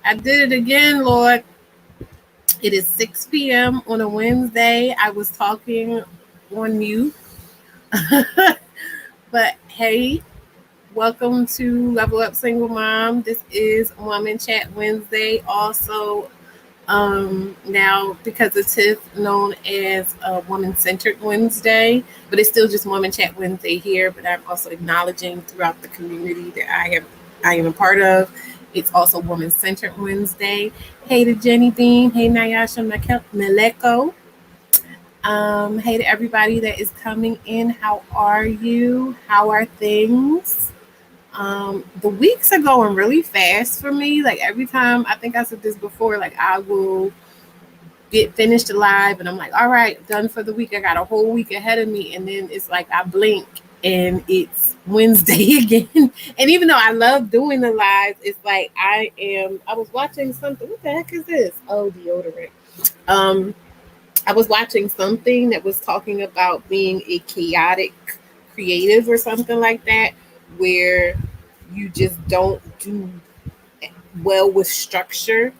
I did it again, Lord. It is 6 p.m. on a Wednesday. I was talking on mute. But hey, welcome to Level Up Single Mom. This is Woman Chat Wednesday. Also, now because it's known as Woman Centered Wednesday, but it's still just Woman Chat Wednesday here. But I'm also acknowledging throughout the community that I am a part of. It's also Woman Centered Wednesday. Hey to Jenny Bean. Hey Nyasha Maleko. Hey to everybody that is coming in. How are you? How are things? The weeks are going really fast for me. Like every time, I think I said this before, like I will get finished alive and I'm like, all right, done for the week. I got a whole week ahead of me. And then it's like I blink and it's Wednesday again. And even though I love doing the lives, it's like I was watching something. What the heck is this? Oh, deodorant. Um, I was watching something that was talking about being a chaotic creative or something like that, where you just don't do well with structure.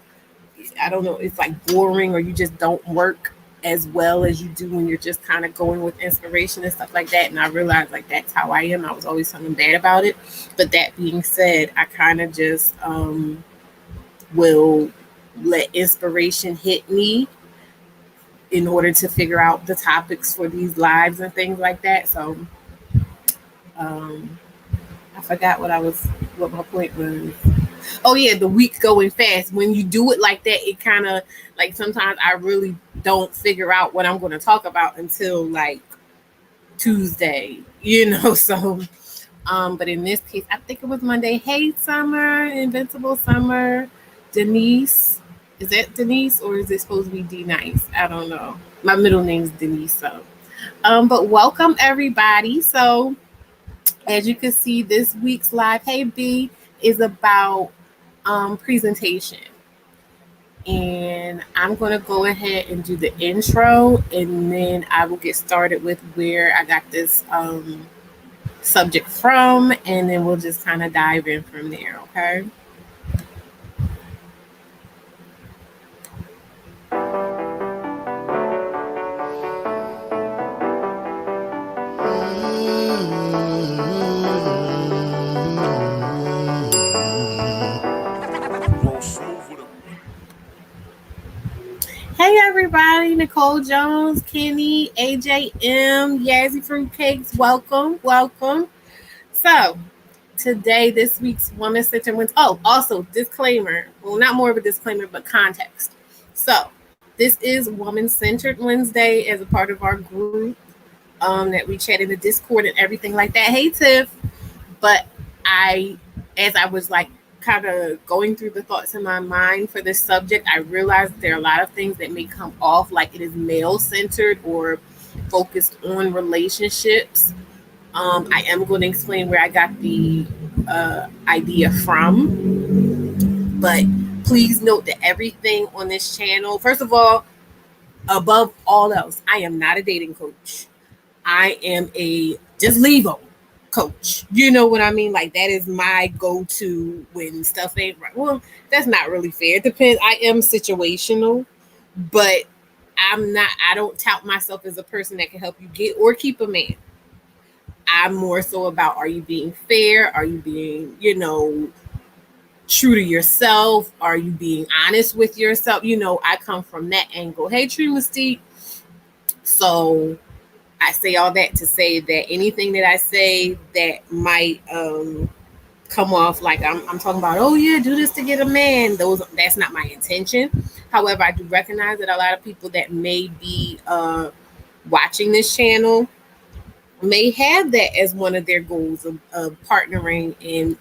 I don't know, it's like boring or you just don't work as well as you do when you're just kind of going with inspiration and stuff like that. And I realized like that's how I am. I was always something bad about it. But that being said, I kind of just will let inspiration hit me in order to figure out the topics for these lives and things like that. So um, I forgot what my point was. Oh yeah, the week going fast. When you do it like that, it kind of like sometimes I really don't figure out what I'm going to talk about until like Tuesday, So, but in this case, I think it was Monday. Hey, Summer, Invincible Summer, Denise. Is that Denise or is it supposed to be D Nice? I don't know. My middle name's Denise, so. But welcome everybody. So, as you can see, this week's live, Hey B, is about presentation. And I'm going to go ahead and do the intro, and then I will get started with where I got this subject from, and then we'll just kind of dive in from there, okay? Hey everybody, Nicole Jones, Kenny, AJM, Yazzie Fruitcakes, welcome. So today, this week's Woman Center wins. Oh, also disclaimer. Well, not more of a disclaimer, but context. So this is Woman Centered Wednesday as a part of our group that we chat in the Discord and everything like that. Hey Tiff, but as I was like kind of going through the thoughts in my mind for this subject, I realized there are a lot of things that may come off like it is male centered or focused on relationships. I am going to explain where I got the idea from, but please note that everything on this channel, first of all, above all else, I am not a dating coach. I am a just leave them coach. You know what I mean? Like that is my go-to when stuff ain't right. Well, that's not really fair. It depends. I am situational, but I don't tout myself as a person that can help you get or keep a man. I'm more so about, are you being fair? Are you being, true to yourself? Are you being honest with yourself? I come from that angle. Hey, True Mystique. So I say all that to say that anything that I say that might come off like I'm talking about, oh yeah, do this to get a man. That's not my intention. However, I do recognize that a lot of people that may be watching this channel may have that as one of their goals of partnering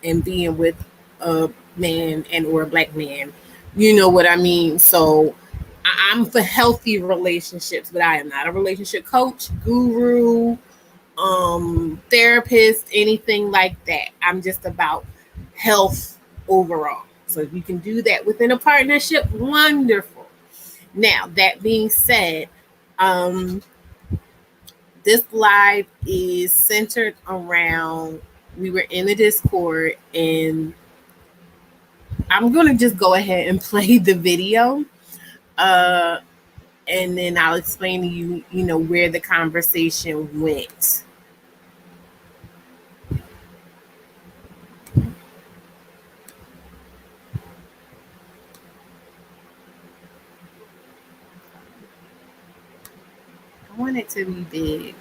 and being with a man and or a black man. You know what I mean? So I'm for healthy relationships, but I am not a relationship coach, guru, therapist, anything like that. I'm just about health overall. So if you can do that within a partnership, wonderful. Now, that being said, this live is centered around, we were in the Discord and I'm gonna just go ahead and play the video, uh, and then I'll explain to you, where the conversation went. I want it to be big.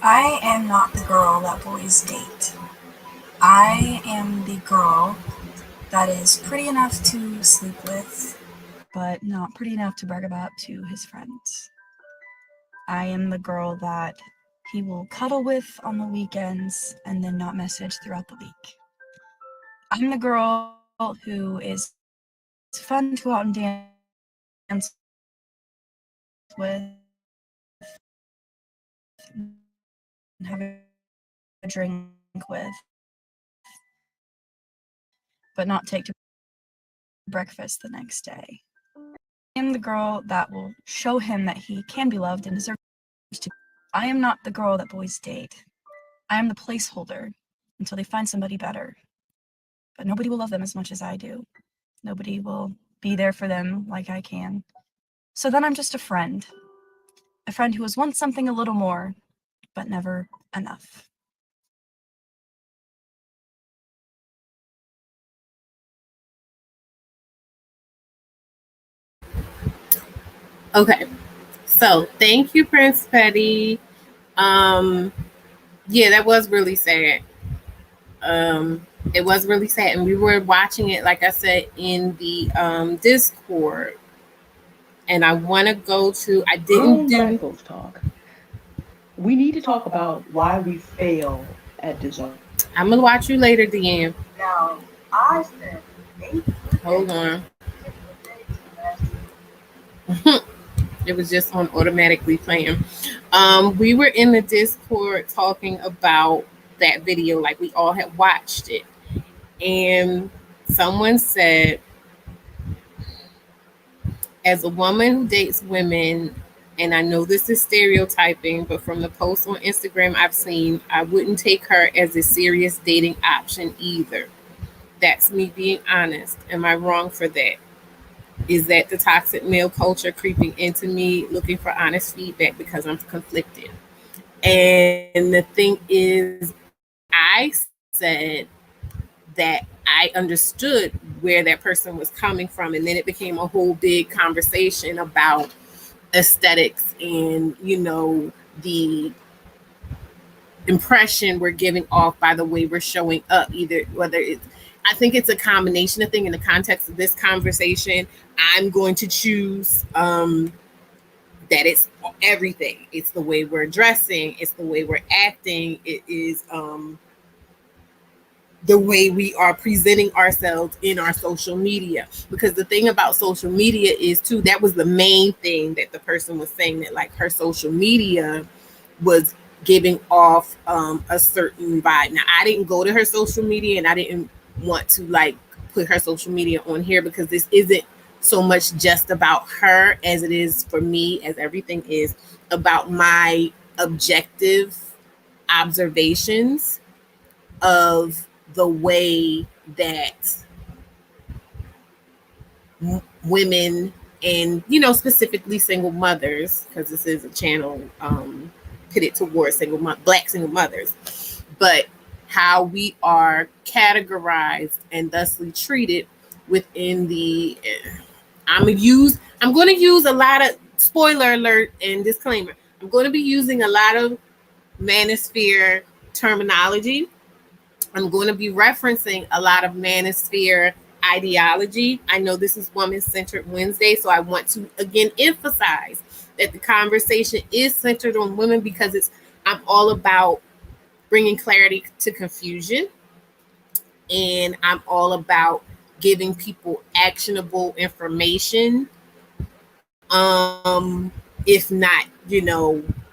I am not the girl that boys date. I am the girl that is pretty enough to sleep with, but not pretty enough to brag about to his friends. I am the girl that he will cuddle with on the weekends and then not message throughout the week. I'm the girl who is fun to go out and dance with and have a drink with, but not take to breakfast the next day. I am the girl that will show him that he can be loved and deserves to. I am not the girl that boys date. I am the placeholder until they find somebody better. But nobody will love them as much as I do. Nobody will be there for them like I can. So then I'm just a friend. A friend who has wants something a little more, but never enough. Okay, so thank you, Prince Petty. Um, yeah, that was really sad. It was really sad, and we were watching it, like I said, in the Discord. And I want to go to. I didn't do. Radicals talk. We need to talk about why we fail at design. I'm gonna watch you later, DM. Now, I spent 8 Hold on. It was just on automatically playing. We were in the Discord talking about that video, like we all had watched it, and someone said, as a woman who dates women, and I know this is stereotyping, but from the posts on Instagram I've seen, I wouldn't take her as a serious dating option either. That's me being honest. Am I wrong for that? Is that the toxic male culture creeping into me, looking for honest feedback because I'm conflicted? And the thing is, I said that I understood where that person was coming from. And then it became a whole big conversation about aesthetics and, the impression we're giving off by the way we're showing up, either whether it's, I think it's a combination of things. In the context of this conversation, I'm going to choose that it's everything. It's the way we're dressing, it's the way we're acting, it is the way we are presenting ourselves in our social media. Because the thing about social media is too, that was the main thing that the person was saying, that like her social media was giving off a certain vibe. Now I didn't go to her social media and I didn't want to like put her social media on here, because this isn't so much just about her as it is for me, as everything is about my objective observations of the way that women, and specifically single mothers, because this is a channel pitted towards black single mothers, but how we are categorized and thusly treated within the I'm going to use a lot of, spoiler alert and disclaimer, I'm going to be using a lot of manosphere terminology. I'm going to be referencing a lot of manosphere ideology. I know this is Woman Centered Wednesday, so I want to again emphasize that the conversation is centered on women, because I'm all about bringing clarity to confusion, and I'm all about giving people actionable information, if not,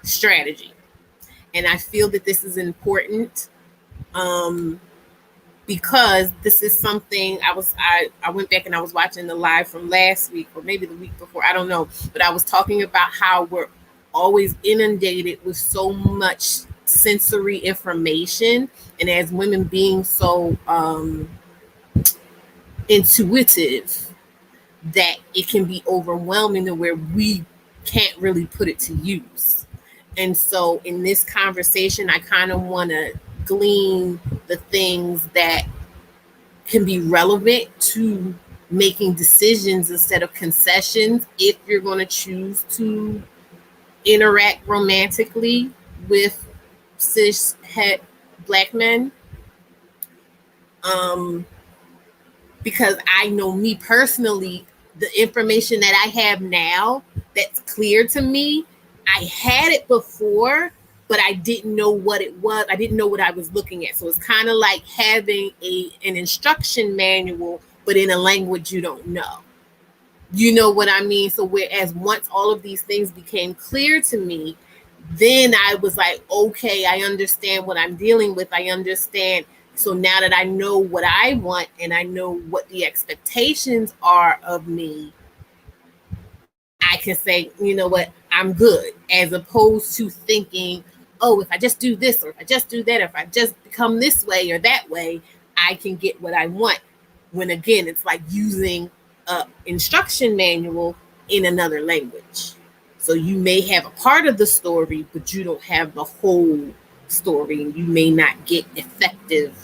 strategy. And I feel that this is important. because this is something I went back and I was watching the live from last week or maybe the week before, I don't know, but I was talking about how we're always inundated with so much sensory information, and as women being so intuitive, that it can be overwhelming to where we can't really put it to use. And so in this conversation, I kind of want to glean the things that can be relevant to making decisions instead of concessions if you're going to choose to interact romantically with cis het black men. Because I know me personally, the information that I have now that's clear to me, I had it before, but I didn't know what it was. I didn't know what I was looking at. So it's kind of like having an instruction manual, but in a language you don't know. You know what I mean? So whereas once all of these things became clear to me, then I was like, okay, I understand what I'm dealing with. I understand. So now that I know what I want and I know what the expectations are of me, I can say, you know what, I'm good, as opposed to thinking, oh, if I just do this or if I just do that, or if I just become this way or that way, I can get what I want. When again, it's like using a instruction manual in another language. So you may have a part of the story, but you don't have the whole story, and you may not get effective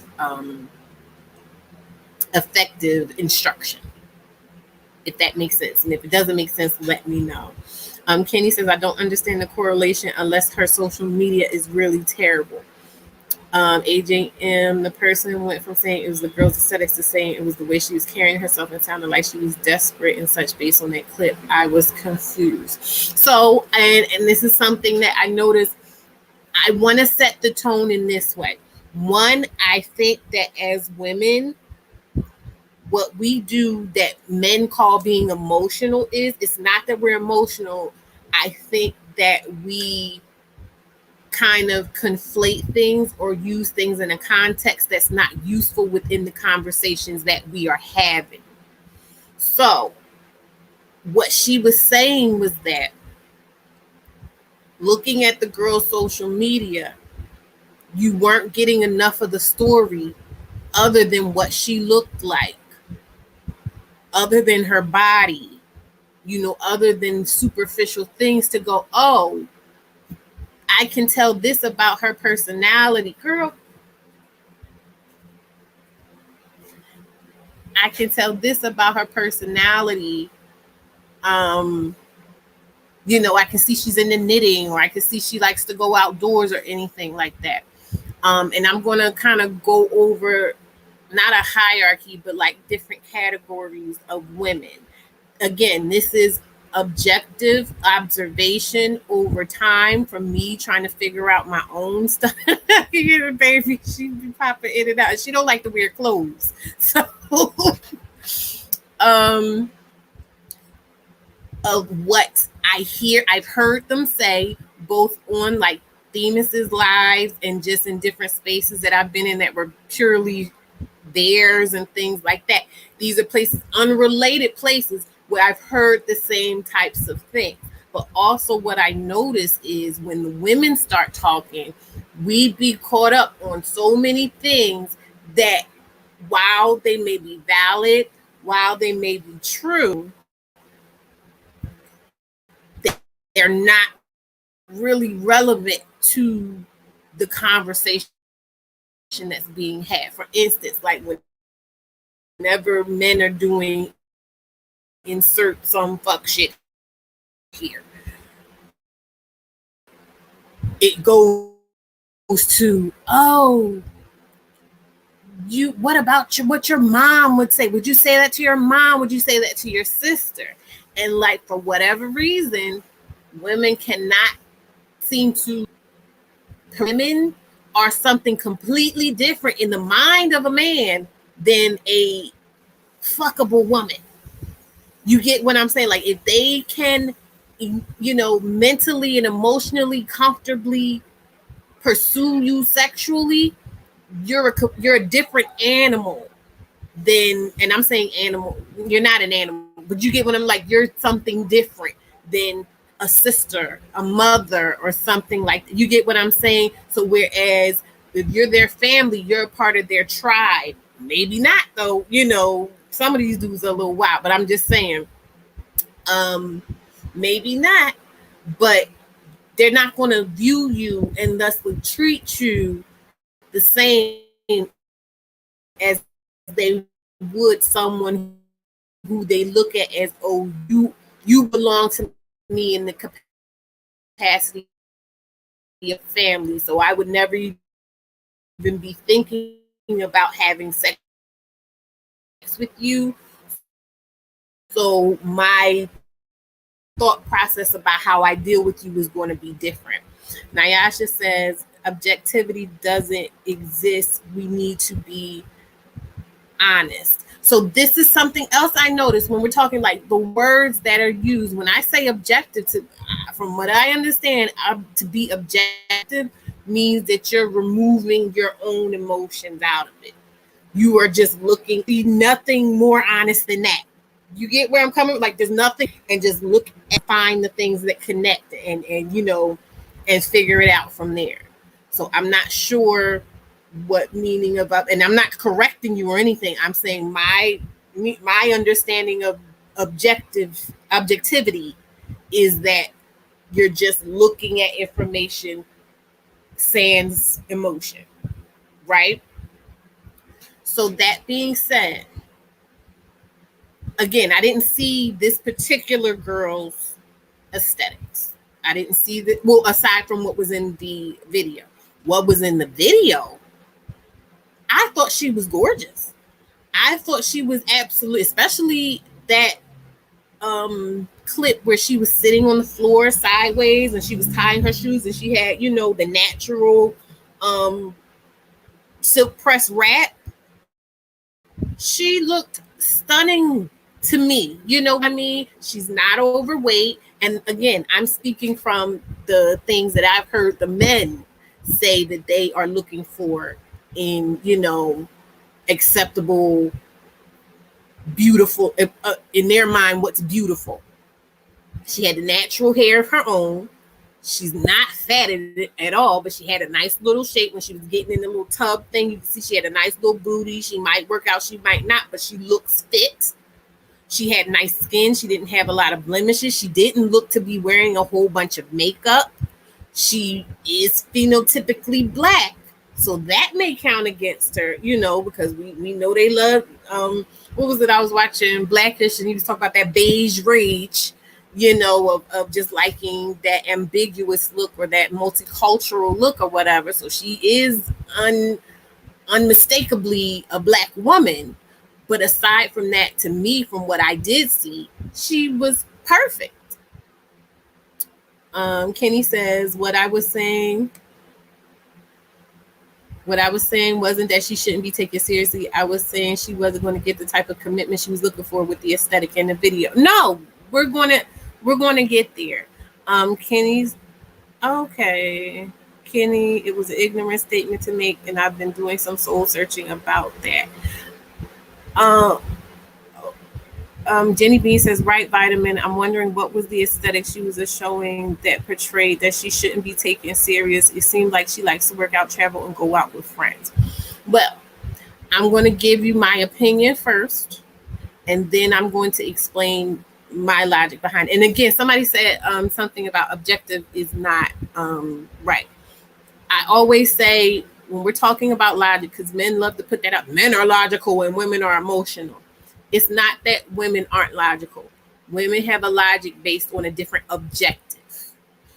instruction, if that makes sense. And if it doesn't make sense, let me know. Kenny says, I don't understand the correlation unless her social media is really terrible. AJM, the person went from saying it was the girl's aesthetics to saying it was the way she was carrying herself and sounded like she was desperate and such based on that clip. I was confused. So, and this is something that I noticed. I want to set the tone in this way. One, I think that as women, what we do that men call being emotional it's not that we're emotional. I think that we kind of conflate things or use things in a context that's not useful within the conversations that we are having. So what she was saying was that looking at the girl's social media, you weren't getting enough of the story other than what she looked like, other than her body, other than superficial things to go, oh, I can tell this about her personality. Girl, I can tell this about her personality. I can see she's into knitting, or I can see she likes to go outdoors or anything like that. And I'm going to kind of go over not a hierarchy, but like different categories of women. Again, this is objective observation over time from me trying to figure out my own stuff. Baby, she be popping in and out. She don't like to wear clothes. So of what I hear, I've heard them say both on like Themis's lives and just in different spaces that I've been in that were purely theirs and things like that. These are places, unrelated places, where I've heard the same types of things. But also what I notice is when the women start talking, we be caught up on so many things that while they may be valid, while they may be true, they're not really relevant to the conversation that's being had. For instance, like whenever men are doing insert some fuck shit here, it goes to, oh, what about what your mom would say? Would you say that to your mom? Would you say that to your sister? And like, for whatever reason, women cannot seem to, women are something completely different in the mind of a man than a fuckable woman. You get what I'm saying? Like, if they can, mentally and emotionally comfortably pursue you sexually, you're a different animal than, and I'm saying animal, you're not an animal, but you get what I'm like, you're something different than a sister, a mother, or something like that. You get what I'm saying? So whereas if you're their family, you're a part of their tribe. Maybe not though, some of these dudes are a little wild, but I'm just saying, maybe not, but they're not going to view you and thus would treat you the same as they would someone who they look at as, oh, you belong to me in the capacity of family. So I would never even be thinking about having sex with you. So my thought process about how I deal with you is going to be different. Nyasha says objectivity doesn't exist. We need to be honest. So this is something else I noticed when we're talking like the words that are used. When I say objective, from what I understand, to be objective means that you're removing your own emotions out of it. You are just looking, nothing more honest than that. You get where I'm coming? Like there's nothing, and just look and find the things that connect and and figure it out from there. So I'm not sure what meaning of, and I'm not correcting you or anything. I'm saying my understanding of objectivity is that you're just looking at information sans emotion, right? So that being said, again, I didn't see this particular girl's aesthetics. I didn't see that. Well, aside from what was in the video, what was in the video, I thought she was gorgeous. I thought she was absolutely, especially that clip where she was sitting on the floor sideways and she was tying her shoes and she had, the natural silk press wrap. She looked stunning to me. You know what I mean? She's not overweight. And again, I'm speaking from the things that I've heard the men say that they are looking for in, acceptable, beautiful, in their mind, what's beautiful. She had the natural hair of her own. She's not fat at all, but she had a nice little shape when she was getting in the little tub thing. You can see she had a nice little booty. She might work out, she might not, but she looks fit. She had nice skin. She didn't have a lot of blemishes. She didn't look to be wearing a whole bunch of makeup. She is phenotypically black. So that may count against her, because we know they love, what was it? I was watching Blackish and he was talking about that beige rage, of just liking that ambiguous look or that multicultural look or whatever. So she is unmistakably a black woman. But aside from that, to me, from what I did see, she was perfect. Kenny says, what I was saying wasn't that she shouldn't be taken seriously. I was saying she wasn't going to get the type of commitment she was looking for with the aesthetic in the video. No, we're going to get there. Kenny's okay. Kenny, it was an ignorant statement to make, and I've been doing some soul searching about that. Jenny Bean says, right, Vitamin. I'm wondering what was the aesthetic she was showing that portrayed that she shouldn't be taken serious. It seemed like she likes to work out, travel, and go out with friends. Well, I'm going to give you my opinion first, and then I'm going to explain my logic behind it. And again, somebody said something about objective is not right. I always say when we're talking about logic, because men love to put that up, men are logical and women are emotional. It's not that women aren't logical. Women have a logic based on a different objective.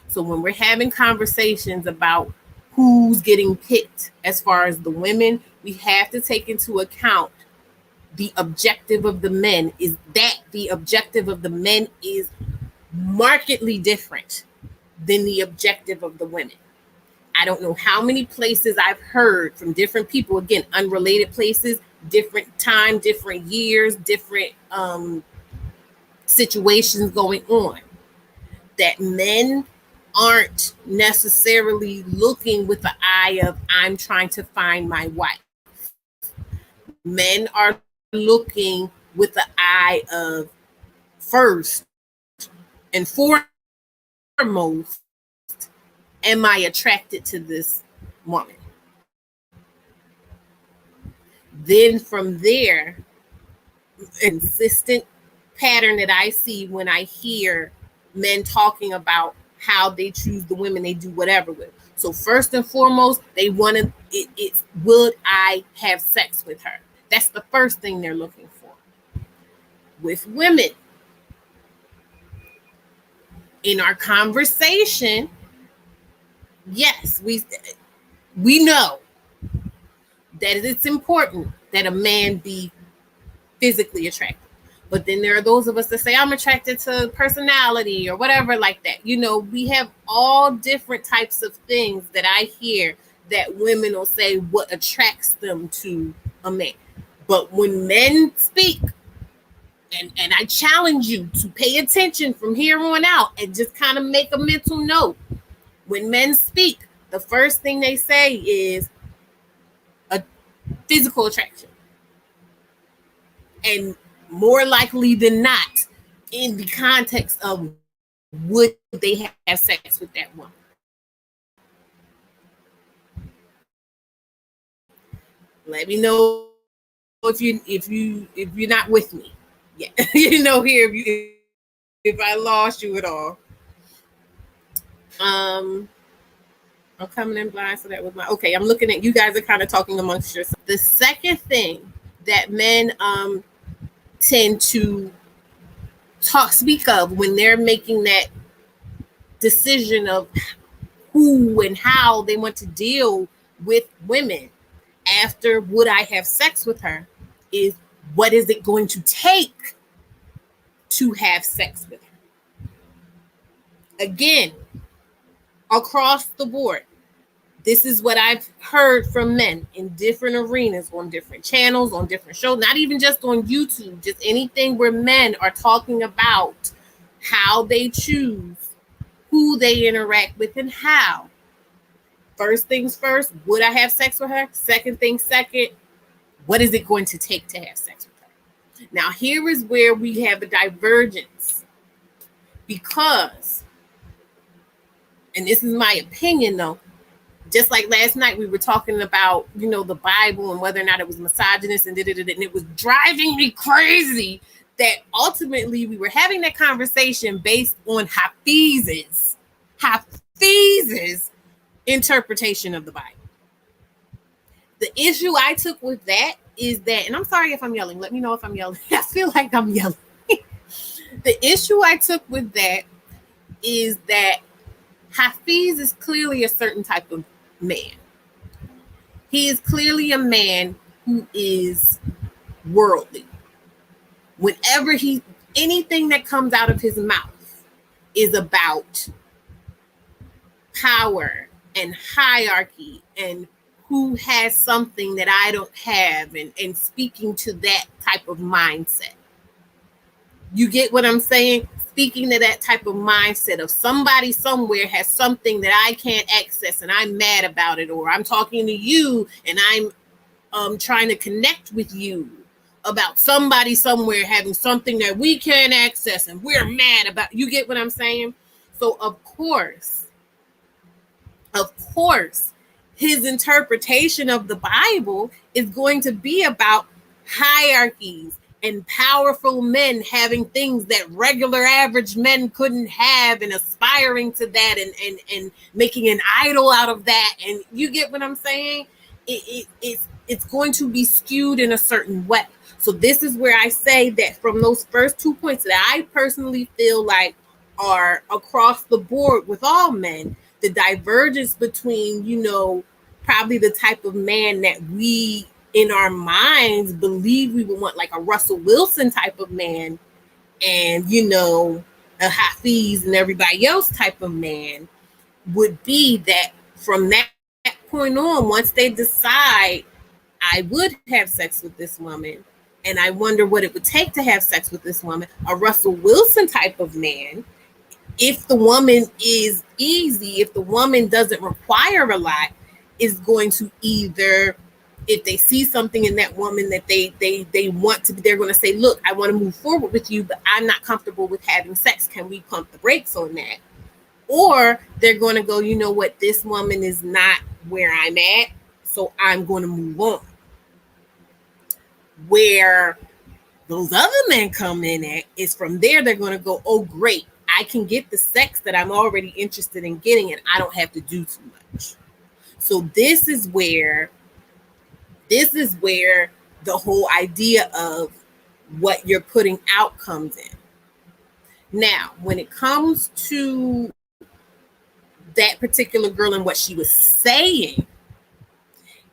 So when we're having conversations about who's getting picked as far as the women, we have to take into account the objective of the men is that the objective of the men is markedly different than the objective of the women. I don't know how many places I've heard from different people, again, unrelated places, different time, different years, different situations going on, that men aren't necessarily looking with the eye of, I'm trying to find my wife. Men are looking with the eye of, first and foremost, am I attracted to this woman? Then from there, consistent pattern that I see when I hear men talking about how they choose the women they do whatever with. So first and foremost, they want to, it's would I have sex with her? That's the first thing they're looking for. With women, in our conversation, yes, we know that it's important that a man be physically attractive. But then there are those of us that say, I'm attracted to personality or whatever like that. You know, we have all different types of things that I hear that women will say what attracts them to a man. But when men speak, and I challenge you to pay attention from here on out and just kind of make a mental note. When men speak, the first thing they say is a physical attraction. And more likely than not, in the context of would they have sex with that woman? Let me know if you're not with me. Yeah, you know, here if I lost you at all. I'm coming in blind, so that was my okay. I'm looking at you guys are kind of talking amongst yourselves. The second thing that men tend to speak of when they're making that decision of who and how they want to deal with women after would I have sex with her is, what is it going to take to have sex with her? Again, across the board, this is what I've heard from men in different arenas, on different channels, on different shows, not even just on YouTube, just anything where men are talking about how they choose who they interact with and how. First things first, would I have sex with her? Second thing second, what is it going to take to have sex with her? Now, here is where we have a divergence, because, and this is my opinion though, just like last night we were talking about, you know, the Bible and whether or not it was misogynist and and it was driving me crazy that ultimately we were having that conversation based on Hafiz's interpretation of the Bible. The issue I took with that is that, and I'm sorry if I'm yelling, let me know if I'm yelling. I feel like I'm yelling. The issue I took with that is that Hafiz is clearly a certain type of man. He is clearly a man who is worldly. Whenever anything that comes out of his mouth is about power and hierarchy and who has something that I don't have, and speaking to that type of mindset. You get what I'm saying? Speaking to that type of mindset of somebody somewhere has something that I can't access and I'm mad about it, or I'm talking to you and I'm trying to connect with you about somebody somewhere having something that we can't access and we're mad about. You get what I'm saying? So of course, his interpretation of the Bible is going to be about hierarchies and powerful men having things that regular average men couldn't have, and aspiring to that and making an idol out of that. And you get what I'm saying? It's going to be skewed in a certain way. So this is where I say that from those first 2 points that I personally feel like are across the board with all men, the divergence between, you know, probably the type of man that we in our minds believe we would want, like a Russell Wilson type of man, and, you know, a Hafiz and everybody else type of man, would be that from that point on, once they decide I would have sex with this woman and I wonder what it would take to have sex with this woman, a Russell Wilson type of man if the woman is easy, if the woman doesn't require a lot, is going to either, if they see something in that woman that they want to, they're going to say, look, I want to move forward with you, but I'm not comfortable with having sex. Can we pump the brakes on that? Or they're going to go, you know what, this woman is not where I'm at, so I'm going to move on. Where those other men come in at is from there, they're going to go, oh, great, I can get the sex that I'm already interested in getting, and I don't have to do too much. So this is where the whole idea of what you're putting out comes in. Now, when it comes to that particular girl and what she was saying,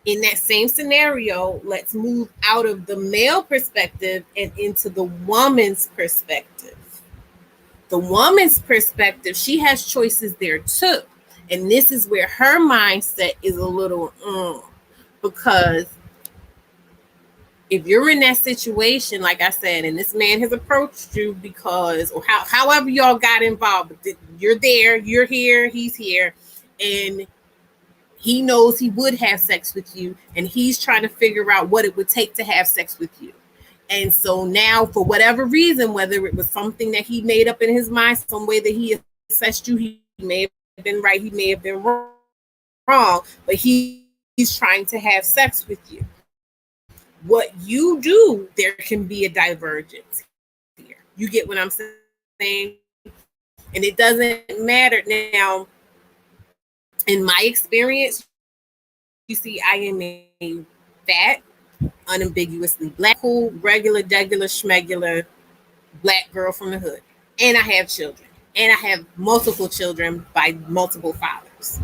in that same scenario, let's move out of the male perspective and into the woman's perspective. The woman's perspective, she has choices there too. And this is where her mindset is a little, because if you're in that situation, like I said, and this man has approached you because, or however y'all got involved, you're there, you're here, he's here, and he knows he would have sex with you, and he's trying to figure out what it would take to have sex with you. And so now, for whatever reason, whether it was something that he made up in his mind, some way that he assessed you, he may have been right, he may have been wrong, but he's trying to have sex with you. What you do, there can be a divergence here. You get what I'm saying? And it doesn't matter. Now, in my experience, you see, I am a fat, unambiguously black, cool, regular, degular, schmegular black girl from the hood. And I have children. And I have multiple children by multiple fathers.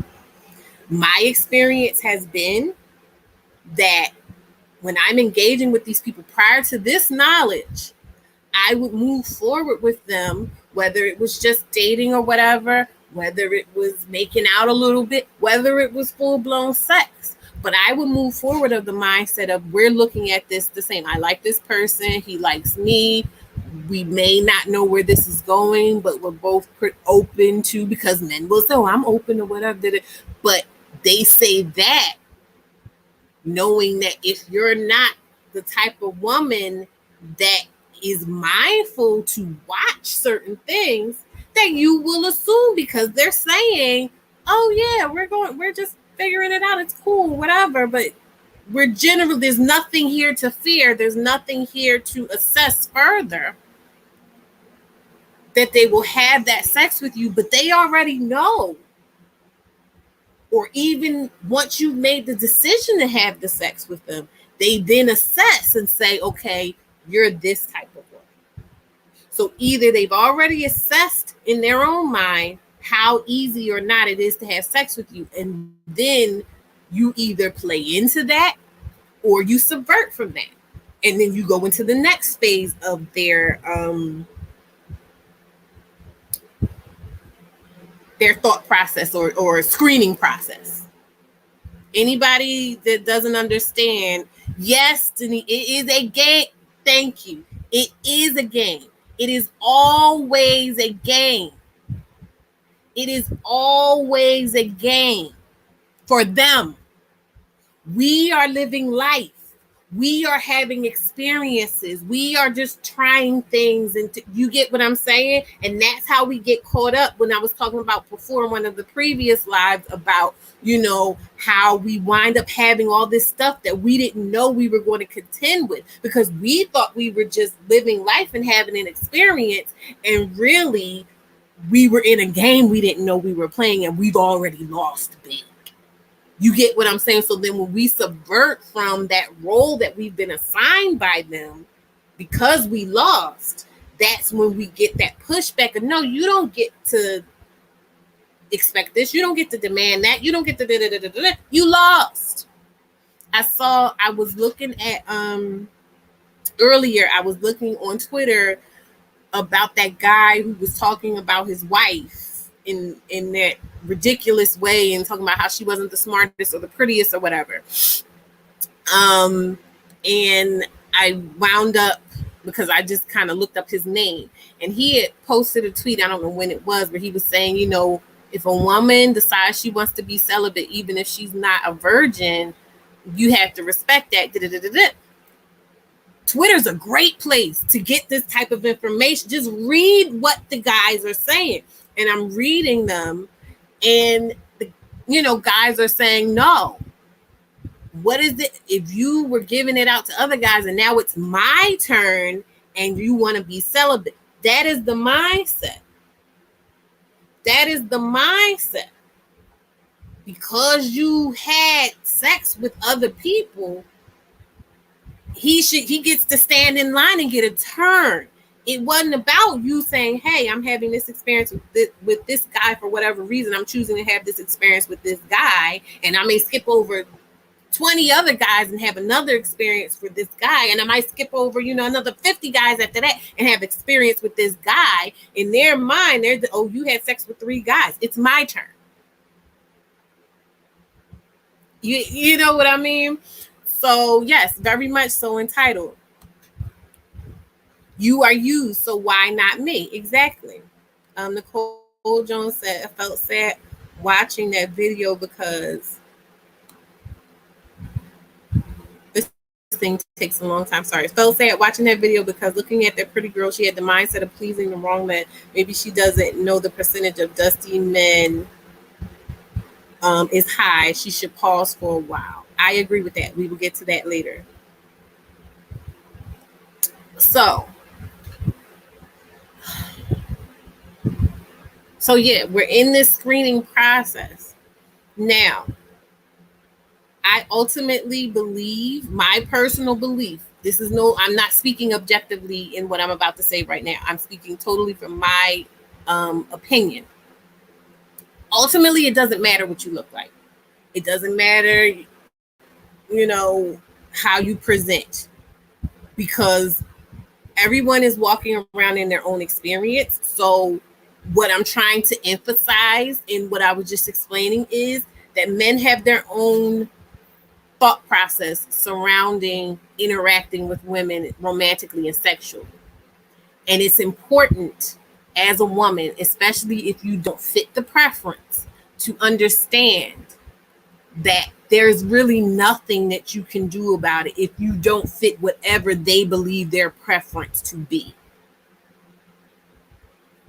My experience has been that when I'm engaging with these people prior to this knowledge, I would move forward with them, whether it was just dating or whatever, whether it was making out a little bit, whether it was full-blown sex. But I would move forward of the mindset of, we're looking at this the same. I like this person. He likes me. We may not know where this is going, but we're both open to, because men will say, oh, I'm open to whatever. But they say that knowing that if you're not the type of woman that is mindful to watch certain things, that you will assume, because they're saying, oh yeah, we're just figuring it out, it's cool, whatever, but there's nothing here to fear, there's nothing here to assess further, that they will have that sex with you, but they already know. Or even once you've made the decision to have the sex with them, they then assess and say, okay, you're this type of woman. So either they've already assessed in their own mind how easy or not it is to have sex with you, and then you either play into that or you subvert from that. And then you go into the next phase of their thought process or screening process. Anybody that doesn't understand, yes, Denise, it is a game. Thank you. It is a game. It is always a game. It is always a game for them. We are living life. We are having experiences. We are just trying things. And you get what I'm saying? And that's how we get caught up when I was talking about before in one of the previous lives about, how we wind up having all this stuff that we didn't know we were going to contend with, because we thought we were just living life and having an experience. And really, we were in a game we didn't know we were playing, and we've already lost big. You get what I'm saying? So then when we subvert from that role that we've been assigned by them because we lost, that's when we get that pushback of, no, you don't get to expect this. You don't get to demand that. You don't get to, you lost. I was looking at, earlier, I was looking on Twitter about that guy who was talking about his wife in that ridiculous way and talking about how she wasn't the smartest or the prettiest or whatever. And I wound up because I just kind of looked up his name, and he had posted a tweet. I don't know when it was, but he was saying, you know, if a woman decides she wants to be celibate, even if she's not a virgin, you have to respect that. Twitter's a great place to get this type of information. Just read what the guys are saying. And I'm reading them, and guys are saying, no. What is it if you were giving it out to other guys and now it's my turn and you want to be celibate? That is the mindset. That is the mindset. Because you had sex with other people, he gets to stand in line and get a turn. It wasn't about you saying, hey, I'm having this experience with this guy for whatever reason. I'm choosing to have this experience with this guy, and I may skip over 20 other guys and have another experience with this guy, and I might skip over, another 50 guys after that and have experience with this guy. In their mind, you had sex with 3 guys. It's my turn. You know what I mean? So yes, very much so entitled. You are you, so why not me? Exactly. Nicole Jones said, I felt sad watching that video because this thing takes a long time. Sorry. I felt sad watching that video because looking at that pretty girl, she had the mindset of pleasing the wrong man. Maybe she doesn't know the percentage of dusty men is high. She should pause for a while. I agree with that. We will get to that later. So yeah, we're in this screening process. Now, I ultimately believe, my personal belief, I'm not speaking objectively in what I'm about to say right now. I'm speaking totally from my opinion. Ultimately, it doesn't matter what you look like. It doesn't matter, how you present, because everyone is walking around in their own experience. So what I'm trying to emphasize in what I was just explaining is that men have their own thought process surrounding interacting with women romantically and sexually. And it's important as a woman, especially if you don't fit the preference, to understand that there's really nothing that you can do about it if you don't fit whatever they believe their preference to be.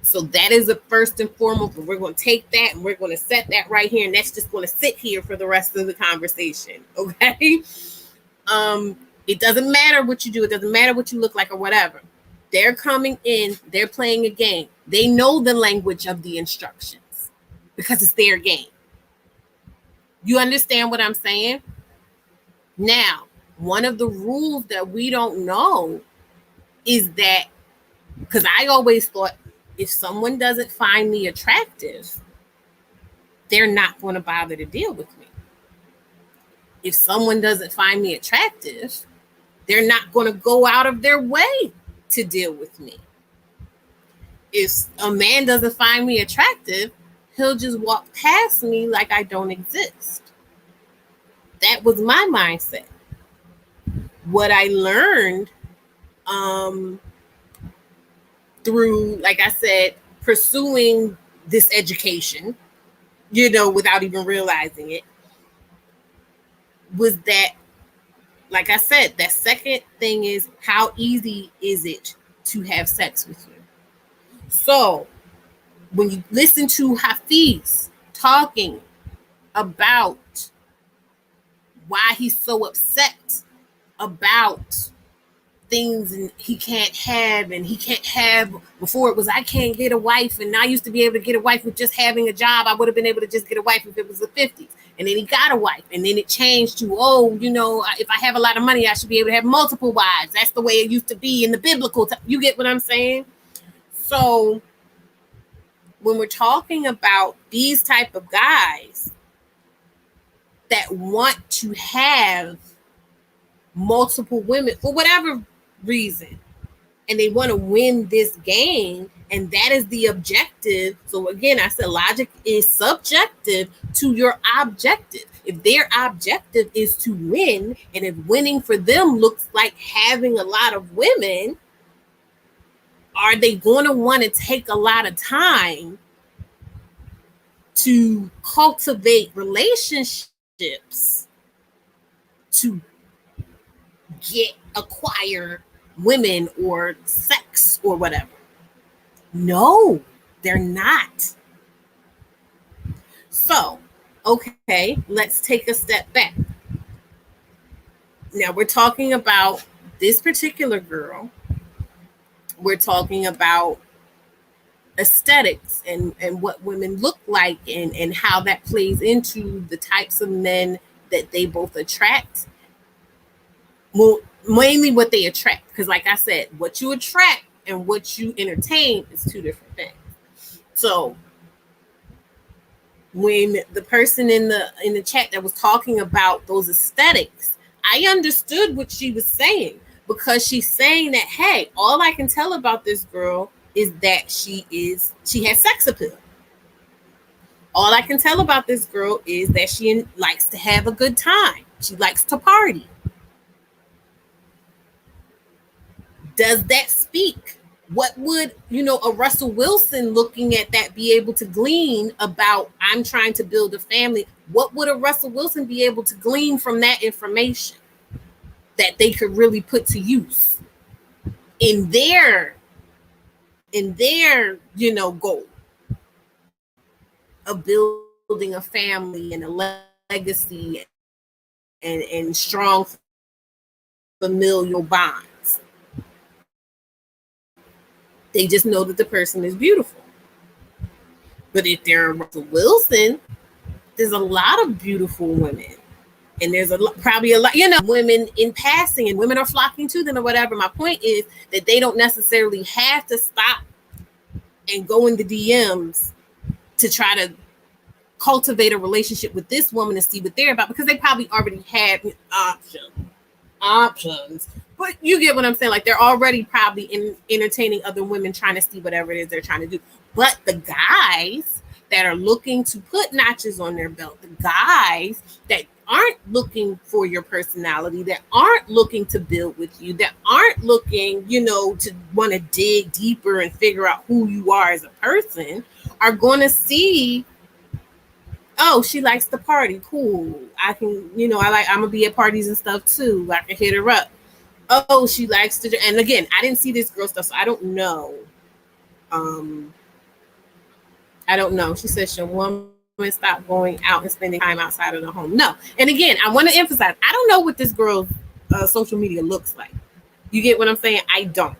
So that is the first and foremost. We're going to take that and we're going to set that right here, and that's just going to sit here for the rest of the conversation. Okay. It doesn't matter what you do. It doesn't matter what you look like or whatever. They're coming in. They're playing a game. They know the language of the instructions because it's their game. You understand what I'm saying? Now, one of the rules that we don't know is that, because I always thought if someone doesn't find me attractive, they're not going to bother to deal with me. If someone doesn't find me attractive, they're not going to go out of their way to deal with me. If a man doesn't find me attractive, he'll just walk past me like I don't exist. That was my mindset. What I learned through, like I said, pursuing this education, without even realizing it, was that, like I said, that second thing is, how easy is it to have sex with you? So when you listen to Hafiz talking about why he's so upset about things and he can't have, before it was, I can't get a wife, and I used to be able to get a wife with just having a job. I would have been able to just get a wife if it was the 50s. And then he got a wife, and then it changed to, if I have a lot of money, I should be able to have multiple wives. That's the way it used to be in the biblical time. You get what I'm saying? So when we're talking about these type of guys that want to have multiple women for whatever reason, and they want to win this game, and that is the objective. So again, I said logic is subjective to your objective. If their objective is to win, and if winning for them looks like having a lot of women, are they going to want to take a lot of time to cultivate relationships to acquire women or sex or whatever? No, they're not. So, okay, let's take a step back. Now we're talking about this particular girl. We're talking about aesthetics and what women look like and how that plays into the types of men that they both attract. Well, mainly what they attract, because like I said, what you attract and what you entertain is two different things. So when the person in the chat that was talking about those aesthetics, I understood what she was saying, because she's saying that, hey, all I can tell about this girl is that she has sex appeal. All I can tell about this girl is that she likes to have a good time. She likes to party. Does that speak? What would, a Russell Wilson looking at that be able to glean about, I'm trying to build a family? What would a Russell Wilson be able to glean from that information that they could really put to use in their goal of building a family and a legacy and strong familial bonds? They just know that the person is beautiful. But if they're Russell Wilson, there's a lot of beautiful women. And there's probably a lot, women in passing, and women are flocking to them or whatever. My point is that they don't necessarily have to stop and go in the DMs to try to cultivate a relationship with this woman and see what they're about, because they probably already have options. But you get what I'm saying? Like, they're already probably entertaining other women, trying to see whatever it is they're trying to do. But the guys that are looking to put notches on their belt, the guys that aren't looking for your personality, that aren't looking to build with you, that aren't looking, to want to dig deeper and figure out who you are as a person, are going to see, oh, she likes to party. Cool. I can, I'm going to be at parties and stuff too. I can hit her up. Oh, she likes to, and again, I didn't see this girl stuff, so I don't know. She says she'll woman stop going out and spending time outside of the home. No. And again, I want to emphasize, I don't know what this girl's social media looks like. You get what I'm saying? I don't.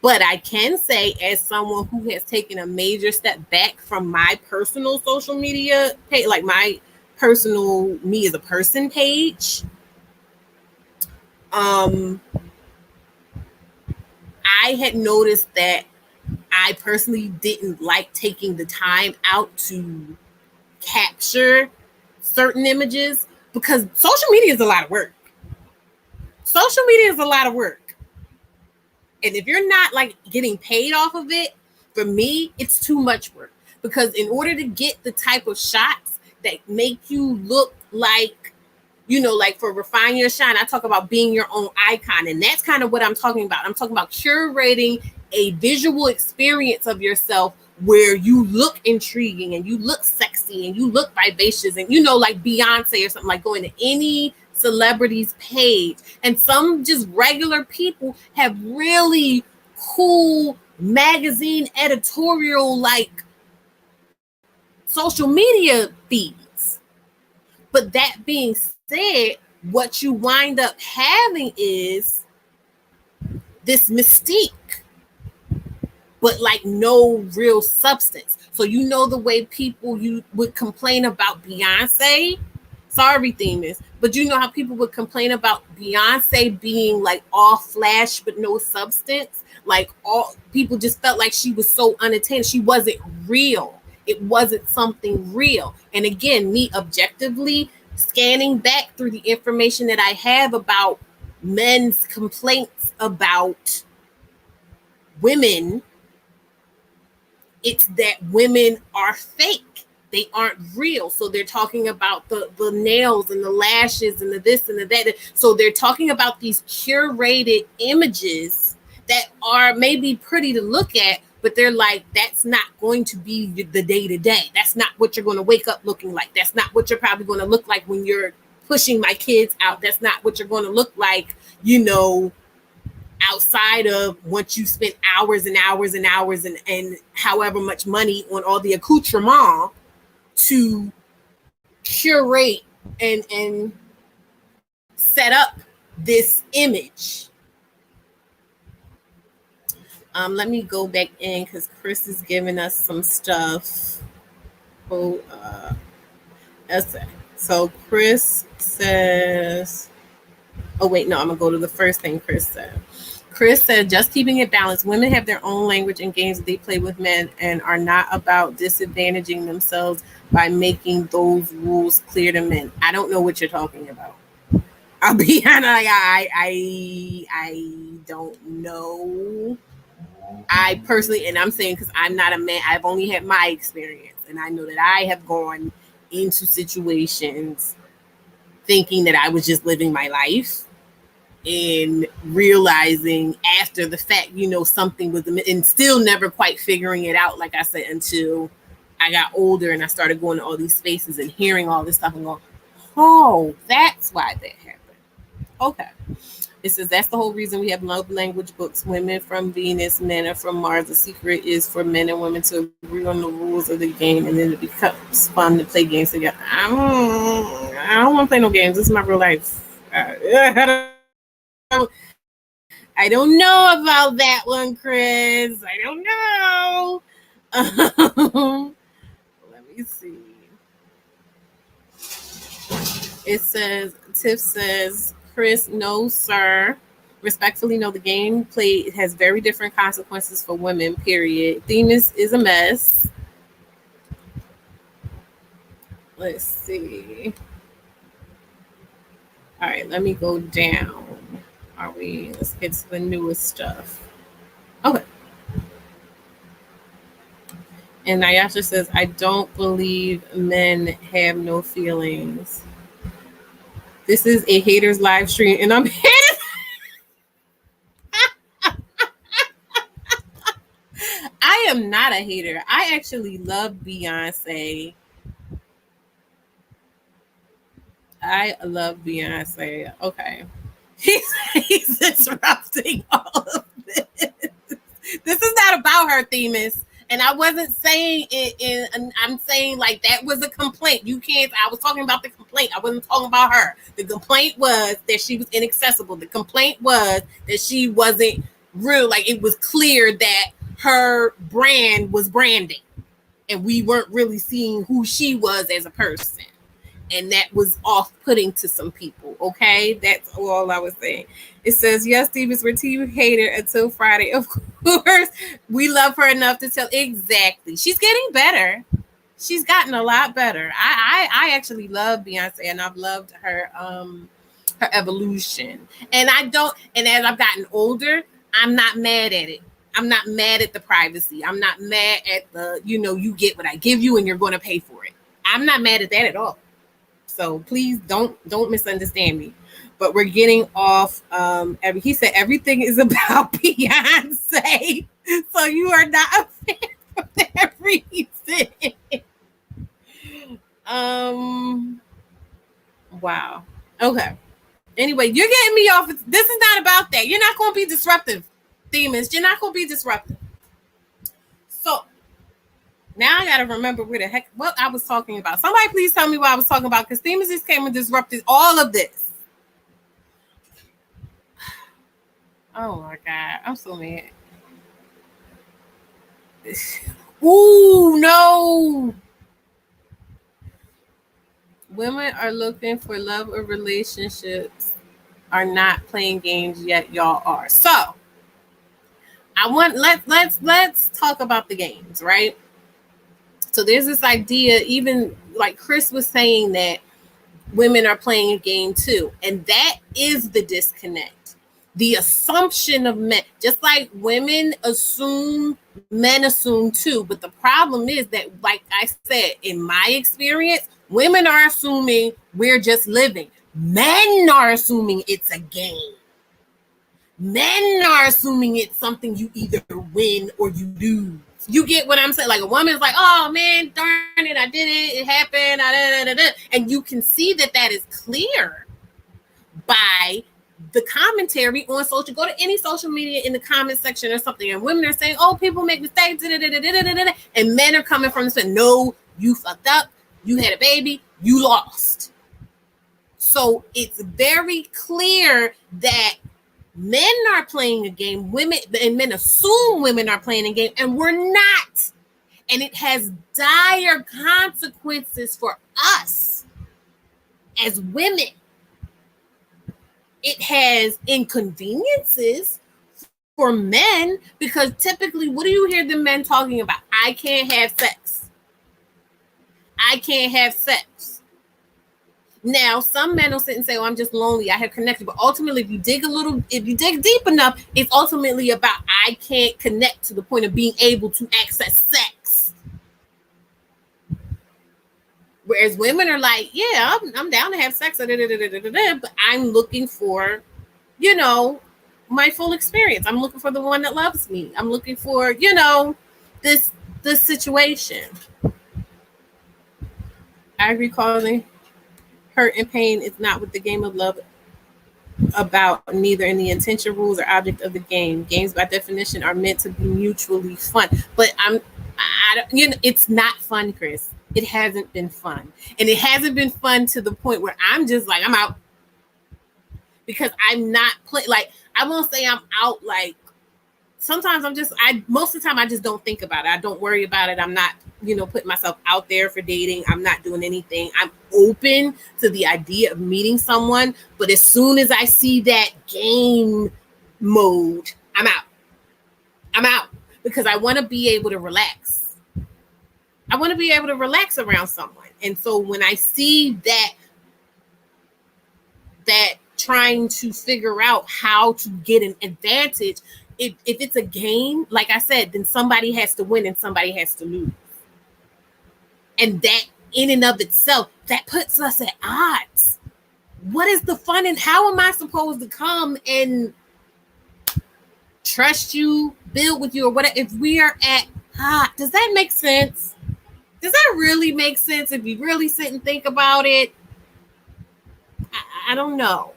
But I can say, as someone who has taken a major step back from my personal social media page, like my personal me as a person page, I had noticed that I personally didn't like taking the time out to capture certain images, because social media is a lot of work. Social media is a lot of work. And if you're not like getting paid off of it, for me, it's too much work. Because in order to get the type of shots that make you look like, like for Refine Your Shine, I talk about being your own icon. And that's kind of what I'm talking about. I'm talking about curating a visual experience of yourself where you look intriguing and you look sexy and you look vivacious and, like Beyonce or something, like going to any celebrity's page. And some just regular people have really cool magazine editorial, like social media feeds. But that being said, what you wind up having is this mystique, but like no real substance. So the way people you would complain about Beyonce. Sorry, Themis, but how people would complain about Beyonce being like all flash but no substance. Like, all people just felt like she was so unattainable. She wasn't real. It wasn't something real. And again, me objectively scanning back through the information that I have about men's complaints about women, it's that women are fake. They aren't real. So they're talking about the nails and the lashes and the this and the that. So they're talking about these curated images that are maybe pretty to look at, but they're like, that's not going to be the day to day. That's not what you're going to wake up looking like. That's not what you're probably going to look like when you're pushing my kids out. That's not what you're going to look like, outside of once you spent hours and hours and hours and however much money on all the accoutrement to curate and set up this image. Let me go back in because Chris is giving us some stuff. So Chris says, oh wait, no, I'm gonna go to the first thing Chris said. Chris said, just keeping it balanced. Women have their own language and games that they play with men and are not about disadvantaging themselves by making those rules clear to men. I don't know what you're talking about. I'll be honest, I don't know. I personally, and I'm saying because I'm not a man, I've only had my experience, and I know that I have gone into situations thinking that I was just living my life and realizing after the fact, something was, and still never quite figuring it out, like I said, until I got older and I started going to all these spaces and hearing all this stuff and going, oh, that's why that happened. Okay. It says that's the whole reason we have love language books. Women from Venus, men are from Mars. The secret is for men and women to agree on the rules of the game, and then it becomes fun to play games together. I don't want to play no games. This is my real life. I don't know about that one, Chris. I don't know. Let me see. It says, Tiff says, Chris, no, sir. Respectfully, no, the game played has very different consequences for women, period. Themis is a mess. Let's see. All right, let me go down. Let's get to the newest stuff. Okay. And Nyasha says, I don't believe men have no feelings. This is a haters live stream, and I'm haters. I am not a hater. I actually love Beyonce. I love Beyonce. Okay. He's disrupting all of this. This is not about her, Themis. And I wasn't saying it I'm saying like that was a complaint. I was talking about the complaint. I wasn't talking about her. The complaint was that she was inaccessible. The complaint was that she wasn't real. Like it was clear that her brand was branding and we weren't really seeing who she was as a person. And that was off-putting to some people, okay? That's all I was saying. It says, yes, Stevens, we're team hater until Friday. Of course, we love her enough to tell. Exactly. She's getting better. She's gotten a lot better. I actually love Beyonce, and I've loved her evolution. And as I've gotten older, I'm not mad at it. I'm not mad at the privacy. I'm not mad at the, you get what I give you and you're going to pay for it. I'm not mad at that at all. So please don't misunderstand me. But we're getting off. He said everything is about Beyonce. So you are not a fan for that reason. Wow. Okay. Anyway, you're getting me off. This is not about that. You're not going to be disruptive, Themis. You're not going to be disruptive. So now I got to remember what I was talking about. Somebody please tell me what I was talking about, because Themis just came and disrupted all of this. Oh my God. I'm so mad. Ooh, no. Women are looking for love or relationships, are not playing games yet. Y'all are. So let's talk about the games, right? So there's this idea, even like Chris was saying, that women are playing a game too. And that is the disconnect. The assumption of men, just like women assume, men assume too. But the problem is that, like I said, in my experience, women are assuming we're just living. Men are assuming it's a game. Men are assuming it's something you either win or you lose. You get what I'm saying? Like a woman's like, oh man, darn it, I did it, it happened, and you can see that is clear by the commentary on social. Go to any social media in the comment section or something, and women are saying, oh, people make mistakes, and men are coming from saying, no, you fucked up, you had a baby, you lost. So it's very clear that men are playing a game, women and men assume women are playing a game, and we're not. And it has dire consequences for us as women. It has inconveniences for men because typically, what do you hear the men talking about? I can't have sex. I can't have sex. Now, some men will sit and say, oh, I'm just lonely, I have connection. But ultimately, if you dig deep enough, it's ultimately about I can't connect to the point of being able to access sex. Whereas women are like, yeah, I'm down to have sex, but I'm looking for, my full experience. I'm looking for the one that loves me. I'm looking for, this situation. I agree, Colin. Hurt and pain is not what the game of love about, neither in the intention, rules, or object of the game. Games by definition are meant to be mutually fun. But it's not fun, Chris. It hasn't been fun. And it hasn't been fun to the point where I'm just like, I'm out. Because I'm not like, I won't say I'm out. Like, sometimes most of the time I just don't think about it. I don't worry about it. I'm not, putting myself out there for dating. I'm not doing anything. I'm open to the idea of meeting someone. But as soon as I see that game mode, I'm out. I'm out because I want to be able to relax. I want to be able to relax around someone. And so when I see that trying to figure out how to get an advantage, if it's a game, like I said, then somebody has to win and somebody has to lose. And that in and of itself, that puts us at odds. What is the fun and how am I supposed to come and trust you, build with you, or whatever, if we are at odds? Does that make sense? Does that really make sense if you really sit and think about it? I don't know.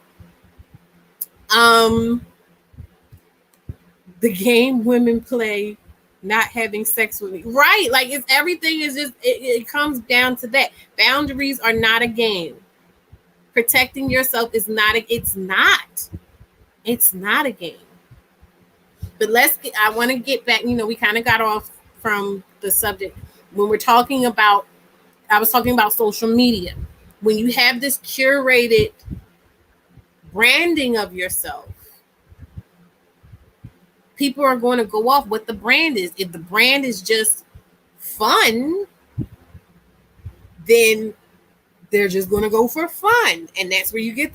The game women play, not having sex with me. Right. Like everything is just, it comes down to that. Boundaries are not a game. Protecting yourself is not, it's not a game. But I want to get back, we kind of got off from the subject when we're talking about, I was talking about social media. When you have this curated branding of yourself, people are going to go off what the brand is. If the brand is just fun, then they're just going to go for fun. And that's where you get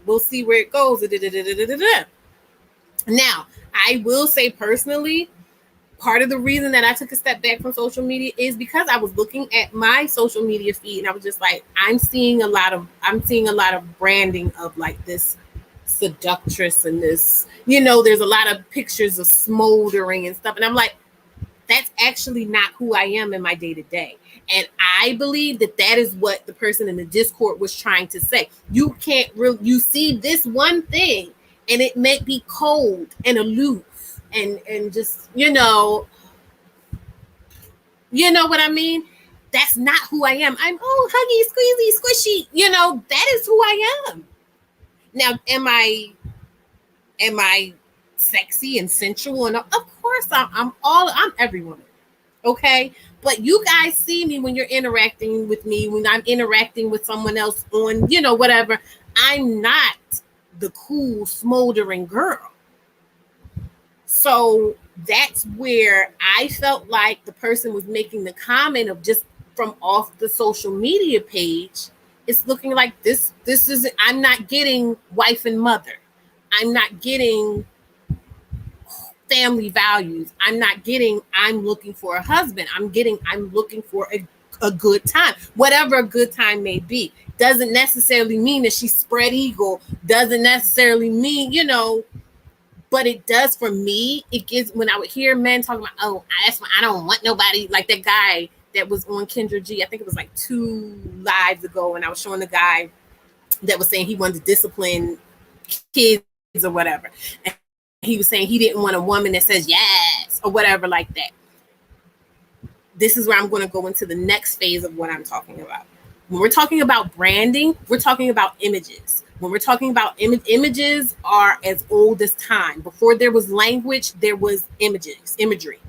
we'll see where it goes. Now, I will say personally, part of the reason that I took a step back from social media is because I was looking at my social media feed and I was just like, I'm seeing a lot of branding of like this seductress and this, there's a lot of pictures of smoldering and stuff. And I'm like, that's actually not who I am in my day-to-day. And I believe that is what the person in the Discord was trying to say. You can't you see this one thing and it may be cold and aloof and just, you know what I mean? That's not who I am. I'm huggy, squeezy, squishy. That is who I am. Now, am I sexy and sensual? And of course, I'm every woman. Okay, but you guys see me when you're interacting with me, when I'm interacting with someone else on, whatever. I'm not the cool, smoldering girl. So that's where I felt like the person was making the comment of just from off the social media page. It's looking like this isn't, I'm not getting wife and mother. I'm not getting family values. I'm looking for a husband. I'm looking for a good time. Whatever a good time may be. Doesn't necessarily mean that she's spread eagle. Doesn't necessarily mean, But it does for me. It gives, when I would hear men talking about, oh, that's why I don't want nobody, like that guy that was on Kendra G. I think it was like 2 lives ago, and I was showing the guy that was saying he wanted to discipline kids or whatever. And he was saying he didn't want a woman that says yes or whatever like that. This is where I'm going to go into the next phase of what I'm talking about. When we're talking about branding, we're talking about images. When we're talking about images are as old as time. Before there was language, there was imagery.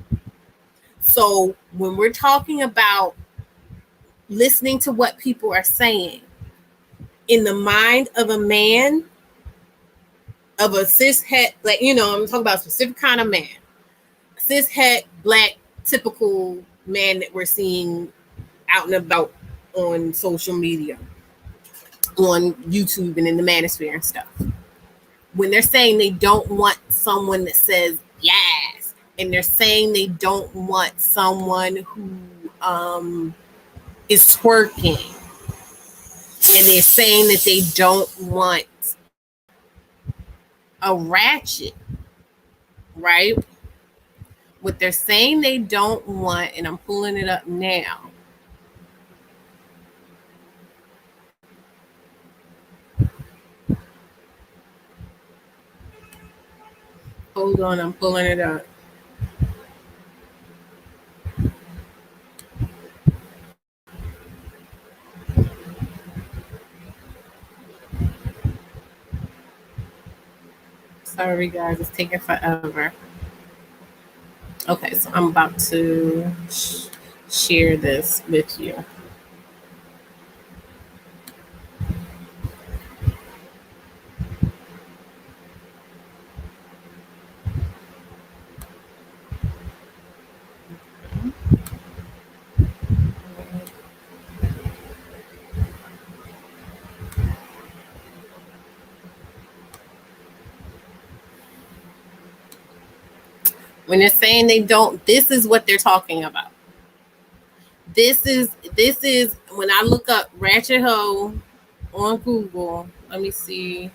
So when we're talking about listening to what people are saying, in the mind of a man, of a cis-het, like, I'm talking about a specific kind of man, cis-het, black, typical man that we're seeing out and about on social media, on YouTube and in the manosphere and stuff. When they're saying they don't want someone that says yes, and they're saying they don't want someone who is twerking, and they're saying that they don't want a ratchet, right? What they're saying they don't want, and I'm pulling it up now. Hold on, I'm pulling it up. Sorry, guys, it's taking forever. Okay, so I'm about to share this with you. When they're saying they don't, this is what they're talking about. This is when I look up ratchet hoe on Google. Let me see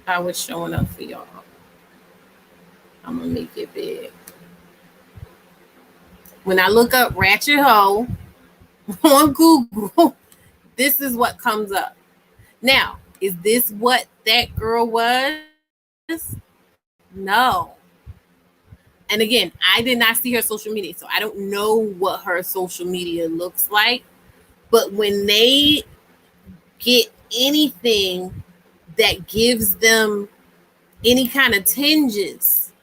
how it's showing up for y'all. I'm gonna make it big. When I look up ratchet hoe on Google, this is what comes up. Now, is this what that girl was? No. And again, I did not see her social media, so I don't know what her social media looks like. But when they get anything that gives them any kind of tinges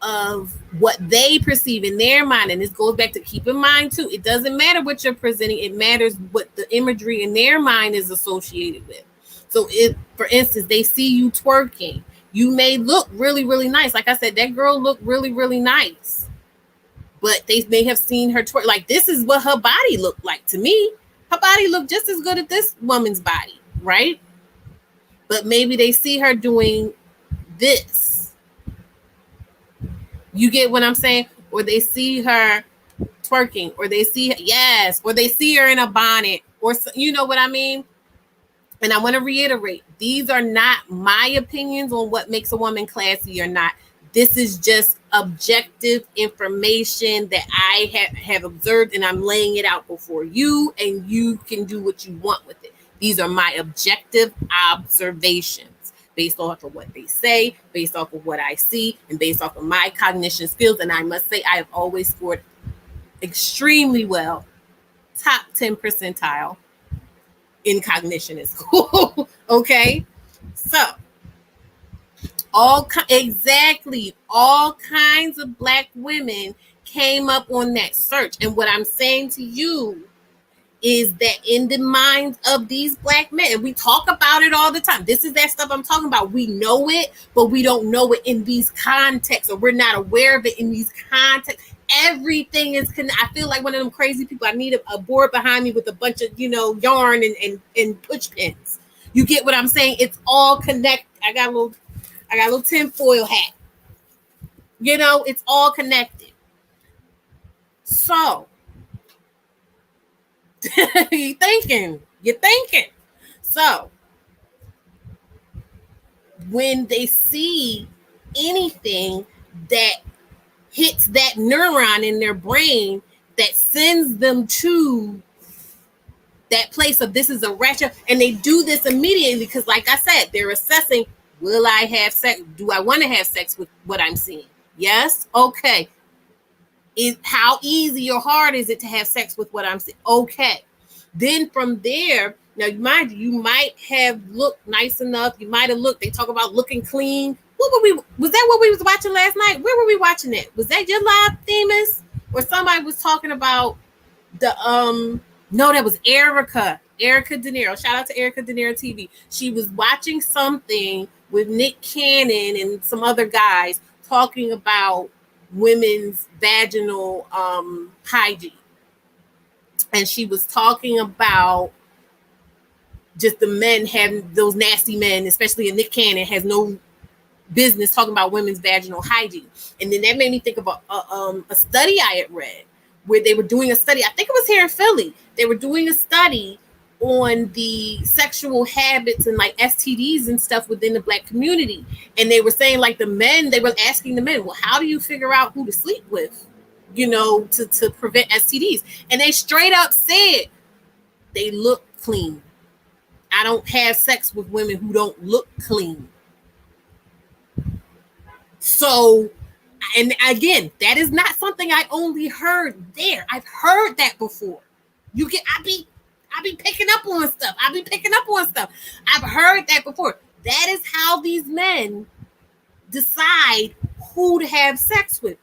of what they perceive in their mind, and this goes back to keep in mind too, it doesn't matter what you're presenting, it matters what the imagery in their mind is associated with. So if, for instance, they see you twerking, you may look really, really nice. Like I said, that girl looked really, really nice. But they may have seen her twerk. Like, this is what her body looked like to me. Her body looked just as good as this woman's body, right? But maybe they see her doing this. You get what I'm saying? Or they see her twerking, or they see, yes, or they see her in a bonnet, or you know what I mean? And I want to reiterate, these are not my opinions on what makes a woman classy or not. This is just objective information that I have observed, and I'm laying it out before you, and you can do what you want with it. These are my objective observations based off of what they say, based off of what I see, and based off of my cognition skills. And I must say, I have always scored extremely well, top 10 percentile in cognition in school. Okay, so all kinds of black women came up on that search. And what I'm saying to you is that in the minds of these black men, and we talk about it all the time, this is that stuff I'm talking about. We know it, but we don't know it in these contexts, or we're not aware of it in these contexts. Everything is I feel like one of them crazy people. I need a board behind me with a bunch of yarn and push pins. You get what I'm saying? It's all connected. I got a little tinfoil hat. It's all connected. So you're thinking. So when they see anything that hits that neuron in their brain that sends them to that place of this is a ratchet, and they do this immediately because, like I said, they're assessing, will I have sex? Do I want to have sex with what I'm seeing? Yes? Okay. How easy or hard is it to have sex with what I'm seeing? Okay. Then from there, now you might have looked nice enough. You might have looked, they talk about looking clean. Was that what we was watching last night? Where were we watching it? Was that your live, Themis? Or somebody was talking about no, that was Erica De Niro. Shout out to Erica De Niro TV. She was watching something with Nick Cannon and some other guys talking about women's vaginal hygiene. And she was talking about just the men having those nasty men, especially Nick Cannon, has no business talking about women's vaginal hygiene. And then that made me think of a study I had read where they were doing a study. I think it was here in Philly. They were doing a study on the sexual habits and like STDs and stuff within the Black community. And they were saying, like, the men, they were asking the men, well, how do you figure out who to sleep with, to prevent STDs? And they straight up said, they look clean. I don't have sex with women who don't look clean. So, and again, that is not something I only heard there. I've heard that before. I be picking up on stuff. I've heard that before. That is how these men decide who to have sex with.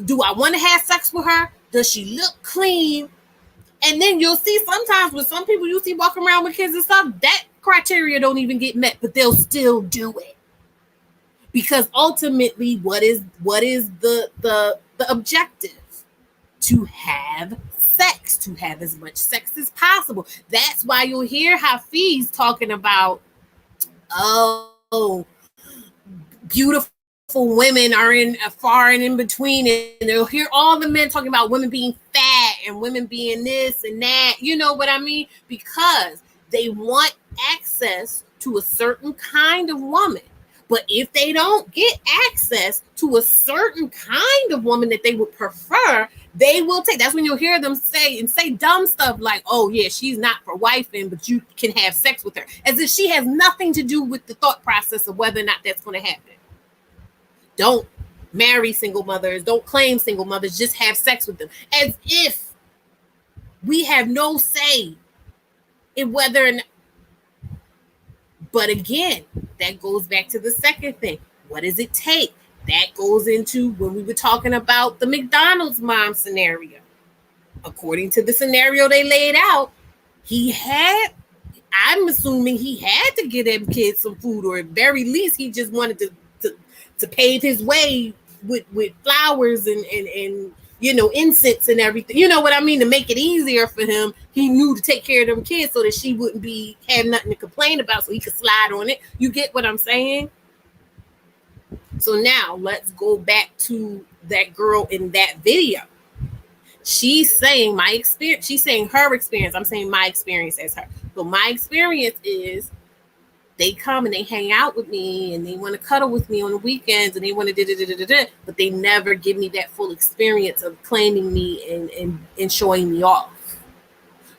Do I want to have sex with her? Does she look clean? And then you'll see sometimes with some people you see walking around with kids and stuff, that criteria don't even get met, but they'll still do it. Because ultimately, what is the objective? To have sex, to have as much sex as possible. That's why you'll hear Hafiz talking about, beautiful women are in far and in between, and they'll hear all the men talking about women being fat and women being this and that. You know what I mean? Because they want access to a certain kind of woman. But if they don't get access to a certain kind of woman that they would prefer, they will take. That's when you'll hear them say dumb stuff like, oh, yeah, she's not for wifing, but you can have sex with her. As if she has nothing to do with the thought process of whether or not that's going to happen. Don't marry single mothers. Don't claim single mothers. Just have sex with them. As if we have no say in whether or not. But again, that goes back to the second thing. What does it take? That goes into when we were talking about the McDonald's mom scenario. According to the scenario they laid out, I'm assuming he had to get them kids some food, or at very least he just wanted to pave his way with flowers and incense and everything. You know what I mean? To make it easier for him, he knew to take care of them kids so that she wouldn't have nothing to complain about, so he could slide on it. You get what I'm saying? So now let's go back to that girl in that video. She's saying my experience. She's saying her experience. I'm saying my experience as her. So my experience is they come and they hang out with me and they want to cuddle with me on the weekends and they want to but they never give me that full experience of claiming me and showing me off.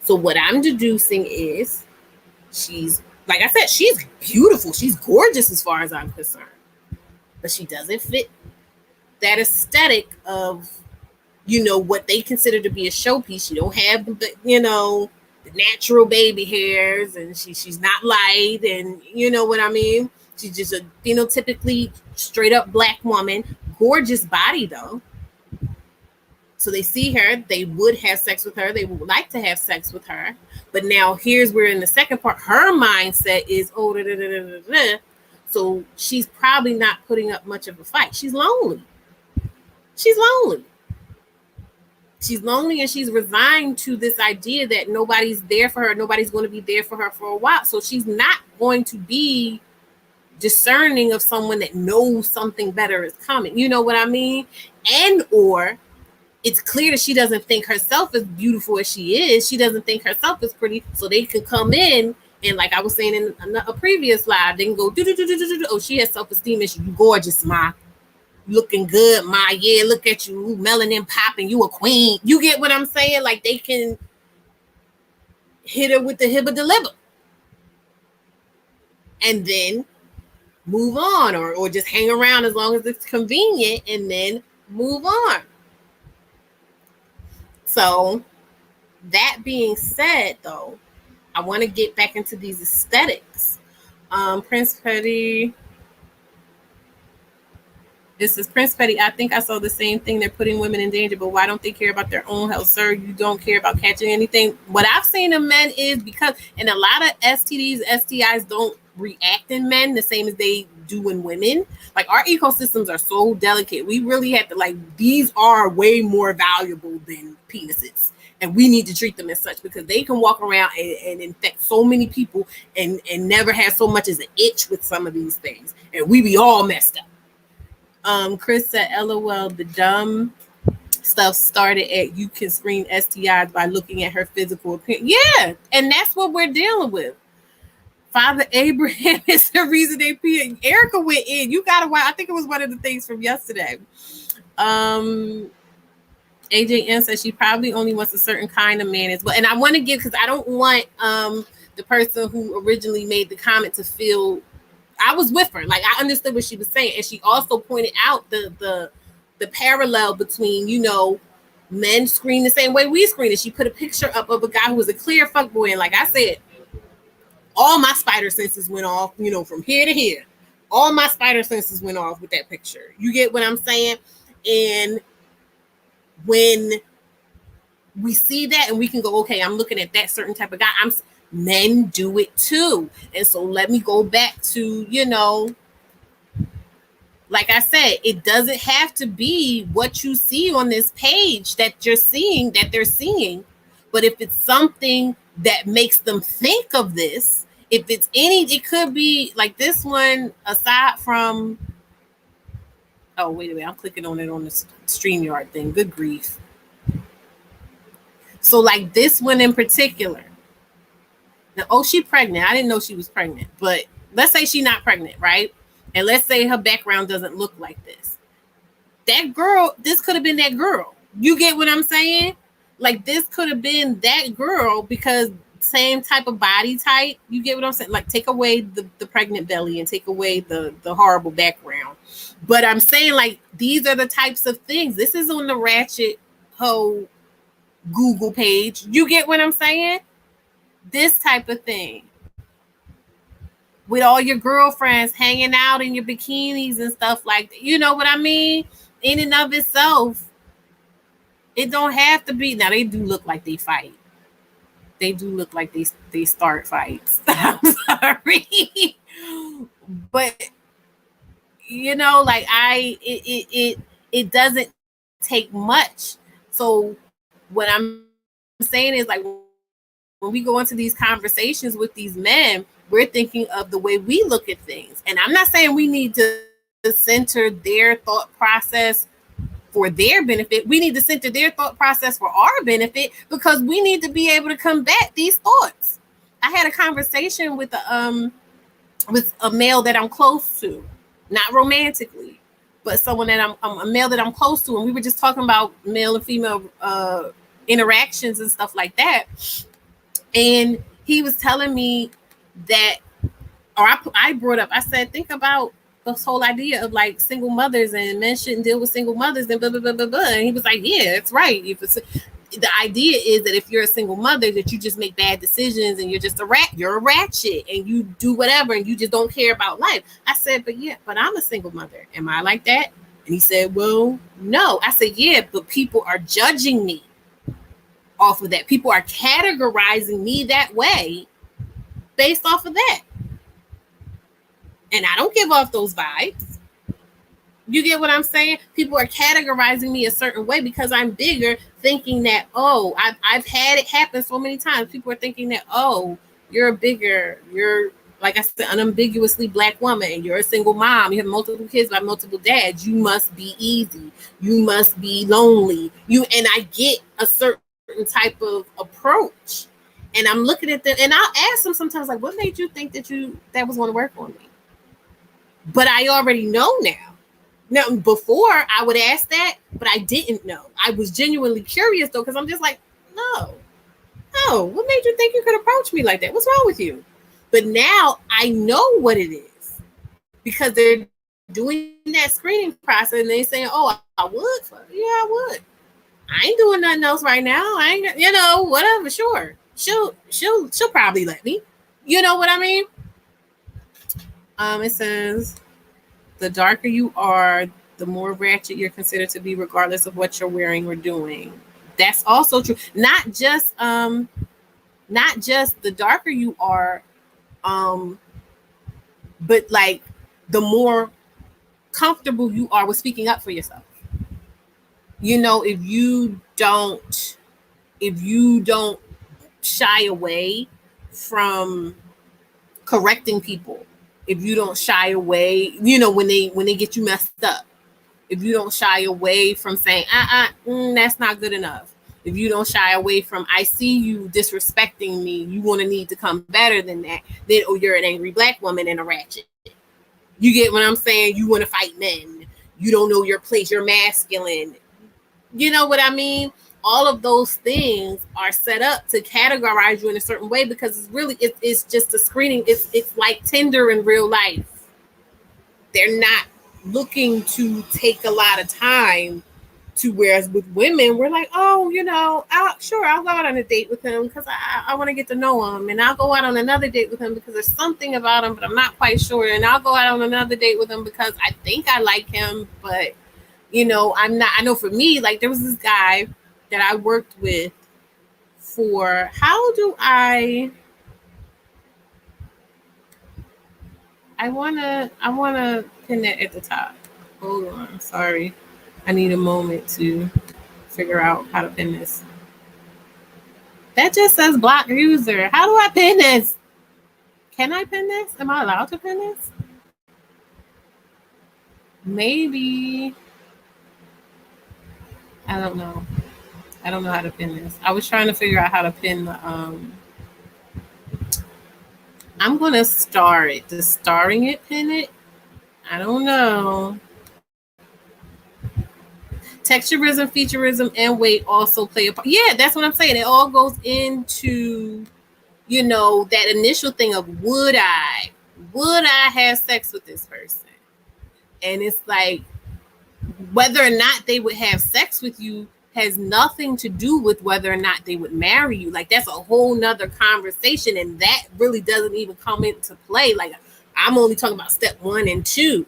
So what I'm deducing is she's, like I said, she's beautiful. She's gorgeous as far as I'm concerned. But she doesn't fit that aesthetic of, what they consider to be a showpiece. She don't have the natural baby hairs, and she's not light, and you know what I mean? She's just a phenotypically straight up Black woman. Gorgeous body though. So they see her, they would have sex with her, they would like to have sex with her. But now here's where in the second part, her mindset is, so she's probably not putting up much of a fight. She's lonely. She's lonely and she's resigned to this idea that nobody's there for her. Nobody's going to be there for her for a while. So she's not going to be discerning of someone that knows something better is coming. You know what I mean? Or it's clear that she doesn't think herself as beautiful as she is. She doesn't think herself as pretty. So they can come in And like I was saying in a previous live, they can go, oh, she has self-esteem issue. You gorgeous, ma. Looking good, ma. Yeah, look at you, melanin popping. You a queen. You get what I'm saying? Like they can hit her with the hibba deliver. And then move on, or just hang around as long as it's convenient and then move on. So that being said, though, I want to get back into these aesthetics. Prince Petty. This is Prince Petty. I think I saw the same thing. They're putting women in danger, but why don't they care about their own health? Sir, you don't care about catching anything. What I've seen in men is because, and a lot of STDs, STIs don't react in men the same as they do in women. Like our ecosystems are so delicate. We really have to, like, these are way more valuable than penises. And we need to treat them as such because they can walk around and infect so many people and never have so much as an itch with some of these things. And we be all messed up. Chris said, LOL, the dumb stuff started at you can screen STIs by looking at her physical appearance. Yeah, and that's what we're dealing with. Father Abraham is the reason they pee. Erica went in. You got to watch. I think it was one of the things from yesterday. AJN says she probably only wants a certain kind of man as well. And I want to give, because I don't want the person who originally made the comment to feel, I was with her. Like, I understood what she was saying. And she also pointed out the parallel between, you know, men screen the same way we screen. And she put a picture up of a guy who was a clear fuckboy. And like I said, all my spider senses went off, you know, from here to here. All my spider senses went off with that picture. You get what I'm saying? And when we see that and we can go, okay, I'm looking at that certain type of guy. Men do it too. And so let me go back to, you know, like I said, it doesn't have to be what you see on this page that you're seeing, that they're seeing. But if it's something that makes them think of this, if it's any, it could be like this one, aside from, oh, wait a minute, I'm clicking on it on the StreamYard thing. Good grief. So like this one in particular. Now, oh, she's pregnant. I didn't know she was pregnant, but let's say she's not pregnant, right? And let's say her background doesn't look like this. That girl, this could have been that girl. You get what I'm saying? Like this could have been that girl because same type of body type. You get what I'm saying? Like take away the pregnant belly and take away the horrible background. But I'm saying like these are the types of things. This is on the Ratchet Hoe Google page. You get what I'm saying? This type of thing. With all your girlfriends hanging out in your bikinis and stuff like that. You know what I mean? In and of itself, it don't have to be. Now, they do look like they fight. They do look like they start fights. I'm sorry. But, you know, like it doesn't take much. So what I'm saying is like when we go into these conversations with these men, we're thinking of the way we look at things. And I'm not saying we need to center their thought process for their benefit. We need to center their thought process for our benefit because we need to be able to combat these thoughts. I had a conversation with a male that I'm close to, not romantically, but someone that I'm a male that I'm close to. And we were just talking about male and female interactions and stuff like that. And he was telling me that, or I brought up, I said, think about this whole idea of like single mothers and men shouldn't deal with single mothers and blah, blah, blah, blah, blah. And he was like, yeah, that's right. The idea is that if you're a single mother, that you just make bad decisions and you're just you're a ratchet and you do whatever and you just don't care about life. I said, but I'm a single mother. Am I like that? And he said, well, no. I said, yeah, but people are judging me off of that. People are categorizing me that way based off of that. And I don't give off those vibes. You get what I'm saying? People are categorizing me a certain way because I'm bigger, thinking that, oh, I've had it happen so many times. People are thinking that, oh, you're like I said, an unambiguously Black woman, and you're a single mom. You have multiple kids by multiple dads. You must be easy. You must be lonely. And I get a certain type of approach. And I'm looking at them, and I'll ask them sometimes, like, what made you think that was going to work on me? But I already know now. Now, before I would ask that, but I didn't know. I was genuinely curious though, because I'm just like, no, no. What made you think you could approach me like that? What's wrong with you? But now I know what it is because they're doing that screening process and they saying, "Oh, I would." Yeah, I would. I ain't doing nothing else right now. I ain't, whatever. Sure, she'll probably let me. You know what I mean? It says the darker you are, the more ratchet you're considered to be, regardless of what you're wearing or doing. That's also true. Not just the darker you are, um, but like the more comfortable you are with speaking up for yourself. If you don't shy away from correcting people, if you don't shy away, when they get you messed up, if you don't shy away from saying, that's not good enough. If you don't shy away from, I see you disrespecting me, you want to need to come better than that, then you're an angry black woman and a ratchet. You get what I'm saying? You want to fight men. You don't know your place. You're masculine. You know what I mean? All of those things are set up to categorize you in a certain way because it's just a screening. It's like Tinder in real life. They're not looking to take a lot of time to, whereas with women, we're like, oh, I'll go out on a date with him because I want to get to know him, and I'll go out on another date with him because there's something about him, but I'm not quite sure, and I'll go out on another date with him because I think I like him, but I'm not. I know for me, like there was this guy that I worked with for, I wanna pin that at the top. Hold on, sorry. I need a moment to figure out how to pin this. That just says block user. How do I pin this? Can I pin this? Am I allowed to pin this? Maybe. I don't know. I don't know how to pin this. I was trying to figure out how to pin the I'm gonna star it. Does starring it pin it? I don't know. Texturism, featureism, and weight also play a part. Yeah, that's what I'm saying. It all goes into, that initial thing of would I have sex with this person? And it's like whether or not they would have sex with you has nothing to do with whether or not they would marry you. Like that's a whole nother conversation, and that really doesn't even come into play. Like I'm only talking about step 1 and 2.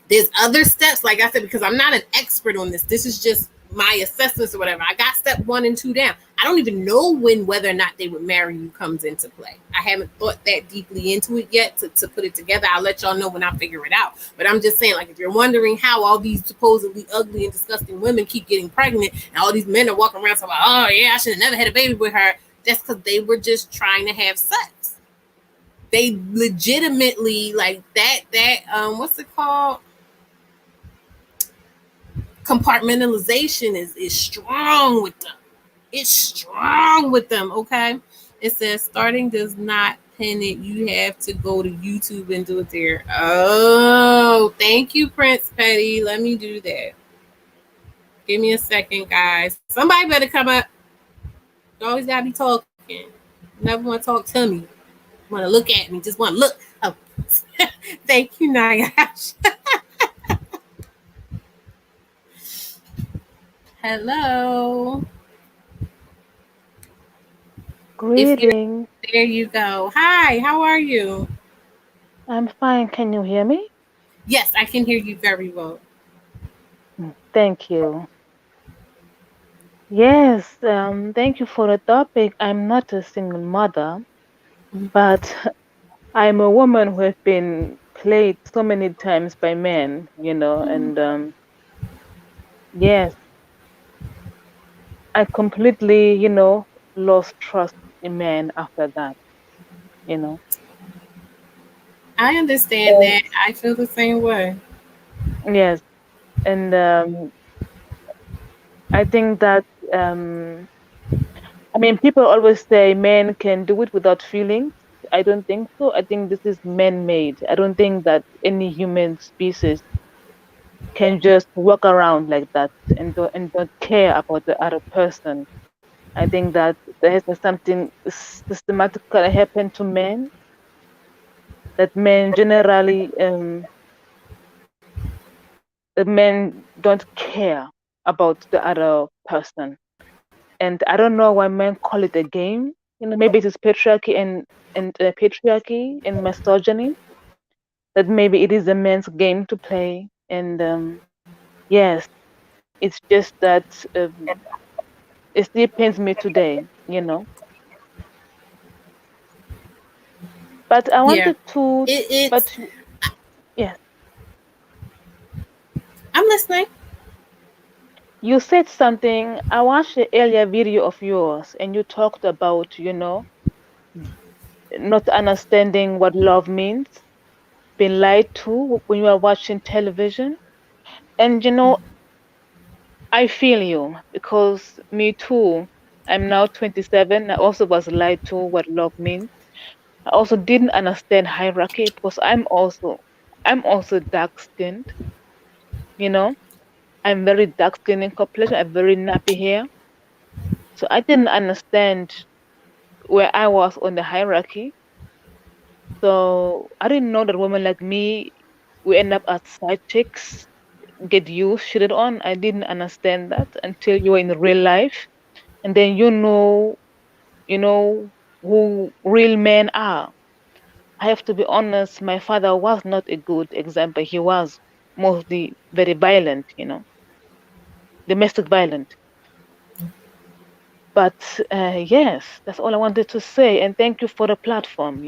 There's other steps, like I said, because I'm not an expert on this. This is just my assessments or whatever. I got step 1 and 2 down. I don't even know when whether or not they would marry you comes into play. I haven't thought that deeply into it yet to put it together. I'll let y'all know when I figure it out. But I'm just saying, like, if you're wondering how all these supposedly ugly and disgusting women keep getting pregnant and all these men are walking around saying, oh, yeah, I should have never had a baby with her, that's because they were just trying to have sex. They legitimately, like, what's it called? Compartmentalization is strong with them. It's strong with them, okay? It says starting does not pin it. You have to go to YouTube and do it there. Oh, thank you, Prince Petty. Let me do that. Give me a second, guys. Somebody better come up. You always gotta be talking. Never want to talk to me. Want to look at me. Just want to look. Oh. Thank you, Nagash. Hello. Greeting. There you go. Hi, how are you? I'm fine. Can you hear me? Yes, I can hear you very well. Thank you. Yes, thank you for the topic. I'm not a single mother, but I'm a woman who has been played so many times by men, and yes, I completely, lost trust in men after that, you know. I understand that. I feel the same way. Yes, and I think that um, I mean, people always say men can do it without feelings. I don't think so. I think this is man-made. I don't think that any human species can just walk around like that and don't care about the other person. I think that there has been something systematically happen to men, that men generally the men don't care about the other person. And I don't know why men call it a game. Maybe it is patriarchy and misogyny, that maybe it is a man's game to play. And yes, it's just that it still pains me today. But I Yeah. wanted to, It's but yes, I'm listening. you said something. I watched the earlier video of yours, and you talked about, not understanding what love means, being lied to when you are watching television. And I feel you, because me too. I'm now 27. I also was lied to what love means. I also didn't understand hierarchy, because I'm also dark skinned, you know. I'm very dark skinned in complexion. I have very nappy hair. So I didn't understand where I was on the hierarchy. So I didn't know that women like me, we end up as side chicks, get used, shitted on. I didn't understand that until you're in real life. And then you know who real men are. I have to be honest, my father was not a good example. He was mostly very violent, domestic violent. But yes, that's all I wanted to say. And thank you for the platform.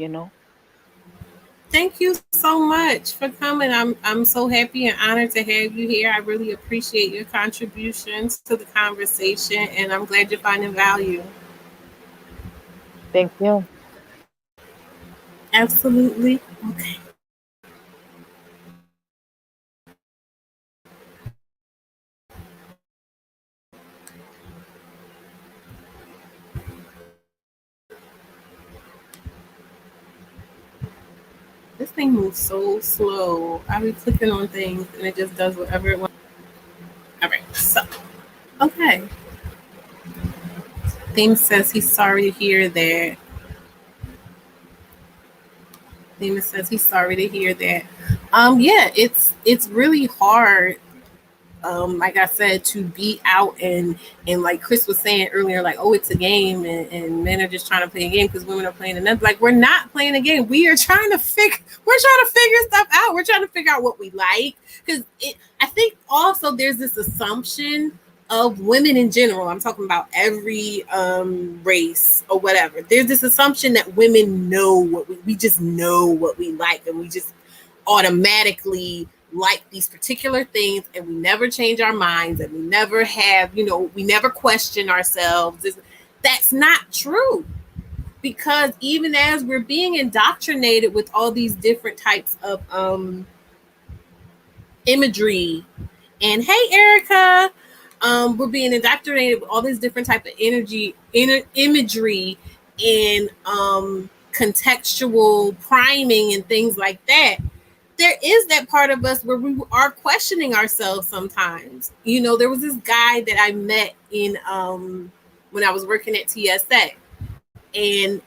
Thank you so much for coming. I'm so happy and honored to have you here. I really appreciate your contributions to the conversation, and I'm glad you're finding value. Thank you. Absolutely. Okay. This thing moves so slow. I be clicking on things and it just does whatever it wants. All right. So, okay. Theme says he's sorry to hear that. Thema says he's sorry to hear that. Yeah, it's really hard, like I said, to be out and like Chris was saying earlier, like, oh, it's a game, and men are just trying to play a game because women are playing another. Like, we're not playing a game. We're trying to figure stuff out. We're trying to figure out what we like, because I think also there's this assumption of women in general. I'm talking about every race or whatever. There's this assumption that women know we just know what we like, and we just automatically like these particular things, and we never change our minds, and we never have, we never question ourselves. That's not true, because even as we're being indoctrinated with all these different types of imagery, and hey, Erica, we're being indoctrinated with all this different type of imagery and contextual priming and things like that. There is that part of us where we are questioning ourselves sometimes. There was this guy that I met in when I was working at TSA, and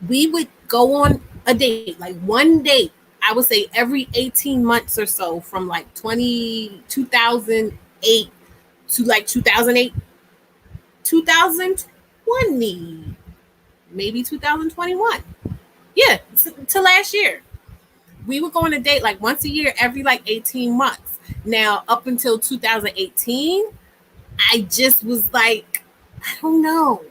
we would go on a date, like one date, I would say every 18 months or so, from like 2008 to like 2008, 2020, maybe 2021. Yeah, to last year. We would go on a date like once a year, every like 18 months. Now, up until 2018, I just was like, I don't know.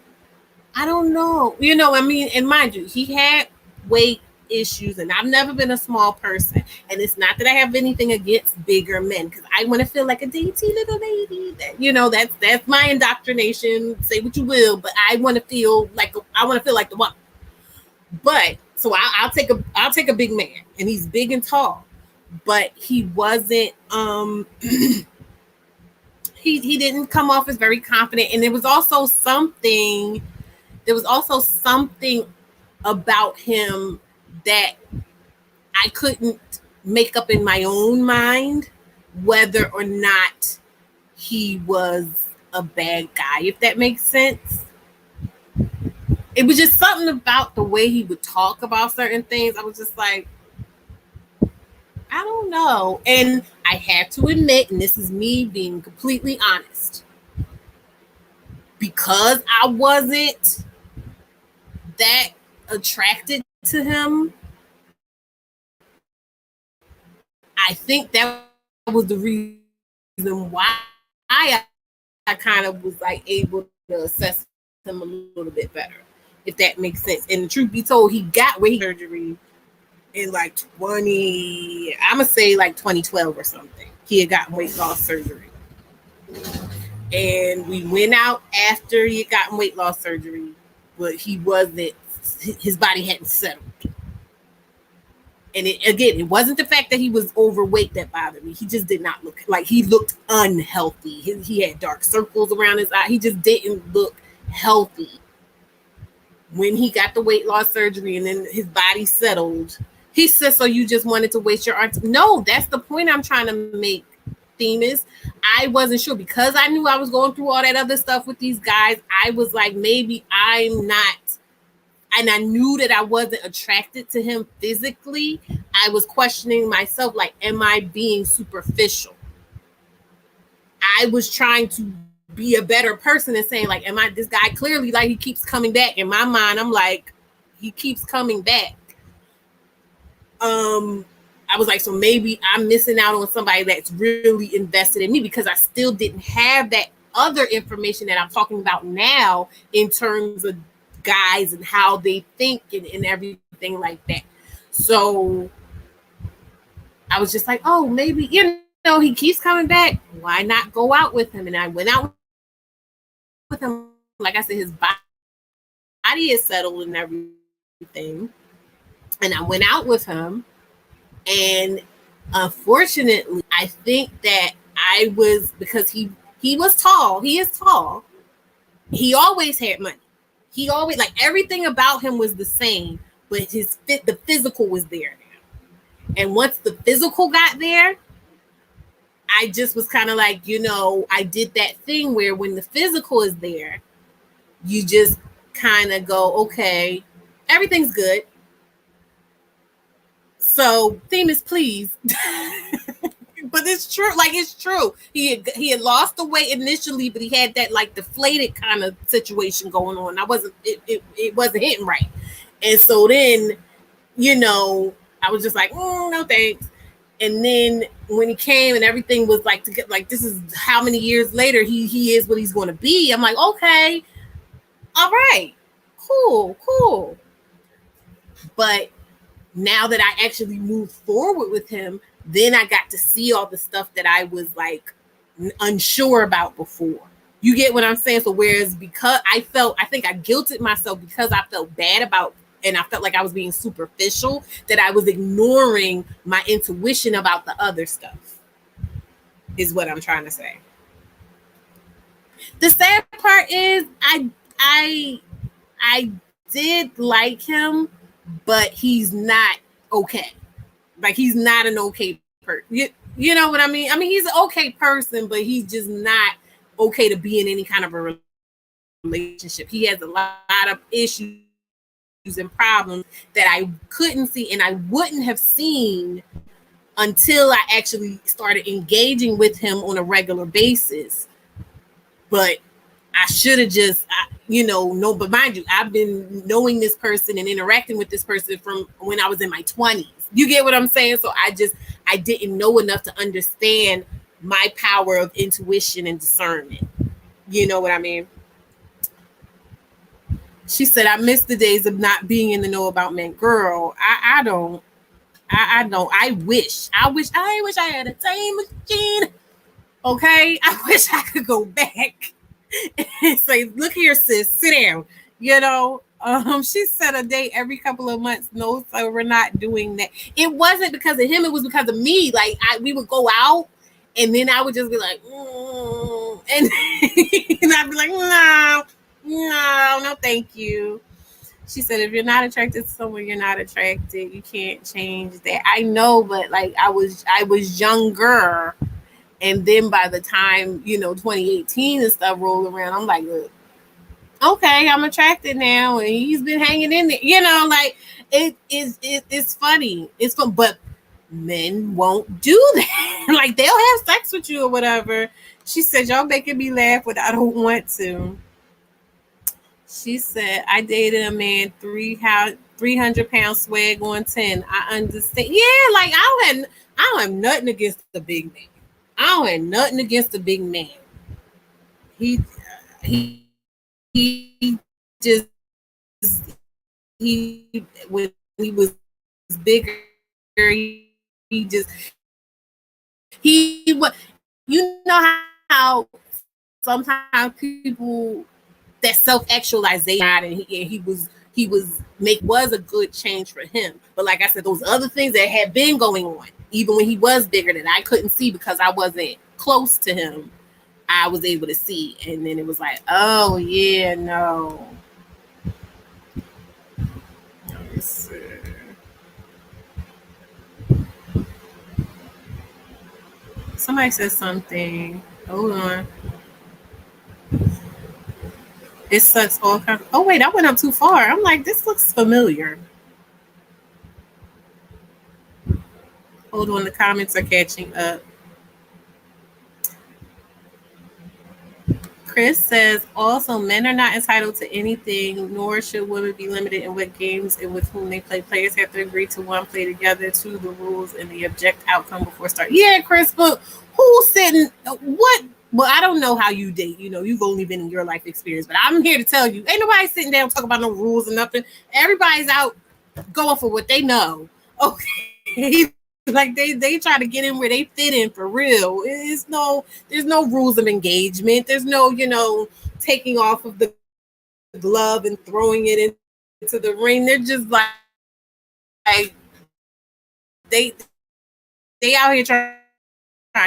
I don't know. I mean, and mind you, he had weight issues, and I've never been a small person. And it's not that I have anything against bigger men, because I want to feel like a dainty little lady. That's my indoctrination. Say what you will, but I want to feel like the one. But so I'll take a big man, and he's big and tall, but he wasn't he didn't come off as very confident, and there was also something there was also something about him that I couldn't make up in my own mind whether or not he was a bad guy, if that makes sense. It was just something about the way he would talk about certain things. I was just like, I don't know. And I have to admit, and this is me being completely honest, because I wasn't that attracted to him, I think that was the reason why I kind of was like able to assess him a little bit better, if that makes sense. And the truth be told, he got weight surgery in like 2012 or something. He had gotten weight loss surgery. And we went out after he had gotten weight loss surgery, but his body hadn't settled. And it wasn't the fact that he was overweight that bothered me. He just did not look like, he looked unhealthy. He had dark circles around his eye. He just didn't look healthy. When he got the weight loss surgery and then his body settled, he said, so you just wanted to waste your art? No, that's the point I'm trying to make, Themis. I wasn't sure because I knew I was going through all that other stuff with these guys. I was like, maybe I'm not. And I knew that I wasn't attracted to him physically. I was questioning myself, like, am I being superficial? I was trying to be a better person and saying, like, this guy clearly, like, he keeps coming back. In my mind, I'm like, he keeps coming back. I was like, so maybe I'm missing out on somebody that's really invested in me, because I still didn't have that other information that I'm talking about now in terms of guys and how they think and everything like that. So I was just like, oh, maybe, he keeps coming back. Why not go out with him? And I went out with him. Like I said, his body is settled and everything. And I went out with him. And unfortunately, I think that I was, because he was tall. He is tall. He always had money. He always, like, everything about him was the same, but the physical was there now. And once the physical got there, I just was kind of like, I did that thing where when the physical is there, you just kind of go, okay, everything's good. So, Themis, please. But it's true. Like, it's true. He had lost the weight initially, but he had that, like, deflated kind of situation going on. It wasn't hitting right. And so then, I was just like, no thanks. And then when he came and everything was like, to get, like, this is how many years later he is what he's going to be. I'm like, okay, all right, cool. But now that I actually moved forward with him, then I got to see all the stuff that I was, like, unsure about before. You get what I'm saying? So whereas because I think I guilted myself because I felt bad about, and I felt like I was being superficial, that I was ignoring my intuition about the other stuff, is what I'm trying to say. The sad part is I did like him, but he's not okay. Like, he's not an okay person. You know what I mean? I mean, he's an okay person, but he's just not okay to be in any kind of a relationship. He has a lot of issues and problems that I couldn't see, and I wouldn't have seen until I actually started engaging with him on a regular basis. But I should have just, but mind you, I've been knowing this person and interacting with this person from when I was in my 20s. You get what I'm saying? So I didn't know enough to understand my power of intuition and discernment. You know what I mean? She said, I miss the days of not being in the know about men. Girl, I don't. I wish I had a time machine. Okay? I wish I could go back and say, look here, sis, sit down. She said a date every couple of months. No, so we're not doing that. It wasn't because of him. It was because of me. Like, we would go out, and then I would just be like, and I'd be like, No, thank you. She said, if you're not attracted to someone, you're not attracted. You can't change that. I know, but like I was younger, and then by the time 2018 and stuff rolled around, I'm like, look, okay, I'm attracted now, and he's been hanging in there. Like it's funny. It's fun, but men won't do that. Like they'll have sex with you or whatever. She said, y'all making me laugh, but I don't want to. She said, I dated a man 300 pound swag on 10. I understand. Yeah, like I don't have nothing against the big man. I don't have nothing against the big man. He he just when he was bigger, he just he was how sometimes people that self-actualization, and he was a good change for him. But like I said, those other things that had been going on, even when he was bigger, that I couldn't see because I wasn't close to him, I was able to see. And then it was like, oh yeah, no. Let me see. Somebody said something. Hold on. It sucks all kinds. Oh wait, I went up too far. I'm like, this looks familiar. Hold on, the comments are catching up. Chris says, also, men are not entitled to anything, nor should women be limited in what games and with whom they play. Players have to agree to, one, play together, two, the rules and the object outcome before start. Yeah, Chris, but who's sitting, what? Well, I don't know how you date. You've only been in your life experience, but I'm here to tell you, ain't nobody sitting down talking about no rules and nothing. Everybody's out going for what they know. Okay. Like they try to get in where they fit in for real. There's no rules of engagement. There's no, taking off of the glove and throwing it into the ring. They're just like they out here trying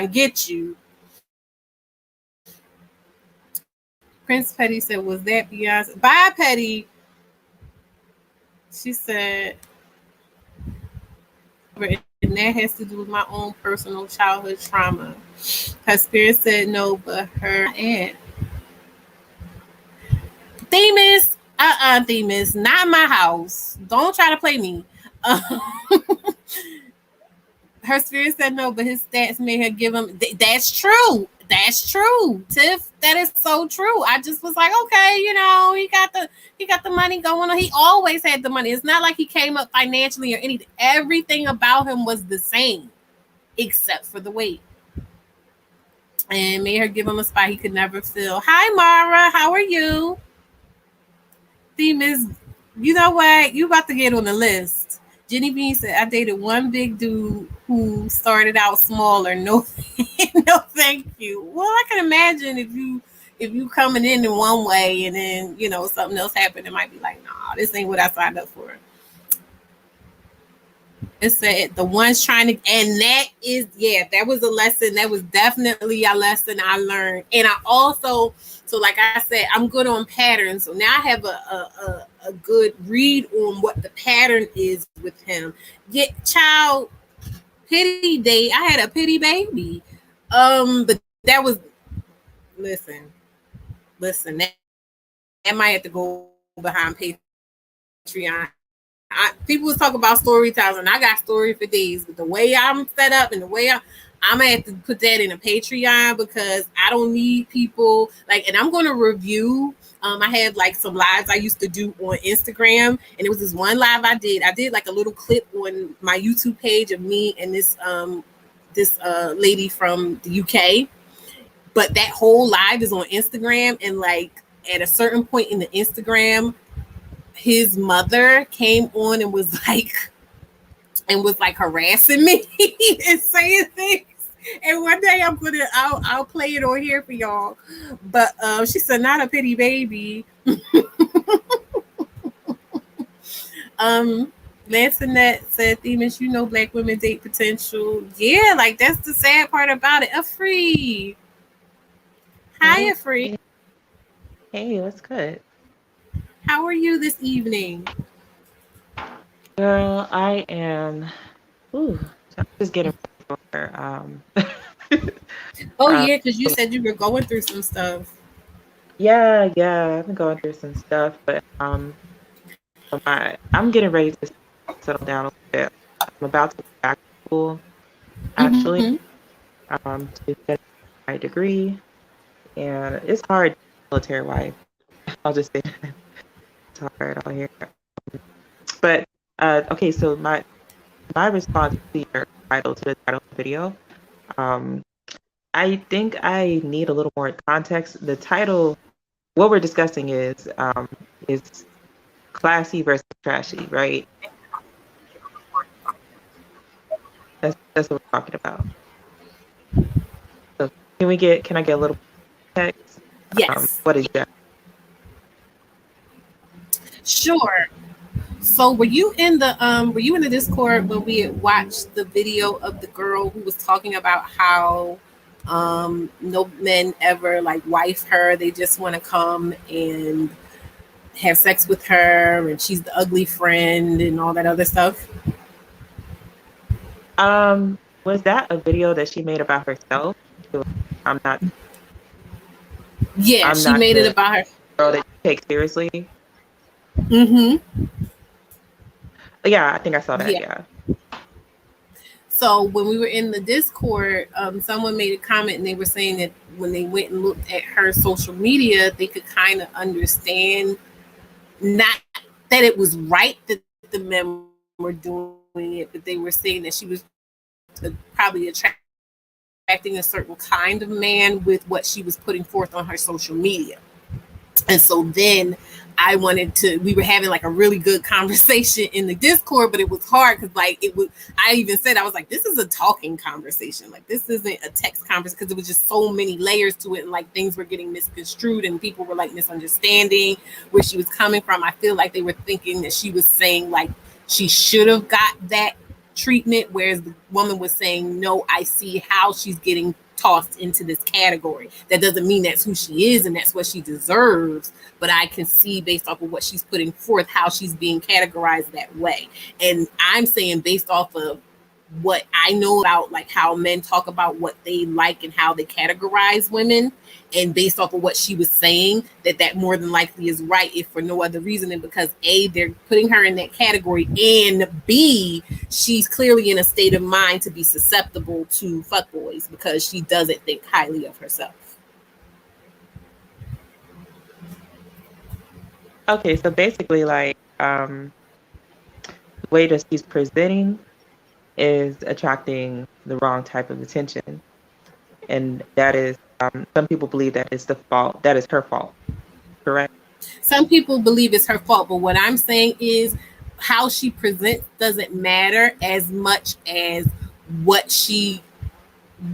to get you. Prince Petty said, was that Beyonce? Bye, Petty. She said, and that has to do with my own personal childhood trauma. Her spirit said no, but her aunt. Themis, Themis, not my house. Don't try to play me. Her spirit said no, but his stats made her give him. That's true. That's true, Tiff. That is so true. I just was like, okay, he got the money going on. He always had the money. It's not like he came up financially or anything. Everything about him was the same, except for the weight. And made her give him a spot he could never fill. Hi, Mara. How are you? Theme is, you know what? You about to get on the list. Jenny Bean said, I dated one big dude who started out smaller. No, no, thank you. Well, I can imagine if you coming in one way and then, something else happened, it might be like, nah, this ain't what I signed up for. It said the ones trying to, and that is, that was a lesson. That was definitely a lesson I learned. And I also, so like I said, I'm good on patterns. So now I have a good read on what the pattern is with him. Child, pity day. I had a pity baby. But that was, listen, that might have to go behind Patreon. People was talking about story times, and I got story for days. But the way I'm set up and the way I'm gonna have to put that in a Patreon because I don't need people like. And I'm going to review. I have like some lives I used to do on Instagram, and it was this one live I did. I did like a little clip on my YouTube page of me and this lady from the UK. But that whole live is on Instagram, and like at a certain point in the Instagram, his mother came on and was like harassing me and saying things. And one day I'll play it on here for y'all. But she said, not a pity baby. Lancinette said, Themis, black women date potential. Yeah, like that's the sad part about it. Afree. Hi, Afree. Hey, what's good? How are you this evening? Girl, I am. Ooh, I'm just getting ready for Oh uh, yeah, because you said you were going through some stuff. yeah, I've been going through some stuff, but I'm getting ready to settle down a little bit. I'm about to go back to school, actually, Mm-hmm. to get my degree, and it's hard, military wife. I'll just say that. It's hard out here. But okay, so my response to your title, to the title of the video, um, I think I need a little more context. The title, what we're discussing is classy versus trashy, right? That's what we're talking about. So can I get a little text? Yes. What is that? Sure. So were you in the Discord when we had watched the video of the girl who was talking about how no men ever like wife her, they just want to come and have sex with her and she's the ugly friend and all that other stuff? Was that a video that she made about herself? She was, I'm not Yeah, I'm she not made it the about her. girl that you take seriously. Mm-hmm. Yeah, I think I saw that. Yeah. Yeah. So when we were in the Discord, someone made a comment and they were saying that when they went and looked at her social media, they could kind of understand, not that it was right that the men were doing it, but they were saying that she was probably attracting a certain kind of man with what she was putting forth on her social media. And so then we were having like a really good conversation in the Discord, but it was hard because like I even said, I was like, this is a talking conversation. Like this isn't a text conversation because there was just so many layers to it. And like things were getting misconstrued and people were like misunderstanding where she was coming from. I feel like they were thinking that she was saying like she should have got that treatment, whereas the woman was saying, no, I see how she's getting tossed into this category. That doesn't mean that's who she is and that's what she deserves, but I can see based off of what she's putting forth how she's being categorized that way. And I'm saying based off of what I know about like how men talk about what they like and how they categorize women, and based off of what she was saying, that more than likely is right, if for no other reason than because A, they're putting her in that category, and B, she's clearly in a state of mind to be susceptible to fuckboys because she doesn't think highly of herself. Okay, so basically, like, the way that she's presenting is attracting the wrong type of attention, and that is, some people believe that is the fault. That is her fault. Correct. Some people believe it's her fault, but what I'm saying is how she presents doesn't matter as much as what she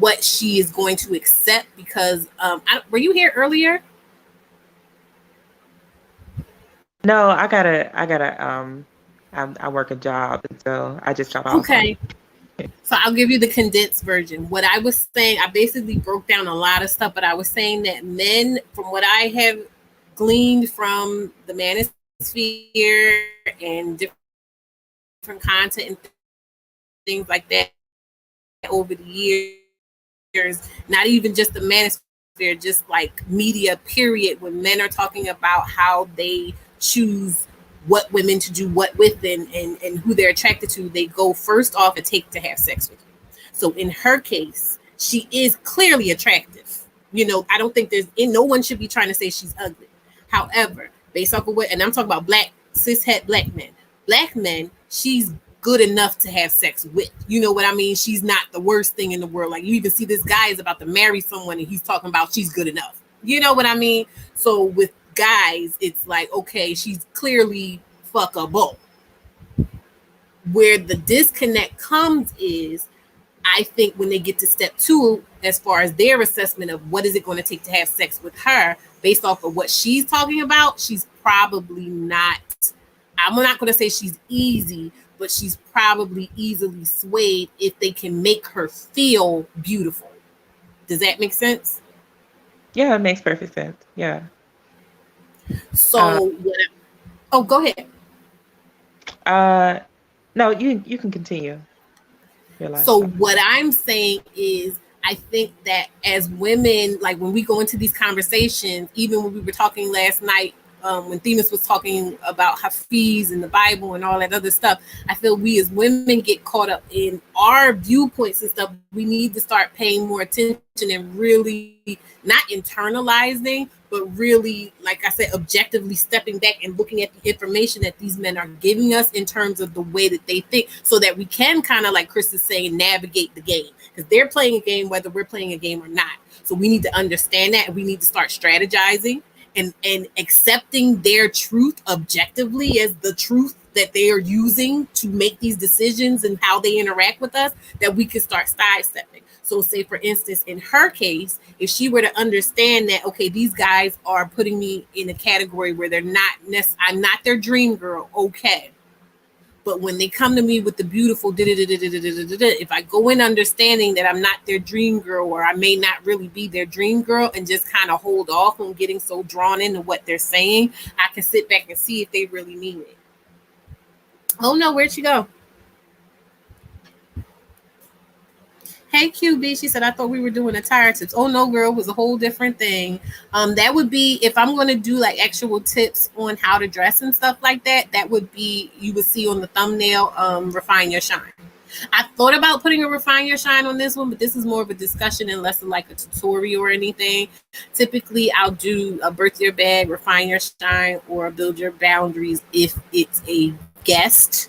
what she is going to accept, because were you here earlier? No, I work a job, and so I just got off. Okay, so I'll give you the condensed version. What I was saying, I basically broke down a lot of stuff, but I was saying that men, from what I have gleaned from the manosphere and different content and things like that over the years, not even just the manosphere, just like media, period, when men are talking about how they choose what women to do what with, and who they're attracted to, they go first off and take to have sex with you. So in her case, she is clearly attractive. I don't think no one should be trying to say she's ugly. However, based off of what, and I'm talking about black, cishet black men, she's good enough to have sex with. You know what I mean? She's not the worst thing in the world. Like you even see this guy is about to marry someone and he's talking about she's good enough. You know what I mean? So with guys, it's like, okay, she's clearly fuckable. Where the disconnect comes is, I think when they get to step two, as far as their assessment of what is it going to take to have sex with her, based off of what she's talking about, she's probably not. I'm not going to say she's easy, but she's probably easily swayed if they can make her feel beautiful. Does that make sense? Yeah, it makes perfect sense. Yeah. Uh, So what? Oh, go ahead. No, you can continue your last So thought. what I'm saying is, I think that as women, like when we go into these conversations, even when we were talking last night, when Themis was talking about Hafiz and the Bible and all that other stuff, I feel we as women get caught up in our viewpoints and stuff. We need to start paying more attention and really not internalizing, but really, like I said, objectively stepping back and looking at the information that these men are giving us in terms of the way that they think, so that we can kind of, like Chris is saying, navigate the game, because they're playing a game whether we're playing a game or not. So we need to understand that, and we need to start strategizing and accepting their truth objectively as the truth that they are using to make these decisions and how they interact with us, that we can start sidestepping. So say, for instance, in her case, if she were to understand that, okay, these guys are putting me in a category where they're not, I'm not their dream girl, okay. But when they come to me with the beautiful, if I go in understanding that I'm not their dream girl, or I may not really be their dream girl, and just kind of hold off on getting so drawn into what they're saying, I can sit back and see if they really mean it. Oh no, where'd she go? Hey QB, she said, I thought we were doing attire tips. Oh no, girl, it was a whole different thing. That would be, if I'm going to do like actual tips on how to dress and stuff like that, that would be, you would see on the thumbnail, Refine Your Shine. I thought about putting a Refine Your Shine on this one, but this is more of a discussion and less of like a tutorial or anything. Typically, I'll do a Birth Your Bag, Refine Your Shine, or Build Your Boundaries if it's a guest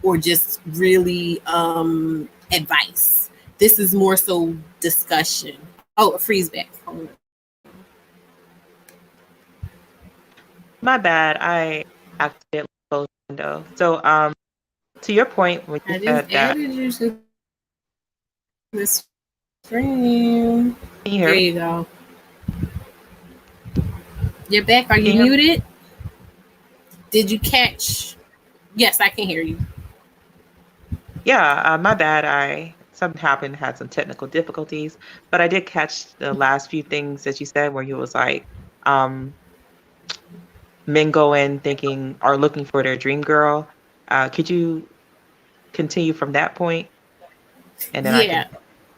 or just really advice. This is more so discussion. Oh, a freeze back. My bad. I accidentally closed the window. So, to your point, when you I said just that, added you to the screen. can you hear There me? you go. You're back. Are Can you you hear me? muted? Did you catch? Yes, I can hear you. Yeah, my bad. Something happened, had some technical difficulties, but I did catch the last few things that you said, where you was like, um, men go in thinking or looking for their dream girl. Could you continue from that point, and then I can Yeah.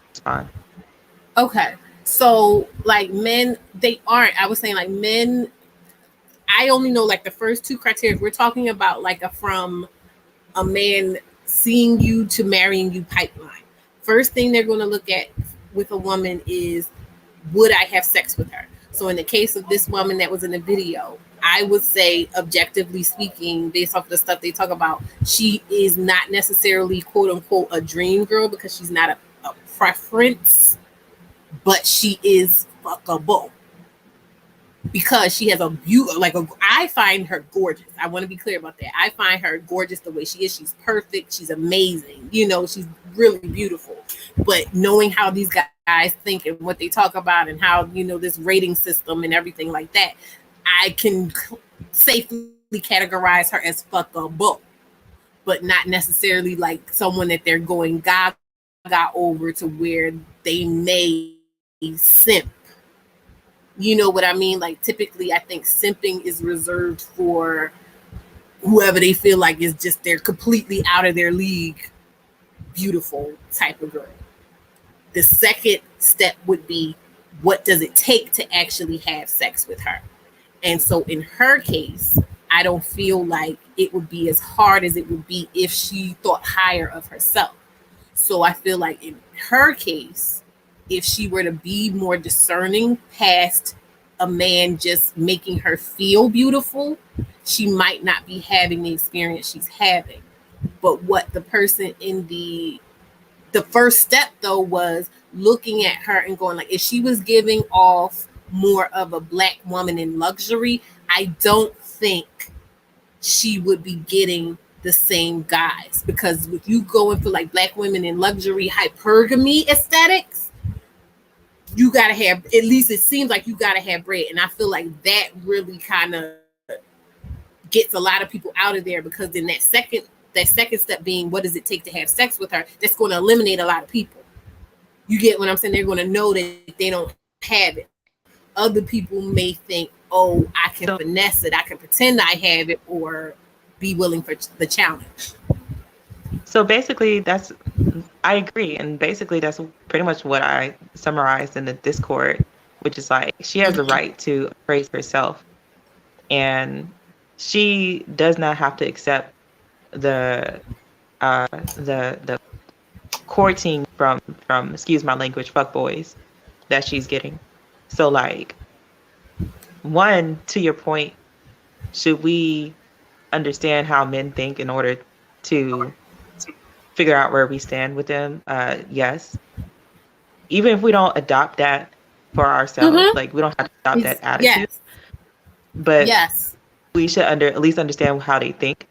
respond? Okay. So, like, men, they aren't. I was saying, like, men, I only know like the first two criteria. We're talking about like from a man seeing you to marrying you pipeline. First thing they're going to look at with a woman is, would I have sex with her? So in the case of this woman that was in the video, I would say, objectively speaking, based off of the stuff they talk about, she is not necessarily quote unquote a dream girl, because she's not a preference, but she is fuckable. Because she has a beautiful, I find her gorgeous. I want to be clear about that. I find her gorgeous the way she is. She's perfect. She's amazing. She's really beautiful. But knowing how these guys think and what they talk about, and how, this rating system and everything like that, I can safely categorize her as fuckable, but not necessarily like someone that they're going gaga over to where they may simp. You know what I mean? Like, typically, I think simping is reserved for whoever they feel like is just, they're completely out of their league, beautiful type of girl. The second step would be, what does it take to actually have sex with her? And so in her case, I don't feel like it would be as hard as it would be if she thought higher of herself. So I feel like in her case, if she were to be more discerning past a man just making her feel beautiful, she might not be having the experience she's having. But what the person in the first step though was looking at her and going like, if she was giving off more of a black woman in luxury, I don't think she would be getting the same guys. Because if you go in for like black women in luxury hypergamy aesthetics, you gotta have, at least it seems like you gotta have bread. And I feel like that really kind of gets a lot of people out of there, because then that second step being, what does it take to have sex with her, that's going to eliminate a lot of people. You get what I'm saying? They're going to know that they don't have it. Other people may think, oh, I can finesse it, I can pretend I have it, or be willing for the challenge. So basically, I agree. And basically, that's pretty much what I summarized in the Discord, which is like she has the right to appraise herself. And she does not have to accept the the courting from excuse my language, fuckboys that she's getting. So like, one, to your point, should we understand how men think in order to figure out where we stand with them? Yes. Even if we don't adopt that for ourselves, like we don't have to adopt that attitude. Yes. But Yes. we should at least understand how they think.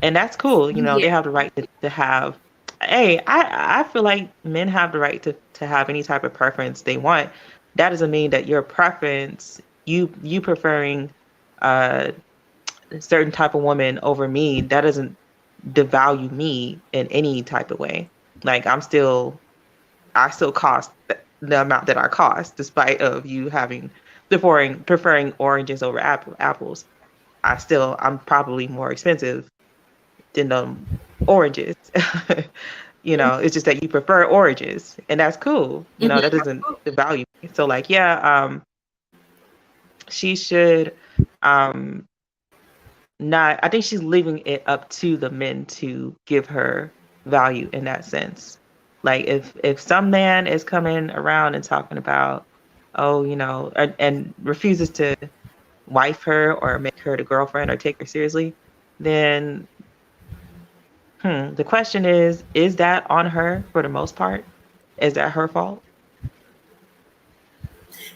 And that's cool. You know, they have the right to have, hey, I feel like men have the right to have any type of preference they want. That doesn't mean that your preference, you preferring a certain type of woman over me, that doesn't devalue me in any type of way. Like I still cost the amount that I cost, despite of you having preferring oranges over apples. I'm probably more expensive than oranges. You know, it's just that you prefer oranges, and that's cool. You know, that doesn't devalue me. So like, yeah, she should not. I think she's leaving it up to the men to give her value in that sense. Like if some man is coming around and talking about, oh, you know, and refuses to wife her or make her the girlfriend or take her seriously, then the question is that on her for the most part? Is that her fault?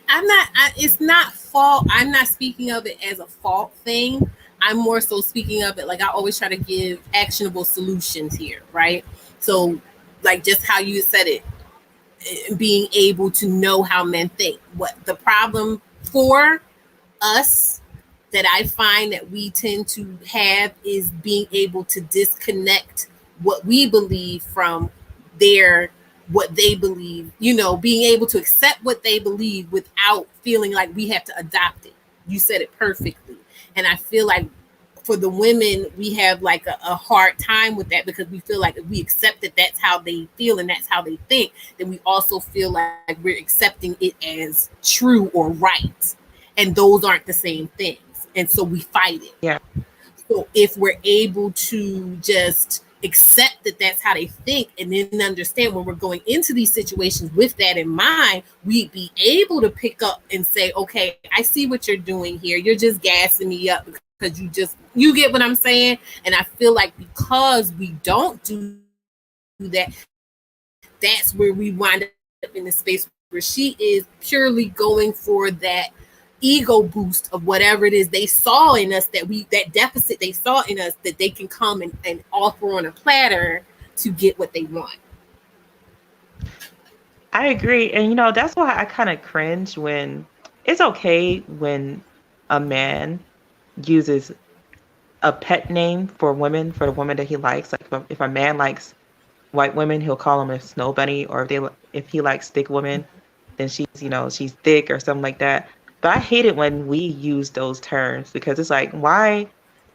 It's not fault. I'm not speaking of it as a fault thing. I'm more so speaking of it like I always try to give actionable solutions here, right? So, like just how you said it, being able to know how men think. What the problem for us that I find that we tend to have is being able to disconnect what we believe from what they believe, you know, being able to accept what they believe without feeling like we have to adopt it. You said it perfectly. And I feel like for the women, we have like a hard time with that because we feel like if we accept that that's how they feel and that's how they think, then we also feel like we're accepting it as true or right. And those aren't the same things. And so we fight it. Yeah. So if we're able to just accept that that's how they think and then understand when we're going into these situations with that in mind, we'd be able to pick up and say, okay, I see what you're doing here. You're just gassing me up because you get what I'm saying. And I feel like because we don't do that, that's where we wind up in the space where she is purely going for that ego boost of whatever it is they saw in us, that deficit they saw in us, that they can come and offer on a platter to get what they want. I agree. And you know, that's why I kind of cringe when it's okay when a man uses a pet name for women, for the woman that he likes. Like if a man likes white women, he'll call them a snow bunny, or if he likes thick women, then she's thick or something like that. But I hate it when we use those terms because it's like, why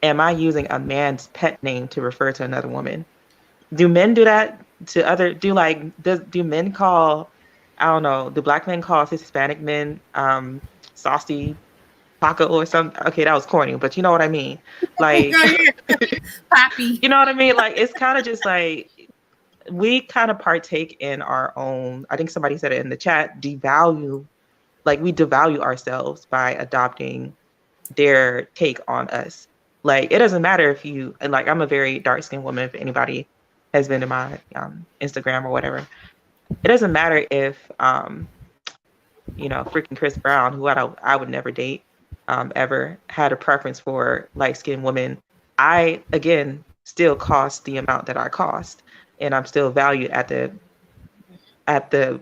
am I using a man's pet name to refer to another woman? Do men do that to do men call, I don't know, do black men call Hispanic men saucy Paco or something? Okay, that was corny, but you know what I mean. Like Poppy. You know what I mean? Like it's kind of just like we kind of partake in our own, I think somebody said it in the chat, we devalue ourselves by adopting their take on us. Like, it doesn't matter if I'm a very dark-skinned woman, if anybody has been to my Instagram or whatever. It doesn't matter if, freaking Chris Brown, who I would never date, ever had a preference for light-skinned women. I, again, still cost the amount that I cost, and I'm still valued at the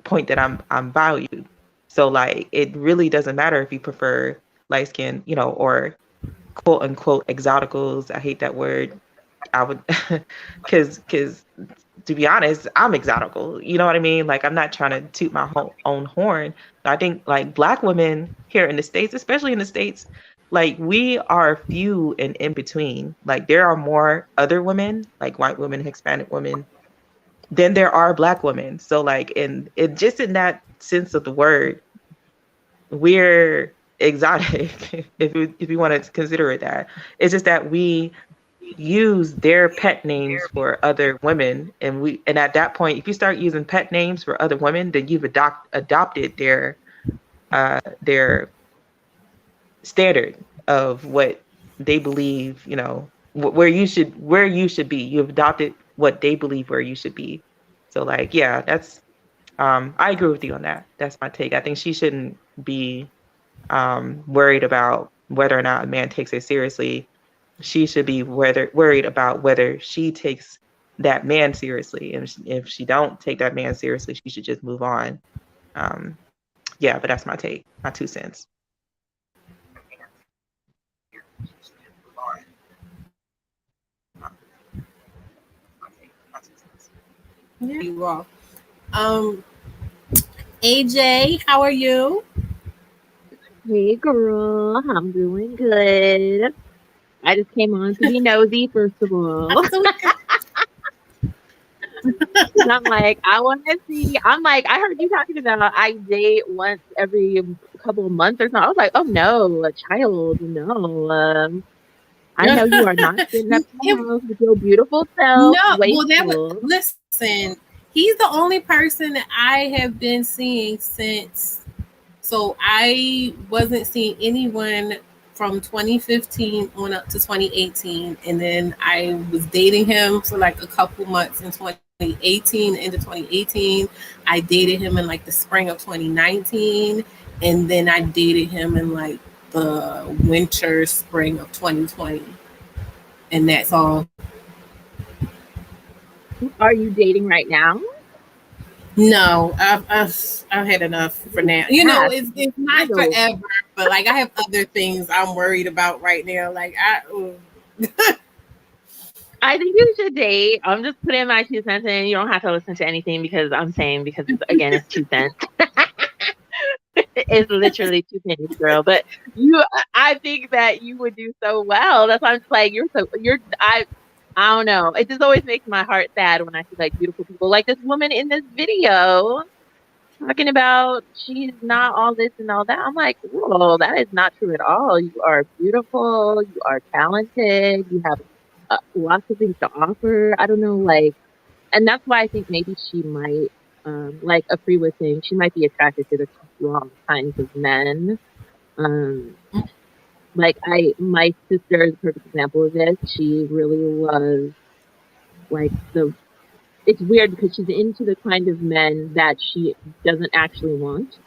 point that I'm valued. So like, it really doesn't matter if you prefer light skin, or quote unquote exoticals. I hate that word. I would, because to be honest, I'm exotical. You know what I mean? Like, I'm not trying to toot my own horn. I think like Black women here in the States, especially in the States, like we are few and in between. Like there are more other women, like white women, Hispanic women, than there are Black women. So like just in that sense of the word, we're exotic if you want to consider it that. It's just that we use their pet names for other women, and at that point, if you start using pet names for other women, then you've adopted their standard of what they believe, you know, where you should be. You've adopted what they believe where you should be. So like, yeah, that's I agree with you on that. That's my take. I think she shouldn't be worried about whether or not a man takes her seriously. She should be worried about whether she takes that man seriously. And if she don't take that man seriously, she should just move on. Yeah, but that's my take, my 2 cents. Yeah, you are. AJ, how are you? Hey girl, I'm doing good. I just came on to be nosy, first of all. And I'm like, I want to see. I'm like, I heard you talking about I date once every couple of months or something. I was like, oh no, a child, no. I know you are not sitting up in the house with your beautiful self. No, well, that wasteful. was, listen, he's the only person that I have been seeing since. So I wasn't seeing anyone from 2015 on up to 2018. And then I was dating him for like a couple months in 2018, into 2018. I dated him in like the spring of 2019. And then I dated him in like the winter, spring of 2020. And that's all. Are you dating right now? No, I've had enough for now. You know, it's not forever, but like I have other things I'm worried about right now. Like I think you should date. I'm just putting my 2 cents in. You don't have to listen to anything because again, it's 2 cents. It's literally 2 pennies, girl. But I think that you would do so well. That's why I'm just like, I don't know. It just always makes my heart sad when I see like beautiful people like this woman in this video talking about she's not all this and all that. I'm like, whoa, that is not true at all. You are beautiful. You are talented. You have lots of things to offer. I don't know, like, and that's why I think maybe she might, like Afri was saying, she might be attracted to the wrong kinds of men. Like my sister is a perfect example of this. She really was like it's weird because she's into the kind of men that she doesn't actually want.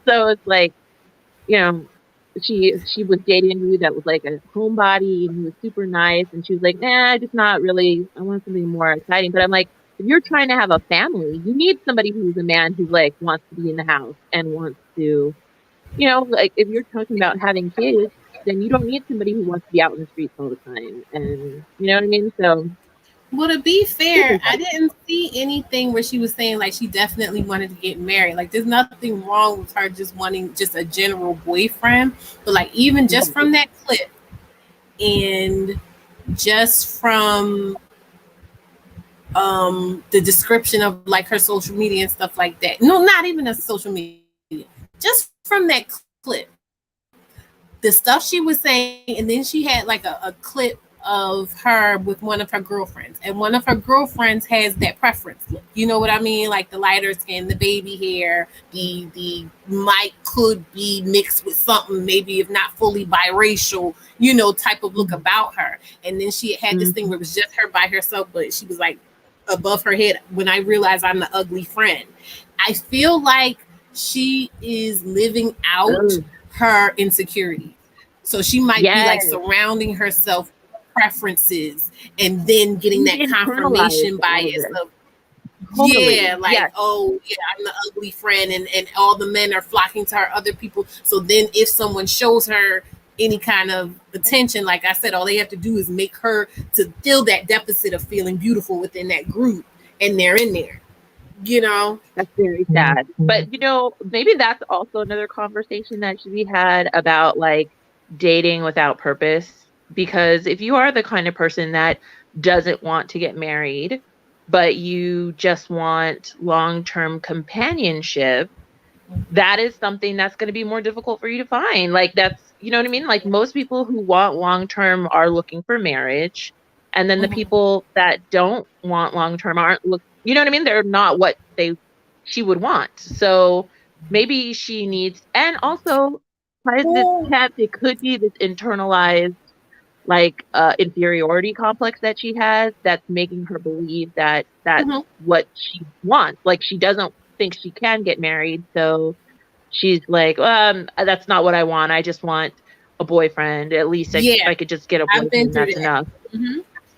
So it's like, you know, she was dating a dude that was like a homebody and he was super nice, and she was like, nah, just not really. I want something more exciting. But I'm like, if you're trying to have a family, you need somebody who's a man who like wants to be in the house and wants to, you know, like if you're talking about having kids, then you don't need somebody who wants to be out in the streets all the time. And you know what I mean? So, well, to be fair, I didn't see anything where she was saying like she definitely wanted to get married. Like there's nothing wrong with her just wanting just a general boyfriend. But like even just from that clip and just from the description of like her social media and stuff like that. No, not even a social media. Just from that clip. The stuff she was saying, and then she had like a clip of her with one of her girlfriends, and one of her girlfriends has that preference look. You know what I mean? Like the lighter skin, the baby hair, the might could be mixed with something, maybe if not fully biracial, you know, type of look about her. And then she had this thing where it was just her by herself, but she was like above her head. When I realized I'm the ugly friend, I feel like she is living out her insecurity. So she might be like surrounding herself with preferences and then getting that confirmation bias of oh yeah, I'm the ugly friend, and all the men are flocking to her other people. So then if someone shows her any kind of attention, like I said, all they have to do is make her to fill that deficit of feeling beautiful within that group. and they're in there, you know. That's very sad. But maybe that's also another conversation that should be had about like dating without purpose. Because if you are the kind of person that doesn't want to get married, but you just want long-term companionship, that is something that's going to be more difficult for you to find. Like that's, you know what I mean? Like most people who want long-term are looking for marriage. And then the people that don't want long-term aren't you know what I mean? They're not what she would want. So maybe she needs, and also it could be this internalized like inferiority complex that she has that's making her believe that that's what she wants. Like she doesn't think she can get married, so she's like, that's not what I want. I just want a boyfriend. At least if I could just get a boyfriend, that's enough.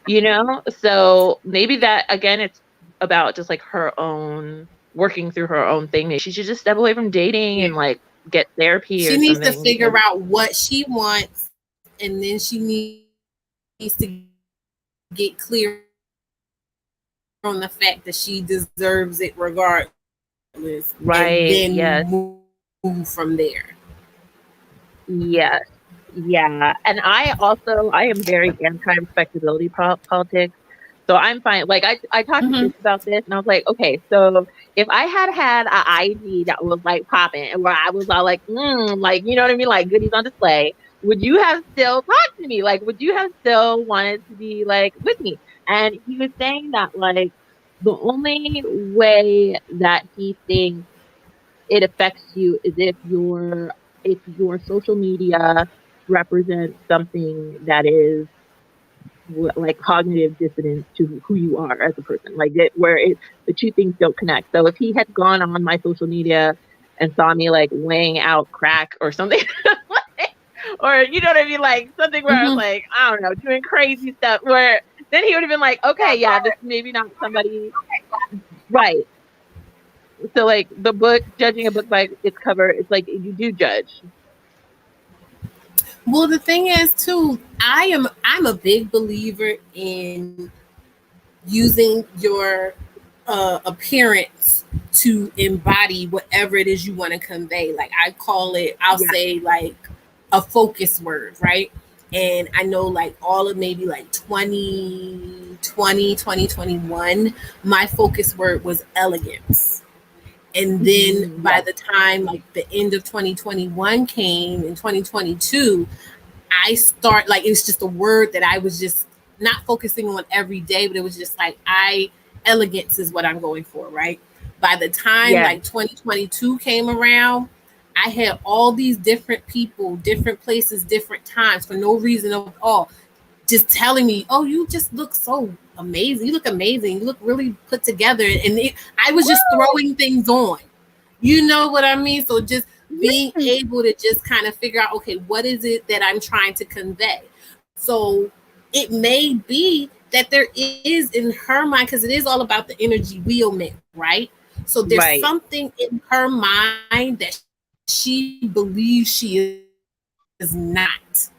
You know? So maybe that, again, it's about just like her own, working through her own thing. Maybe she should just step away from dating and like get therapy or something. She needs to figure out what she wants, and then she needs to get clear on the fact that she deserves it regardless. Right. And then move from there. Yes. Yeah. And I am very anti-respectability politics. So I'm fine. Like I talked to Chris about this, and I was like, okay, so if I had an IG that was like popping, and where I was all like, like, you know what I mean, like goodies on display, would you have still talked to me? Like, would you have still wanted to be like with me? And he was saying that like the only way that he thinks it affects you is if your social media represents something that is like cognitive dissonance to who you are as a person, like the two things don't connect. So if he had gone on my social media and saw me like weighing out crack or something, or you know what I mean, like something where I was like, I don't know, doing crazy stuff, where then he would have been like, okay, yeah, this is maybe not somebody, right? So like the book, judging a book by its cover, it's like you do judge. Well, the thing is too, I'm a big believer in using your appearance to embody whatever it is you want to convey. Like I call it, I'll say like a focus word, right? And I know like all of maybe like 2021, my focus word was elegance. And then by the time like the end of 2021 came in 2022, I start like, it was just a word that I was just not focusing on every day, but it was just like, elegance is what I'm going for, right? By the time like 2022 came around, I had all these different people, different places, different times for no reason at all, just telling me, oh, you just look so amazing. You look amazing. You look really put together. And I was just throwing things on. You know what I mean? So just being able to just kind of figure out, okay, what is it that I'm trying to convey? So it may be that there is in her mind, because it is all about the energy wheelman, right? So there's something in her mind that she believes she is not,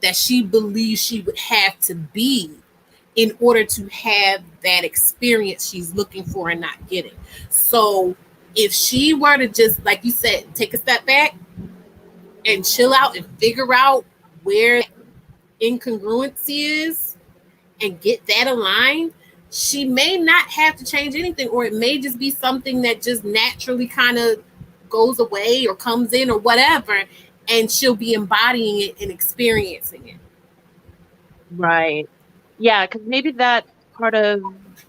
that she believes she would have to be in order to have that experience she's looking for and not getting. So if she were to just, like you said, take a step back and chill out and figure out where incongruency is and get that aligned, she may not have to change anything, or it may just be something that just naturally kind of goes away or comes in or whatever, and she'll be embodying it and experiencing it. Right. Yeah, because maybe that's part of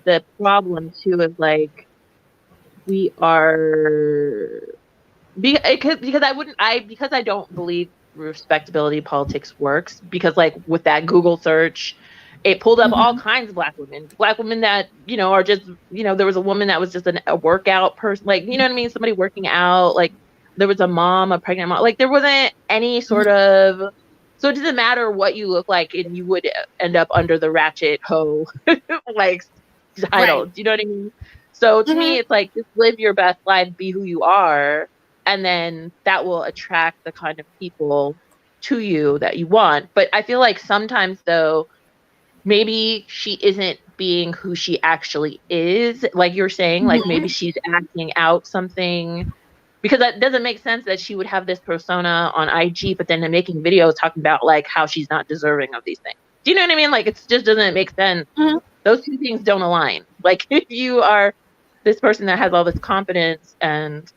the problem too, is like we are because I don't believe respectability politics works, because like with that Google search, it pulled up all kinds of black women that, you know, are just, you know, there was a woman that was just a workout person, like, you know what I mean? Somebody working out, like there was a pregnant mom, like there wasn't any sort of, so it doesn't matter what you look like, and you would end up under the ratchet hoe, like title. Do you know what I mean? So to me, it's like, just live your best life, be who you are, and then that will attract the kind of people to you that you want. But I feel like sometimes though, maybe she isn't being who she actually is. Like you're saying, like maybe she's acting out something, because that doesn't make sense that she would have this persona on IG, but then making videos talking about like how she's not deserving of these things. Do you know what I mean? Like it just doesn't make sense. Those two things don't align. Like if you are this person that has all this confidence and,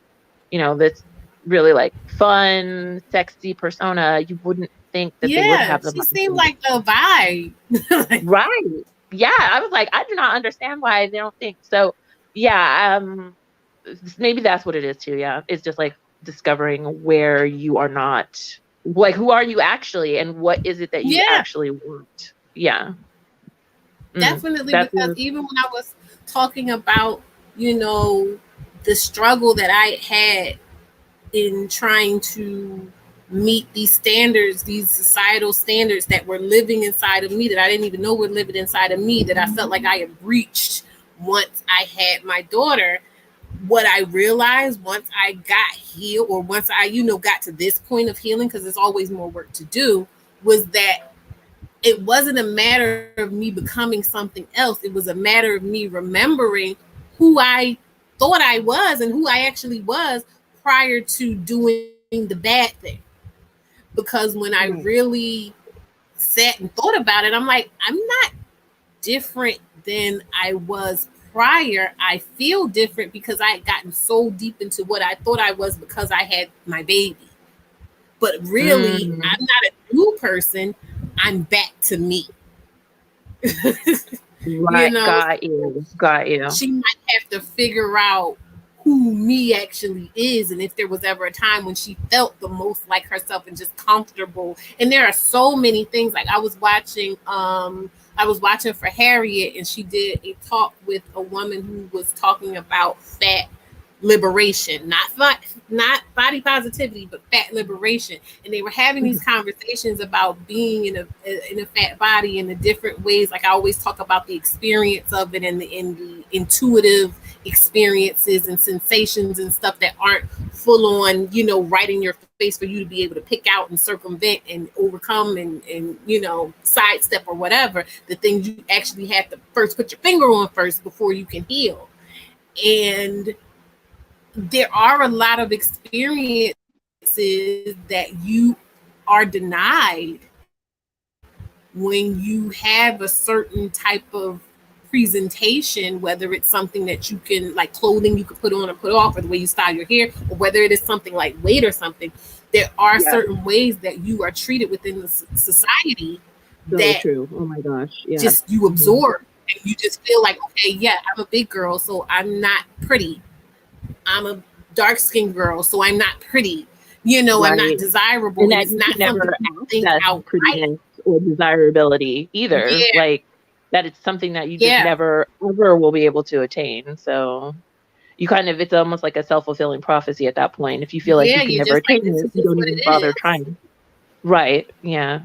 you know, this really like fun, sexy persona, you wouldn't think that they would have the she seemed like a vibe. Right. Yeah. I was like, I do not understand why they don't think so. Yeah. Maybe that's what it is too. Yeah. It's just like discovering where you are not, like, who are you actually, and what is it that you actually want? Yeah. Definitely. Because even when I was talking about, you know, the struggle that I had in trying to meet these standards, these societal standards that were living inside of me, that I didn't even know were living inside of me, that I felt like I had breached once I had my daughter. What I realized once I got healed, or once I, you know, got to this point of healing, because there's always more work to do, was that it wasn't a matter of me becoming something else. It was a matter of me remembering who I thought I was and who I actually was prior to doing the bad thing. Because when I really sat and thought about it, I'm like, I'm not different than I was prior. I feel different because I had gotten so deep into what I thought I was because I had my baby. But really, I'm not a new person. I'm back to me. Right. You know, got you. She might have to figure out who me actually is, and if there was ever a time when she felt the most like herself and just comfortable. And there are so many things. Like I was watching for Harriet, and she did a talk with a woman who was talking about fat liberation, not body positivity, but fat liberation. And they were having these conversations about being in a fat body in the different ways. Like I always talk about the experience of it, and the intuitive experiences and sensations and stuff that aren't full on, you know, right in your face for you to be able to pick out and circumvent and overcome and you know, sidestep or whatever. The things you actually have to first put your finger on first before you can heal. And there are a lot of experiences that you are denied when you have a certain type of presentation, whether it's something that you can, like clothing you could put on or put off, or the way you style your hair, or whether it is something like weight or something. There are certain ways that you are treated within the society that true. Oh my gosh. Yeah. Just you absorb, and you just feel like, okay, yeah, I'm a big girl, so I'm not pretty. I'm a dark-skinned girl, so I'm not pretty. You know, I'm not desirable. And it's not something you think out prettiness or desirability either. Like that it's something that you just never ever will be able to attain. So you kind of, it's almost like a self-fulfilling prophecy at that point. If you feel like you can never attain this, you don't even bother trying. Right. Yeah.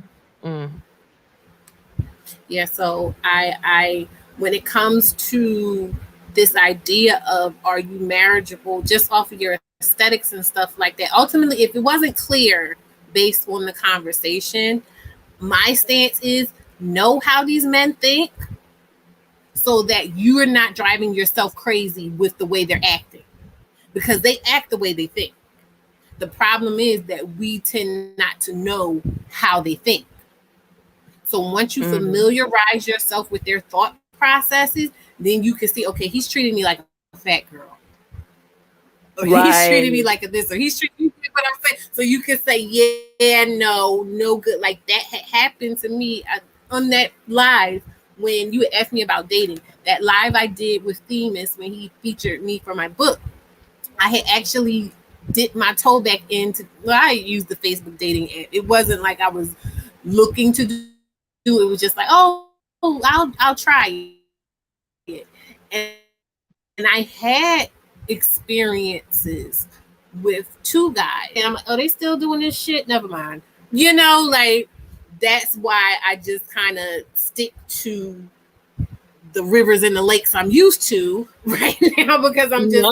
Yeah. So I when it comes to this idea of, are you marriageable just off of your aesthetics and stuff like that, ultimately, if it wasn't clear based on the conversation, my stance is know how these men think so that you're not driving yourself crazy with the way they're acting, because they act the way they think. The problem is that we tend not to know how they think. So once you familiarize yourself with their thought processes, then you can see, okay, he's treating me like a fat girl, or he's treating me like a this, or he's treating me what I'm saying. So you can say, yeah, no good. Like that had happened to me on that live when you asked me about dating. That live I did with Themis when he featured me for my book. I had actually dipped my toe back into, well, I used the Facebook dating app. It wasn't like I was looking to do. It was just like, oh, I'll try it. And I had experiences with two guys, and I'm like, oh, they still doing this shit? Never mind. You know, like that's why I just kind of stick to the rivers and the lakes I'm used to right now, because I'm just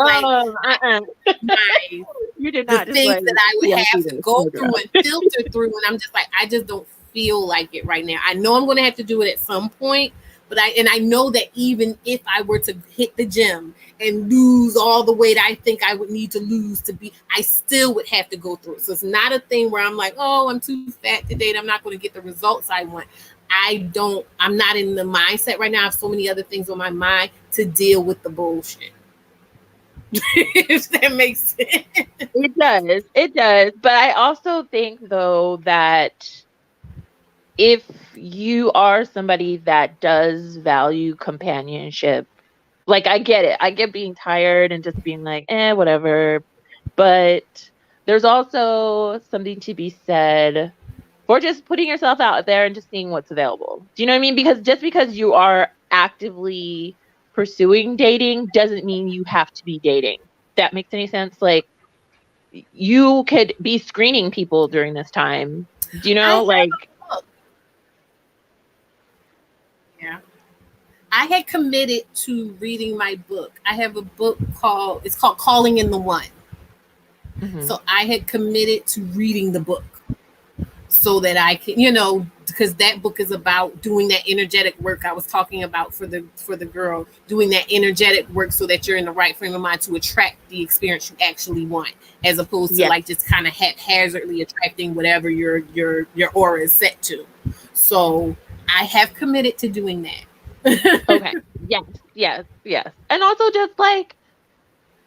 you did not the things that I would have to go through and filter through, and I'm just like, I just don't feel like it right now. I know I'm going to have to do it at some point, But I know that even if I were to hit the gym and lose all the weight I think I would need to lose to be, I still would have to go through it. So it's not a thing where I'm like, oh, I'm too fat to date, I'm not going to get the results I want. I'm not in the mindset right now. I have so many other things on my mind to deal with the bullshit. If that makes sense. It does. But I also think, though, that if you are somebody that does value companionship, like, I get it. I get being tired and just being like, whatever. But there's also something to be said for just putting yourself out there and just seeing what's available. Do you know what I mean? Because just because you are actively pursuing dating doesn't mean you have to be dating. That makes any sense? Like, you could be screening people during this time. Do you know? Yeah. I had committed to reading my book. I have a book called Calling in the One. Mm-hmm. So I had committed to reading the book so that I can, because that book is about doing that energetic work I was talking about for the girl, doing that energetic work so that you're in the right frame of mind to attract the experience you actually want, as opposed to like just kind of haphazardly attracting whatever your aura is set to. So I have committed to doing that. Okay. Yes. And also just like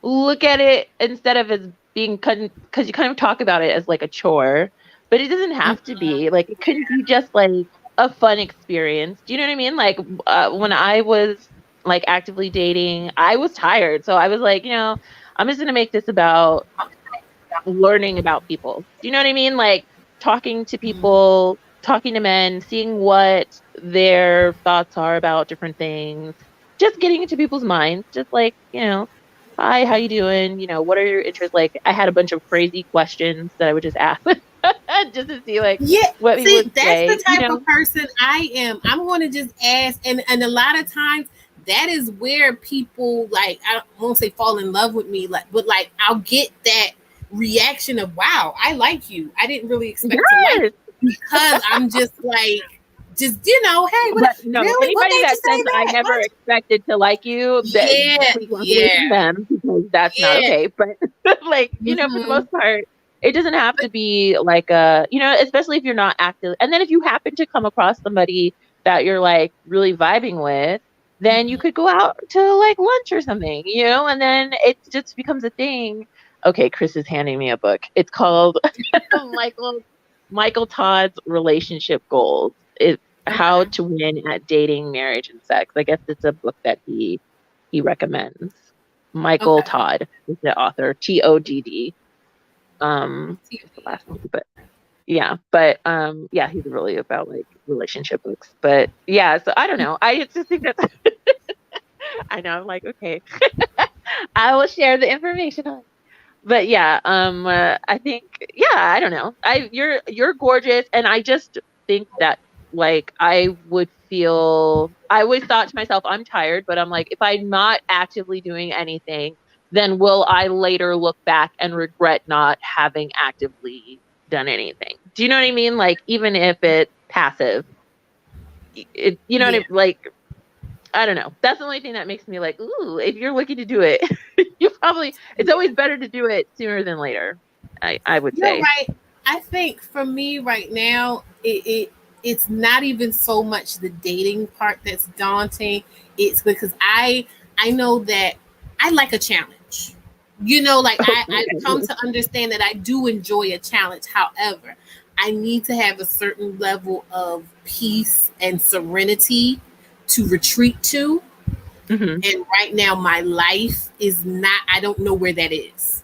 look at it instead of as being, because you kind of talk about it as like a chore, but it doesn't have to be. Like, it could be just like a fun experience. Do you know what I mean? Like, when I was like actively dating, I was tired. So I was like, I'm just going to make this about learning about people. Do you know what I mean? Like, talking to people, talking to men, seeing what their thoughts are about different things, just getting into people's minds, just like, hi, how you doing? What are your interests? Like, I had a bunch of crazy questions that I would just ask just to see what people would say. That's the type of person I am. I'm going to just ask, and a lot of times that is where people, like, I won't say fall in love with me, but like I'll get that reaction of, wow, I like you. I didn't really expect to like you, because I'm just like, hey, what? No, really? Anybody that says I never expected to like you, please walk away from them, because that's not okay. But like, for the most part, it doesn't have to be like especially if you're not active. And then if you happen to come across somebody that you're like really vibing with, then you could go out to like lunch or something, and then it just becomes a thing. Okay, Chris is handing me a book. It's called Michael Todd's Relationship Goals. It's How to Win at Dating, Marriage, and Sex. I guess it's a book that he recommends. Michael Todd is the author. TODD. It's the last one, but yeah, he's really about like relationship books. But yeah, so I don't know. I just think that's I know, I'm like, okay. I will share the information on. But yeah, I think, I don't know. You're gorgeous, and I just think that like I always thought to myself, I'm tired, but I'm like, if I'm not actively doing anything, then will I later look back and regret not having actively done anything? Do you know what I mean? Like, even if it's passive, what I mean? Like, I don't know. That's the only thing that makes me like, ooh, if you're looking to do it, it's always better to do it sooner than later. I would say. You're right. I think for me right now, it's not even so much the dating part that's daunting. It's because I know that I like a challenge. I've come to understand that I do enjoy a challenge. However, I need to have a certain level of peace and serenity to retreat to. Mm-hmm. And right now my life is not, I don't know where that is.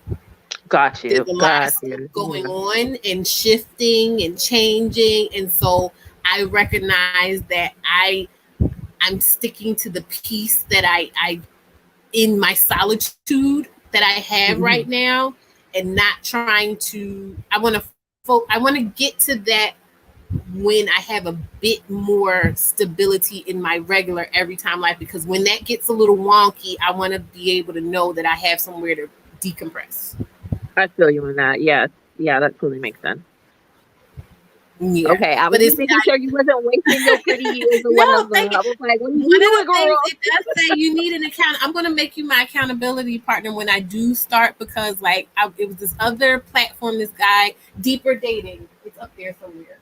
Got you. There's a lot of stuff going on and shifting and changing. And so I recognize that I'm sticking to the peace that I in my solitude that I have right now, and not trying to, I want to get to that when I have a bit more stability in my regular every time life, because when that gets a little wonky, I want to be able to know that I have somewhere to decompress. I feel you on that. Yes. Yeah, that totally makes sense. Yeah, Okay, I was but it's just making sure you wasn't wasting your pretty years or no. whatever. Thank you. I was like, what are you One of doing, the things girl? it does say you need an account. I'm going to make you my accountability partner when I do start because, like, it was this other platform. This guy, Deeper Dating. It's up there somewhere.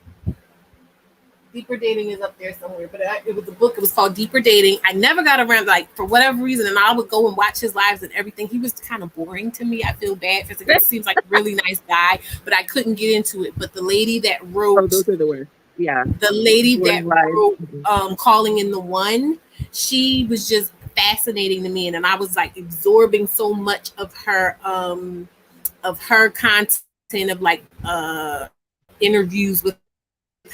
Deeper Dating is up there somewhere, but it was a book. It was called Deeper Dating. I never got around, like, for whatever reason, and I would go and watch his lives and everything. He was kind of boring to me. I feel bad because he seems like a really nice guy, but I couldn't get into it. But the lady that Oh, wrote, those are the worst. Yeah. the lady that Boring lives. wrote Calling in the One, she was just fascinating to me, and I was like absorbing so much of her content of like interviews with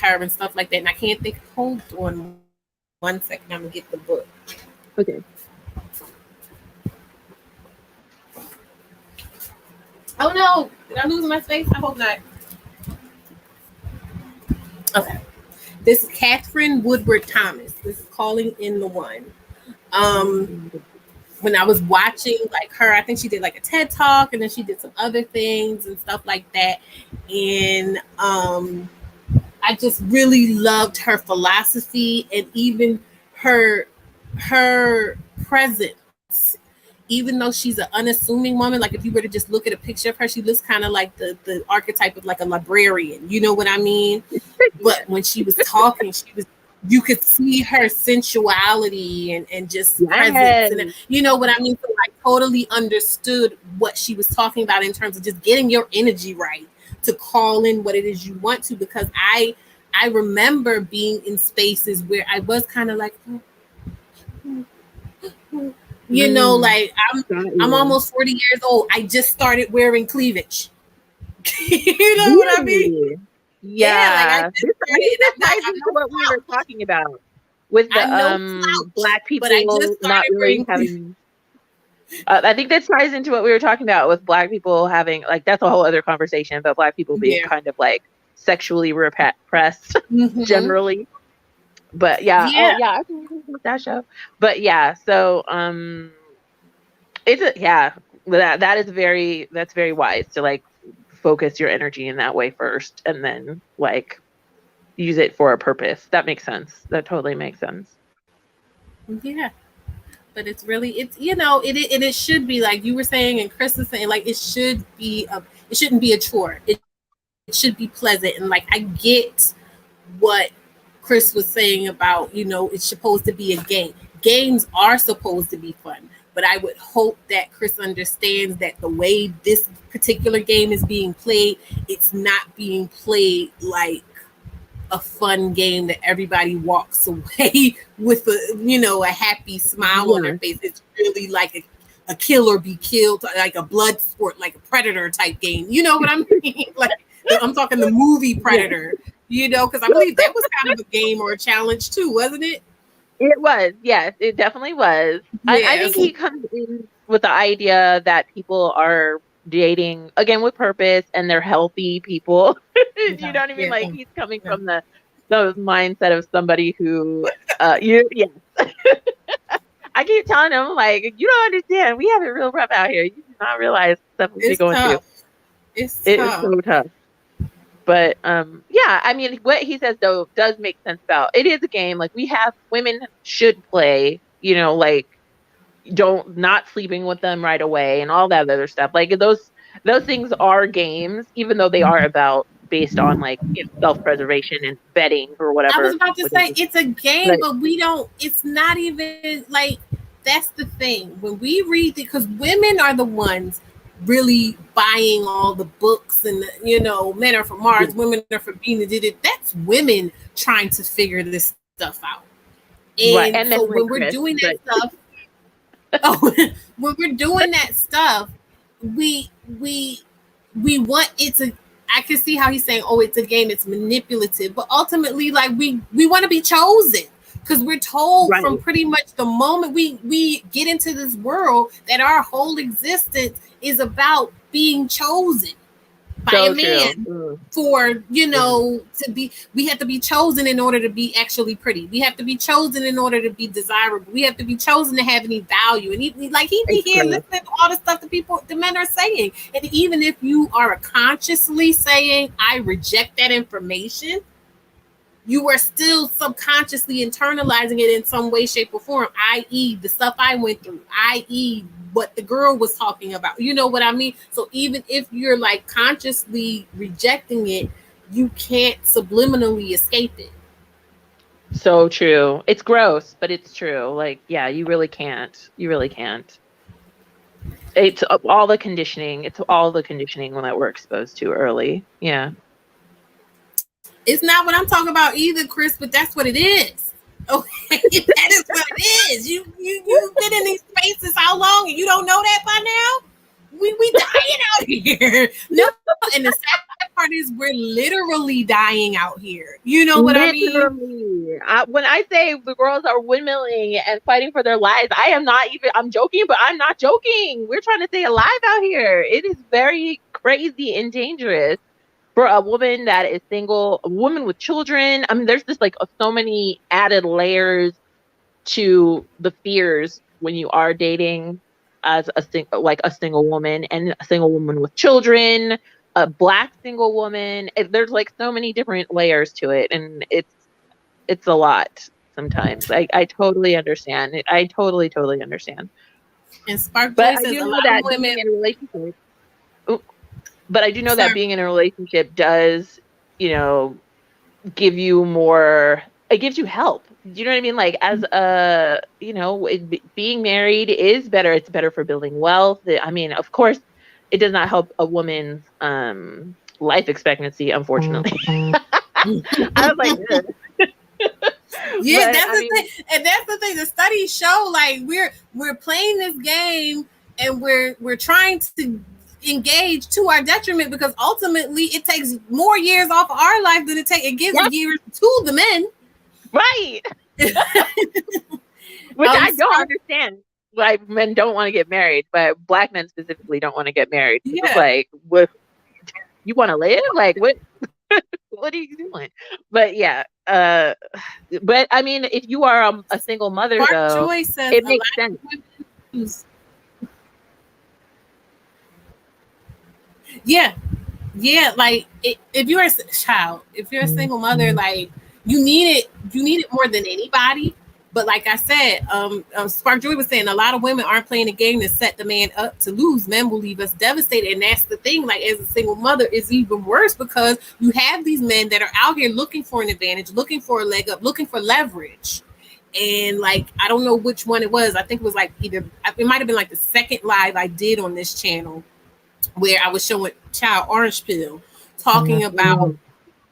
her and stuff like that. And I can't think. Hold on one second. I'm gonna get the book. Okay. Oh no! Did I lose my space? I hope not. Okay. This is Katherine Woodward Thomas. This is Calling in the One. When I was watching like her, I think she did like a TED talk, and then she did some other things and stuff like that. And I just really loved her philosophy and even her presence. Even though she's an unassuming woman, like if you were to just look at a picture of her, she looks kind of like the archetype of like a librarian. You know what I mean? But when she was talking, you could see her sensuality and just presence. And you know what I mean? So I totally understood what she was talking about in terms of just getting your energy right to call in what it is you want to, because I remember being in spaces where I was kind of like, you know, like I'm almost 40 years old. I just started wearing cleavage. You know what I mean? Yeah, like I just started. This ties into what we were talking about with the Black people not really having. I think that ties into what we were talking about with Black people having, like, that's a whole other conversation, but Black people being kind of like sexually repressed generally. But yeah, oh yeah, I can with that show. But yeah, so that's very wise to like focus your energy in that way first, and then like use it for a purpose. That makes sense. That totally makes sense. Yeah. But it's you know, it should be like you were saying and Chris was saying, like it shouldn't be a chore. It should be pleasant. And like I get what Chris was saying about, you know, it's supposed to be a game. Games are supposed to be fun. But I would hope that Chris understands that the way this particular game is being played, it's not being played like a fun game that everybody walks away with a happy smile on their face. It's really like a kill or be killed, like a blood sport, like a Predator type game. You know what I mean? Like I'm talking the movie Predator, you know, because I believe that was kind of a game or a challenge too, wasn't it? It was, yes, it definitely was. I think he comes in with the idea that people are dating again with purpose and they're healthy people. You know what I mean? Like he's coming from the mindset of somebody who I keep telling him, like, you don't understand, we have it real rough out here. You do not realize stuff we're going through. It's so tough. But I mean, what he says though does make sense about it. Is a game, like women should play, you know, like not sleeping with them right away and all that other stuff. Like those things are games, even though they are based on like self-preservation and betting or whatever. I was about to say it's a game, but it's not even like, that's the thing. When we read it, because women are the ones really buying all the books and you know, men are for Mars, women are for Venus. That's women trying to figure this stuff out. And so when we're doing that stuff, when we're doing that stuff, we want it to. I can see how he's saying, "Oh, it's a game. It's manipulative," but ultimately, like we want to be chosen, because we're told from pretty much the moment we get into this world that our whole existence is about being chosen by a man for, you know, to be. We have to be chosen in order to be actually pretty. We have to be chosen in order to be desirable. We have to be chosen to have any value. And he'd be here listening to all the stuff that the men are saying. And even if you are consciously saying, I reject that information, you are still subconsciously internalizing it in some way, shape, or form, i.e., the stuff I went through, i.e., what the girl was talking about. You know what I mean? So even if you're like consciously rejecting it, you can't subliminally escape it. So true. It's gross, but it's true. Like, yeah, you really can't. You really can't. It's all the conditioning. It's all the conditioning that we're exposed to early. Yeah. It's not what I'm talking about either, Chris, but that's what it is. Okay, that is what it is. You've been in these spaces how long, and you don't know that by now? We dying out here. No, and the sad part is we're literally dying out here. You know what I mean? Literally. When I say the girls are windmilling and fighting for their lives, I'm joking, but I'm not joking. We're trying to stay alive out here. It is very crazy and dangerous for a woman that is single, a woman with children. I mean, there's just like so many added layers to the fears when you are dating as a single woman, and a single woman with children, a Black single woman. There's like so many different layers to it, and it's a lot sometimes. I totally understand. I totally understand. And Spark But Joy says I do a know lot that of women being in a relationship. But I do know that being in a relationship does, give you more. It gives you help. Do you know what I mean? Like, as being married is better. It's better for building wealth. I mean, of course, it does not help a woman's life expectancy, unfortunately. I was like, ugh. Yeah, that's the thing. And that's the thing. The studies show like we're playing this game, and we're trying to engage to our detriment, because ultimately it takes more years off of our life than it gives years to the men. Right. Which I don't understand. Like, men don't want to get married, but Black men specifically don't want to get married. Yeah. It's like, what, you want to live? Like, what? What are you doing? But yeah, but I mean, if you are a single mother, Mark though, Joy says it makes sense. Yeah, like if you're a child, if you're a single mother, like you need it more than anybody. But like I said, Spark Joy was saying a lot of women aren't playing a game to set the man up to lose. Men will leave us devastated, and that's the thing. Like, as a single mother, it's even worse, because you have these men that are out here looking for an advantage, looking for a leg up, looking for leverage. And like, I don't know which one it was. I think it was like it might have been like the second live I did on this channel, where I was showing Child Orange Pill, talking about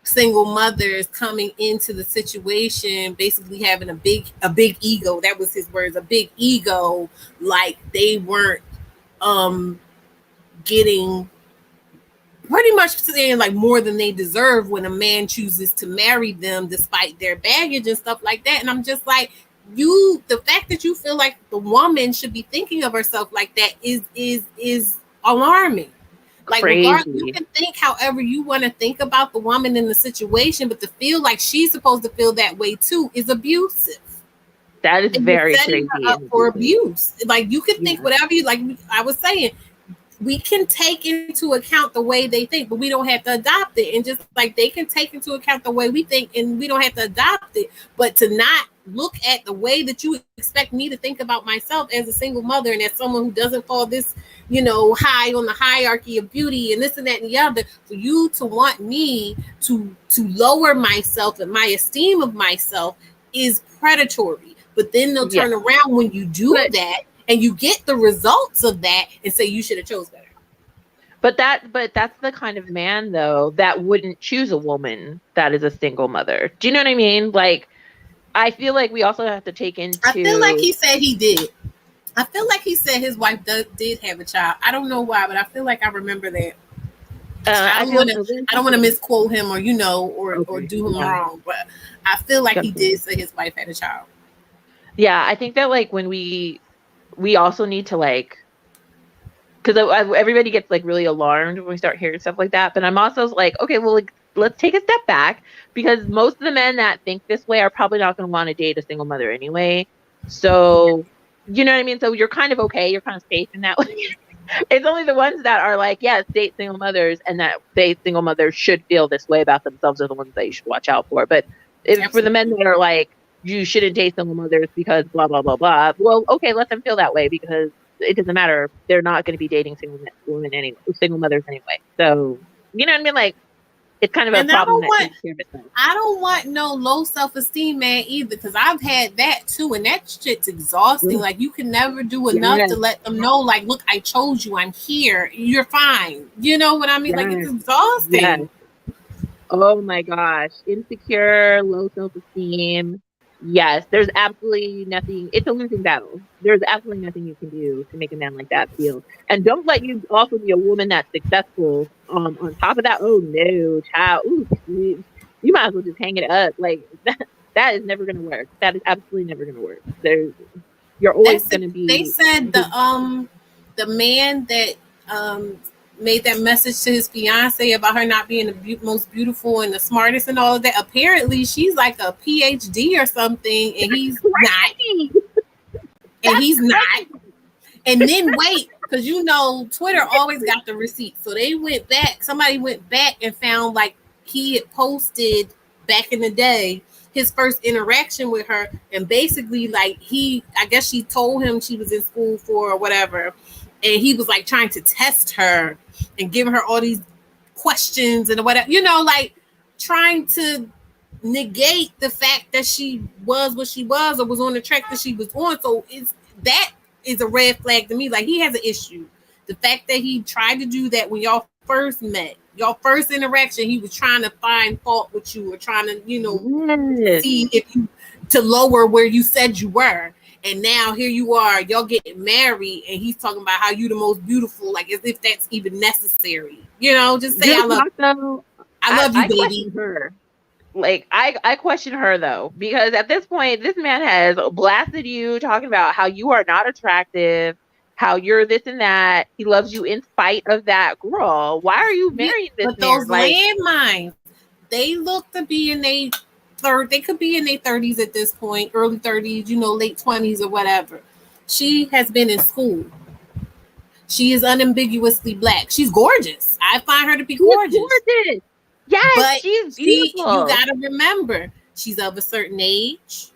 single mothers coming into the situation, basically having a big ego. That was his words, a big ego, like they weren't getting, pretty much saying like more than they deserve when a man chooses to marry them despite their baggage and stuff like that. And I'm just like, the fact that you feel like the woman should be thinking of herself like that is alarming. Like, regardless, you can think however you want to think about the woman in the situation, but to feel like she's supposed to feel that way too is abusive. That is very crazy. Her up for abuse. Like, you can think whatever you like. I was saying, we can take into account the way they think, but we don't have to adopt it. And just like they can take into account the way we think, and we don't have to adopt it. But to not look at the way that you expect me to think about myself as a single mother, and as someone who doesn't fall this, high on the hierarchy of beauty and this and that and the other, for you to want me to lower myself and my esteem of myself is predatory. But then they'll turn around when you do that, and you get the results of that, and say you should have chose better. But that's the kind of man, though, that wouldn't choose a woman that is a single mother. Do you know what I mean? Like, I feel like we also have to take into. I feel like he said he did. I feel like he said his wife did have a child. I don't know why, but I feel like I remember that. I don't want to misquote him, or or do him wrong, but I feel like he did say his wife had a child. Yeah, I think that like when we also need to like, because everybody gets like really alarmed when we start hearing stuff like that. But I'm also like, okay, well, like, let's take a step back, because most of the men that think this way are probably not going to want to date a single mother anyway. So, you know what I mean? So you're kind of okay. You're kind of safe in that way. It's only the ones that are like, yes, date single mothers, and that single mothers should feel this way about themselves are the ones that you should watch out for. But If for the men that are like, you shouldn't date single mothers because blah blah blah blah. Well, okay, let them feel that way because it doesn't matter. They're not going to be dating single mothers anyway. So you know what I mean? Like, it's kind of a And problem that takes care of itself. I don't want no low self-esteem man either, because I've had that too, and that shit's exhausting. Like, you can never do enough to let them know, like, look, I chose you, I'm here, you're fine. You know what I mean? Like, it's exhausting. Yes. Oh my gosh. Insecure, low self-esteem. Yes, there's absolutely nothing. It's a losing battle. There's absolutely nothing you can do to make a man like that feel. And don't let you also be a woman that's successful. On top of that, oh no, child. Ooh, you might as well just hang it up. Like that is never gonna work. That is absolutely never gonna work. You're always gonna be. They said the man that made that message to his fiance about her not being the most beautiful and the smartest and all of that. Apparently, she's like a PhD or something, and he's not. And he's not. And then wait, because you know Twitter always got the receipts. So they went back. Somebody went back and found like he had posted back in the day his first interaction with her, and basically like I guess she told him she was in school for or whatever, and he was like trying to test her and giving her all these questions and whatever, you know, like trying to negate the fact that she was what she was or was on the track that she was on. So that is a red flag to me. Like, he has an issue. The fact that he tried to do that when y'all first met, y'all first interaction, he was trying to find fault with you or trying to, you know, see if you to lower where you said you were. And now here you are, y'all getting married, and he's talking about how you the most beautiful, like as if that's even necessary. You know, just say I love you. I love you, baby. Her. Like I question her though, because at this point, this man has blasted you talking about how you are not attractive, how you're this and that. He loves you in spite of that. Girl, why are you marrying this man? But those landmines, they look to be in their they could be in their 30s at this point, early 30s, you know, late 20s or whatever. She has been in school. She is unambiguously black. She's gorgeous. I find her to be gorgeous. Yes, but she's beautiful. You got to remember, she's of a certain age.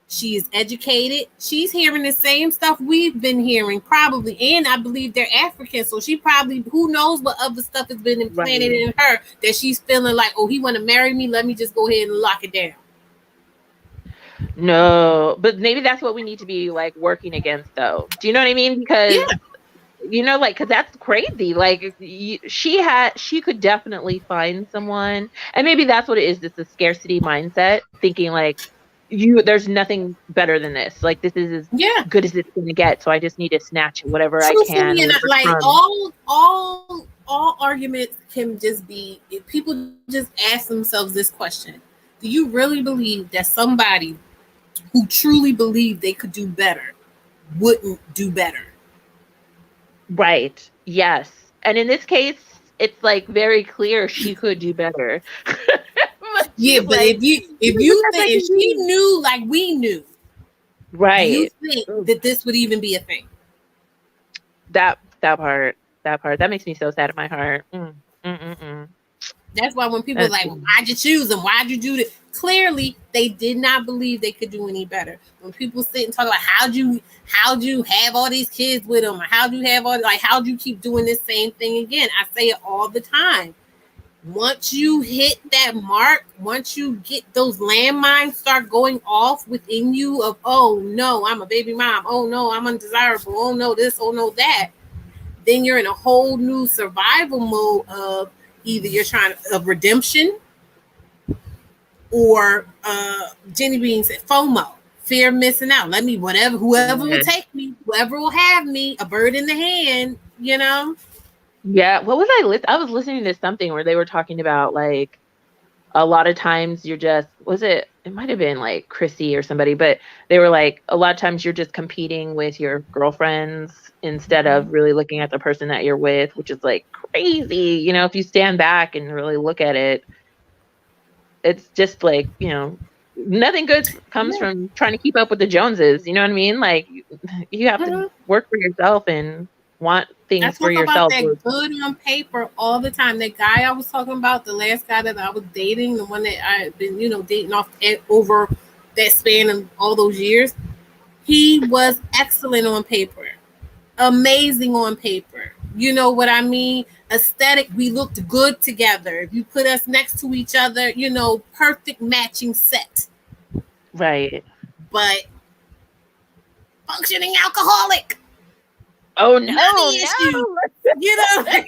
She is educated. She's hearing the same stuff we've been hearing, probably. And I believe they're African. So she probably, who knows what other stuff has been implanted in her that she's feeling like, oh, he want to marry me. Let me just go ahead and lock it down. No, but maybe that's what we need to be like working against, though. Do you know what I mean? Because, you know, like, because that's crazy. Like, she could definitely find someone. And maybe that's what it is. It's a scarcity mindset, thinking like, there's nothing better than this. Like, this is as good as it's gonna get. So I just need to snatch whatever I can. Like all arguments can just be, if people just ask themselves this question: do you really believe that somebody who truly believed they could do better wouldn't do better? Right. Yes. And in this case, it's like very clear she could do better. Yeah, but like, if she knew like we knew, right? Do you think that this would even be a thing? That part that makes me so sad in my heart. That's why when people are like, well, why'd you choose them? Why'd you do this? Clearly, they did not believe they could do any better. When people sit and talk about how'd you have all these kids with them, or how'd you keep doing this same thing again? I say it all the time. Once you hit that mark, once you get those landmines start going off within you of, oh no, I'm a baby mom. Oh no, I'm undesirable. Oh no, this, oh no, that. Then you're in a whole new survival mode of either you're trying of redemption or Jenny Bean said FOMO, fear of missing out. Let me, whoever will take me, whoever will have me, a bird in the hand, you know? Yeah, what was I was listening to something where they were talking about like a lot of times you're just, it might have been like Chrissy or somebody, but they were like, a lot of times you're just competing with your girlfriends instead of really looking at the person that you're with, which is like crazy. You know, if you stand back and really look at it, it's just like, you know, nothing good comes from trying to keep up with the Joneses. You know what I mean? Like, you have to work for yourself and want I things for talk about yourself. that Or, good on paper all the time. That guy I was talking about, the last guy that I was dating, the one that I had been, dating off over that span of all those years, he was excellent on paper, amazing on paper. You know what I mean? Aesthetic, we looked good together. If you put us next to each other, perfect matching set. right. But functioning alcoholic, Oh money no, issues. no. You know, Of course.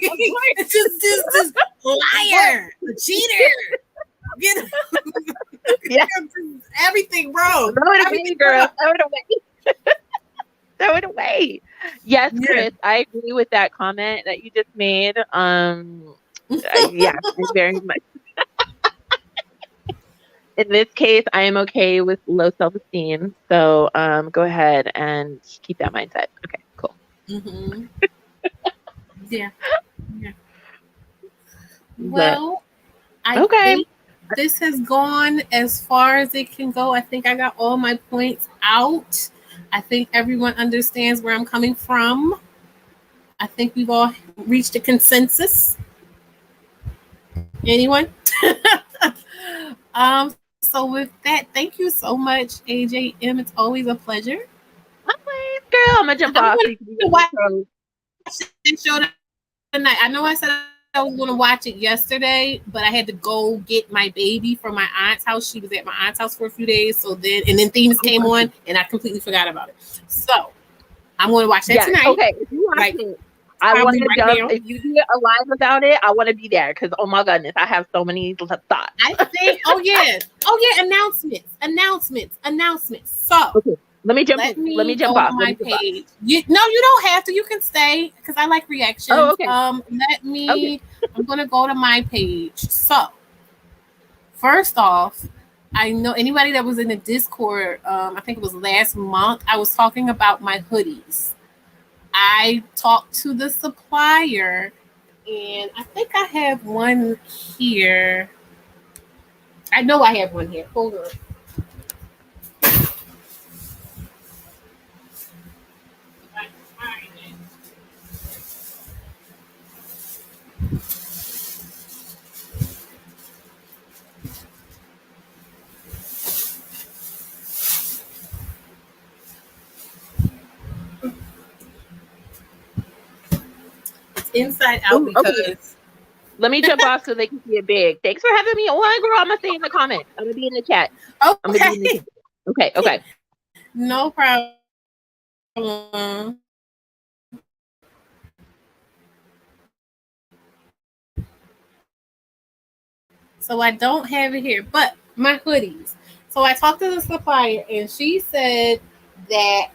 it's just liar, a cheater. You know, Yeah. everything wrong. Throw it Everything away, girl. wrong. Throw it away. Throw it away. Yes, Yeah. Chris, I agree with that comment that you just made. Yeah, I very much. In this case, I am okay with low self-esteem. So, go ahead and keep that mindset. Okay, cool. Mm-hmm. Yeah. Yeah. But Well, I okay. think this has gone as far as it can go. I think I got all my points out. I think everyone understands where I'm coming from. I think we've all reached a consensus. Anyone? So with that, thank you so much, AJM. It's always a pleasure. Always, girl, I'm gonna jump I'm off. going So you can to get watch your this show tonight. I know I said I was going to watch it yesterday, but I had to go get my baby from my aunt's house. She was at my aunt's house for a few days, so then Themes came on, and I completely forgot about it. So I'm going to watch that tonight. Okay, if you watch it, I want probably to right jump. now. If you get alive without it, I want to be there because oh my goodness, I have so many thoughts. I think. Oh yeah. Announcements. So Okay, let me jump. let Let me me jump go off. to Let my me jump off. page. You don't have to. You can stay because I like reactions. Oh, okay. Let me. I'm gonna go to my page. So first off, I know anybody that was in the Discord. I think it was last month. I was talking about my hoodies. I talked to the supplier, and I think I have one here. I know I have one here. Hold on. Inside out Ooh, okay. because Let me jump off so they can see it big. Thanks for having me on, girl. I'm gonna stay in the comments. I'm gonna be in the chat. I'm gonna be in the okay. chat. Okay. No problem. So I don't have it here, but my hoodies. So I talked to the supplier and she said that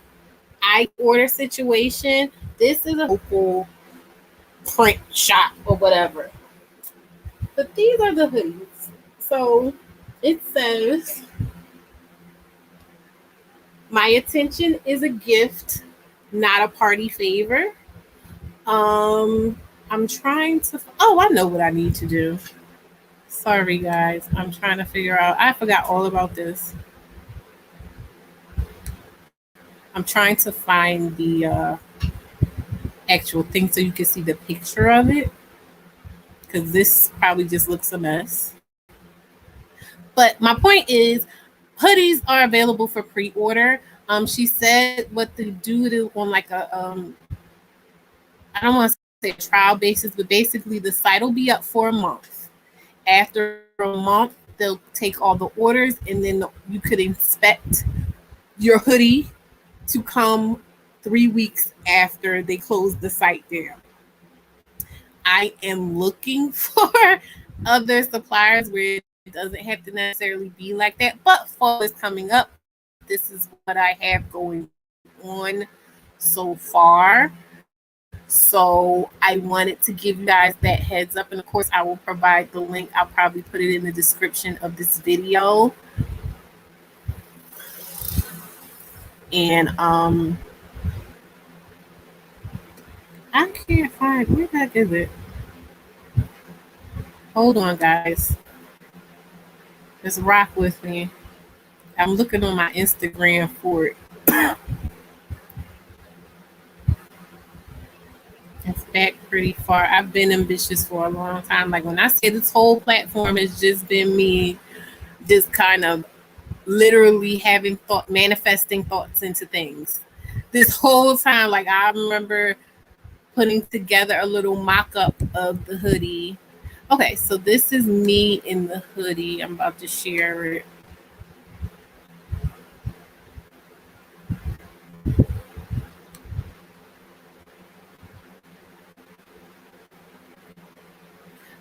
I order situation. This is a local print shop or whatever. But these are the hoodies. So it says, my attention is a gift, not a party favor. I'm trying to. Oh, I know what I need to do. Sorry, guys. I'm trying to figure out. I forgot all about this. I'm trying to find the actual thing so you can see the picture of it because this probably just looks a mess. But my point is, hoodies are available for pre-order. She said what to do on like a I don't want to say trial basis, but basically the site will be up for a month. After a month, they'll take all the orders, and then you could inspect your hoodie to come 3 weeks after they close the site down. I am looking for other suppliers where it doesn't have to necessarily be like that, but fall is coming up. This is what I have going on so far. So I wanted to give you guys that heads up. And of course, I will provide the link. I'll probably put it in the description of this video. And I can't find, where the heck is it? Hold on, guys. Just rock with me. I'm looking on my Instagram for it. pretty far. I've been ambitious for a long time. Like when I say this whole platform has just been me just kind of literally having manifesting thoughts into things. This whole time, like I remember putting together a little mock-up of the hoodie. Okay, so this is me in the hoodie. I'm about to share it.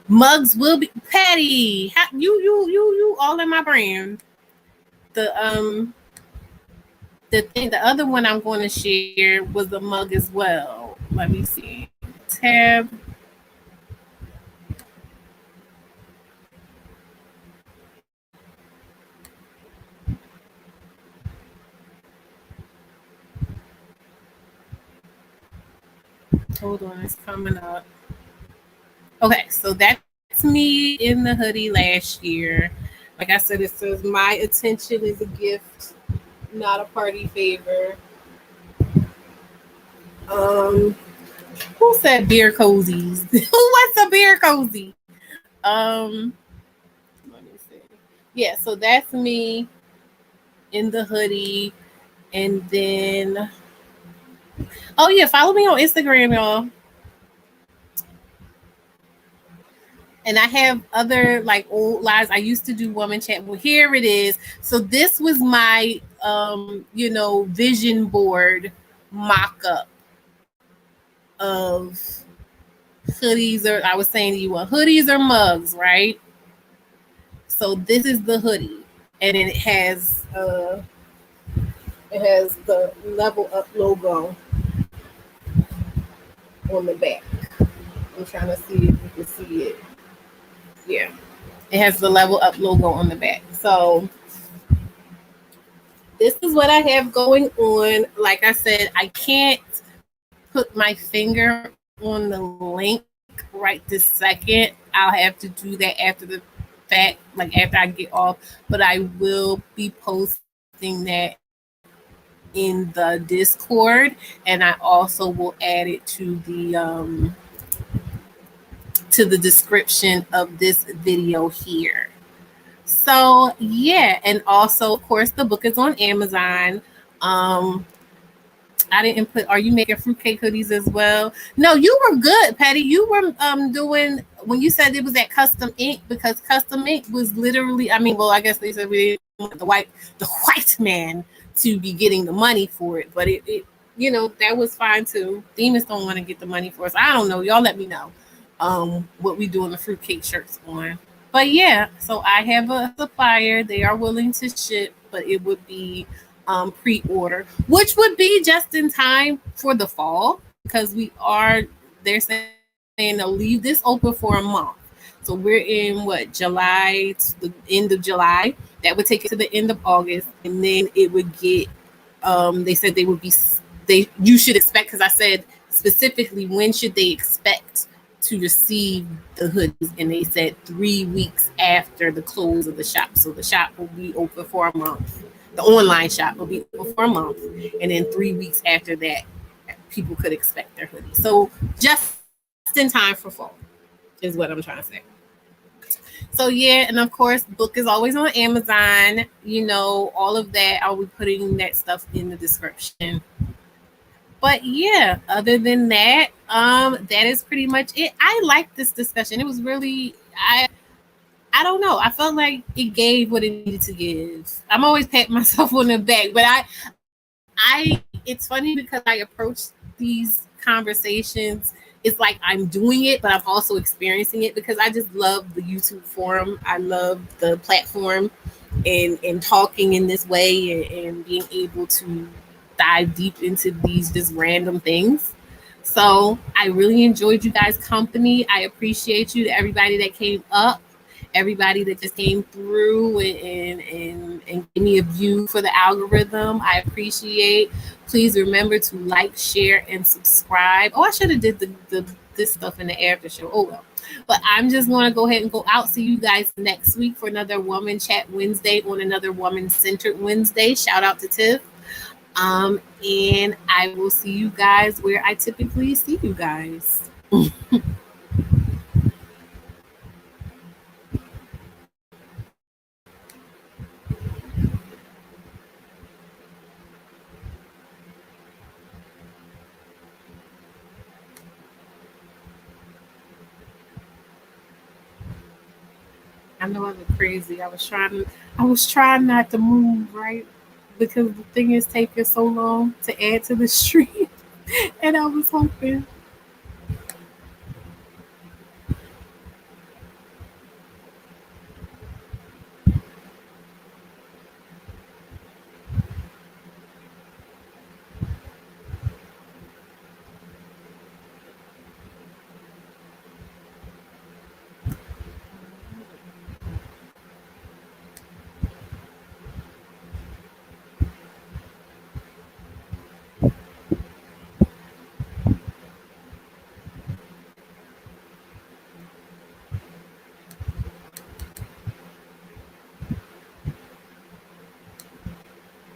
Mugs will be Patty. You all in my brand. The other one I'm going to share was the mug as well. Let me see. Tab. Hold on, it's coming up. Okay, so that's me in the hoodie last year. Like I said, it says my attention is a gift, not a party favor. Who said beer cozies? Who wants a beer cozy? Let me see. Yeah, so that's me in the hoodie. And then oh yeah, follow me on Instagram, y'all. And I have other like old lives. I used to do woman chat. Well, here it is. So this was my vision board mock-up of hoodies, or I was saying to you, hoodies or mugs, right? So this is the hoodie, and it has the level up logo on the back. I'm trying to see if you can see it. Yeah, it has the level up logo on the back. So this is what I have going on. Like I said, I can't put my finger on the link right this second. I'll have to do that after the fact, like after I get off. But I will be posting that in the Discord, and I also will add it to the description of this video here. So yeah, and also of course the book is on Amazon. I didn't put, are you making fruitcake hoodies as well? No, you were good, Patty. You were doing, when you said it was at Custom Ink, because Custom Ink was literally, I guess they said we didn't want the white man to be getting the money for it, but it that was fine too. Demons don't want to get the money for us. I don't know. Y'all let me know what we doing the fruitcake shirts on. But yeah, so I have a supplier. They are willing to ship, but it would be pre-order, which would be just in time for the fall, because they're saying they'll leave this open for a month. So we're in July, to the end of July. That would take it to the end of August, and then it would get. They said they would be. You should expect, because I said specifically when should they expect to receive the hoodies, and they said 3 weeks after the close of the shop. So the shop will be open for a month. The online shop will be open for a month, and then 3 weeks after that, people could expect their hoodies. So just in time for fall is what I'm trying to say. So yeah, and of course, the book is always on Amazon. All of that. I'll be putting that stuff in the description. But yeah, other than that, that is pretty much it. I like this discussion. It was really, I don't know. I felt like it gave what it needed to give. I'm always patting myself on the back, but it's funny because I approach these conversations. It's like I'm doing it, but I'm also experiencing it, because I just love the YouTube forum. I love the platform and talking in this way and being able to dive deep into these just random things. So I really enjoyed you guys' company. I appreciate you, to everybody that came up, everybody that just came through and give me a view for the algorithm. I appreciate. Please remember to like, share, and subscribe. Oh, I should have did this stuff in the after show. Oh well. But I'm just going to go ahead and go out. See you guys next week for another Woman Chat Wednesday, on another Woman-Centered Wednesday. Shout out to Tiff. And I will see you guys where I typically see you guys. I know I look crazy. I was trying not to move, right? Because the thing is taking so long to add to the stream. And I was hoping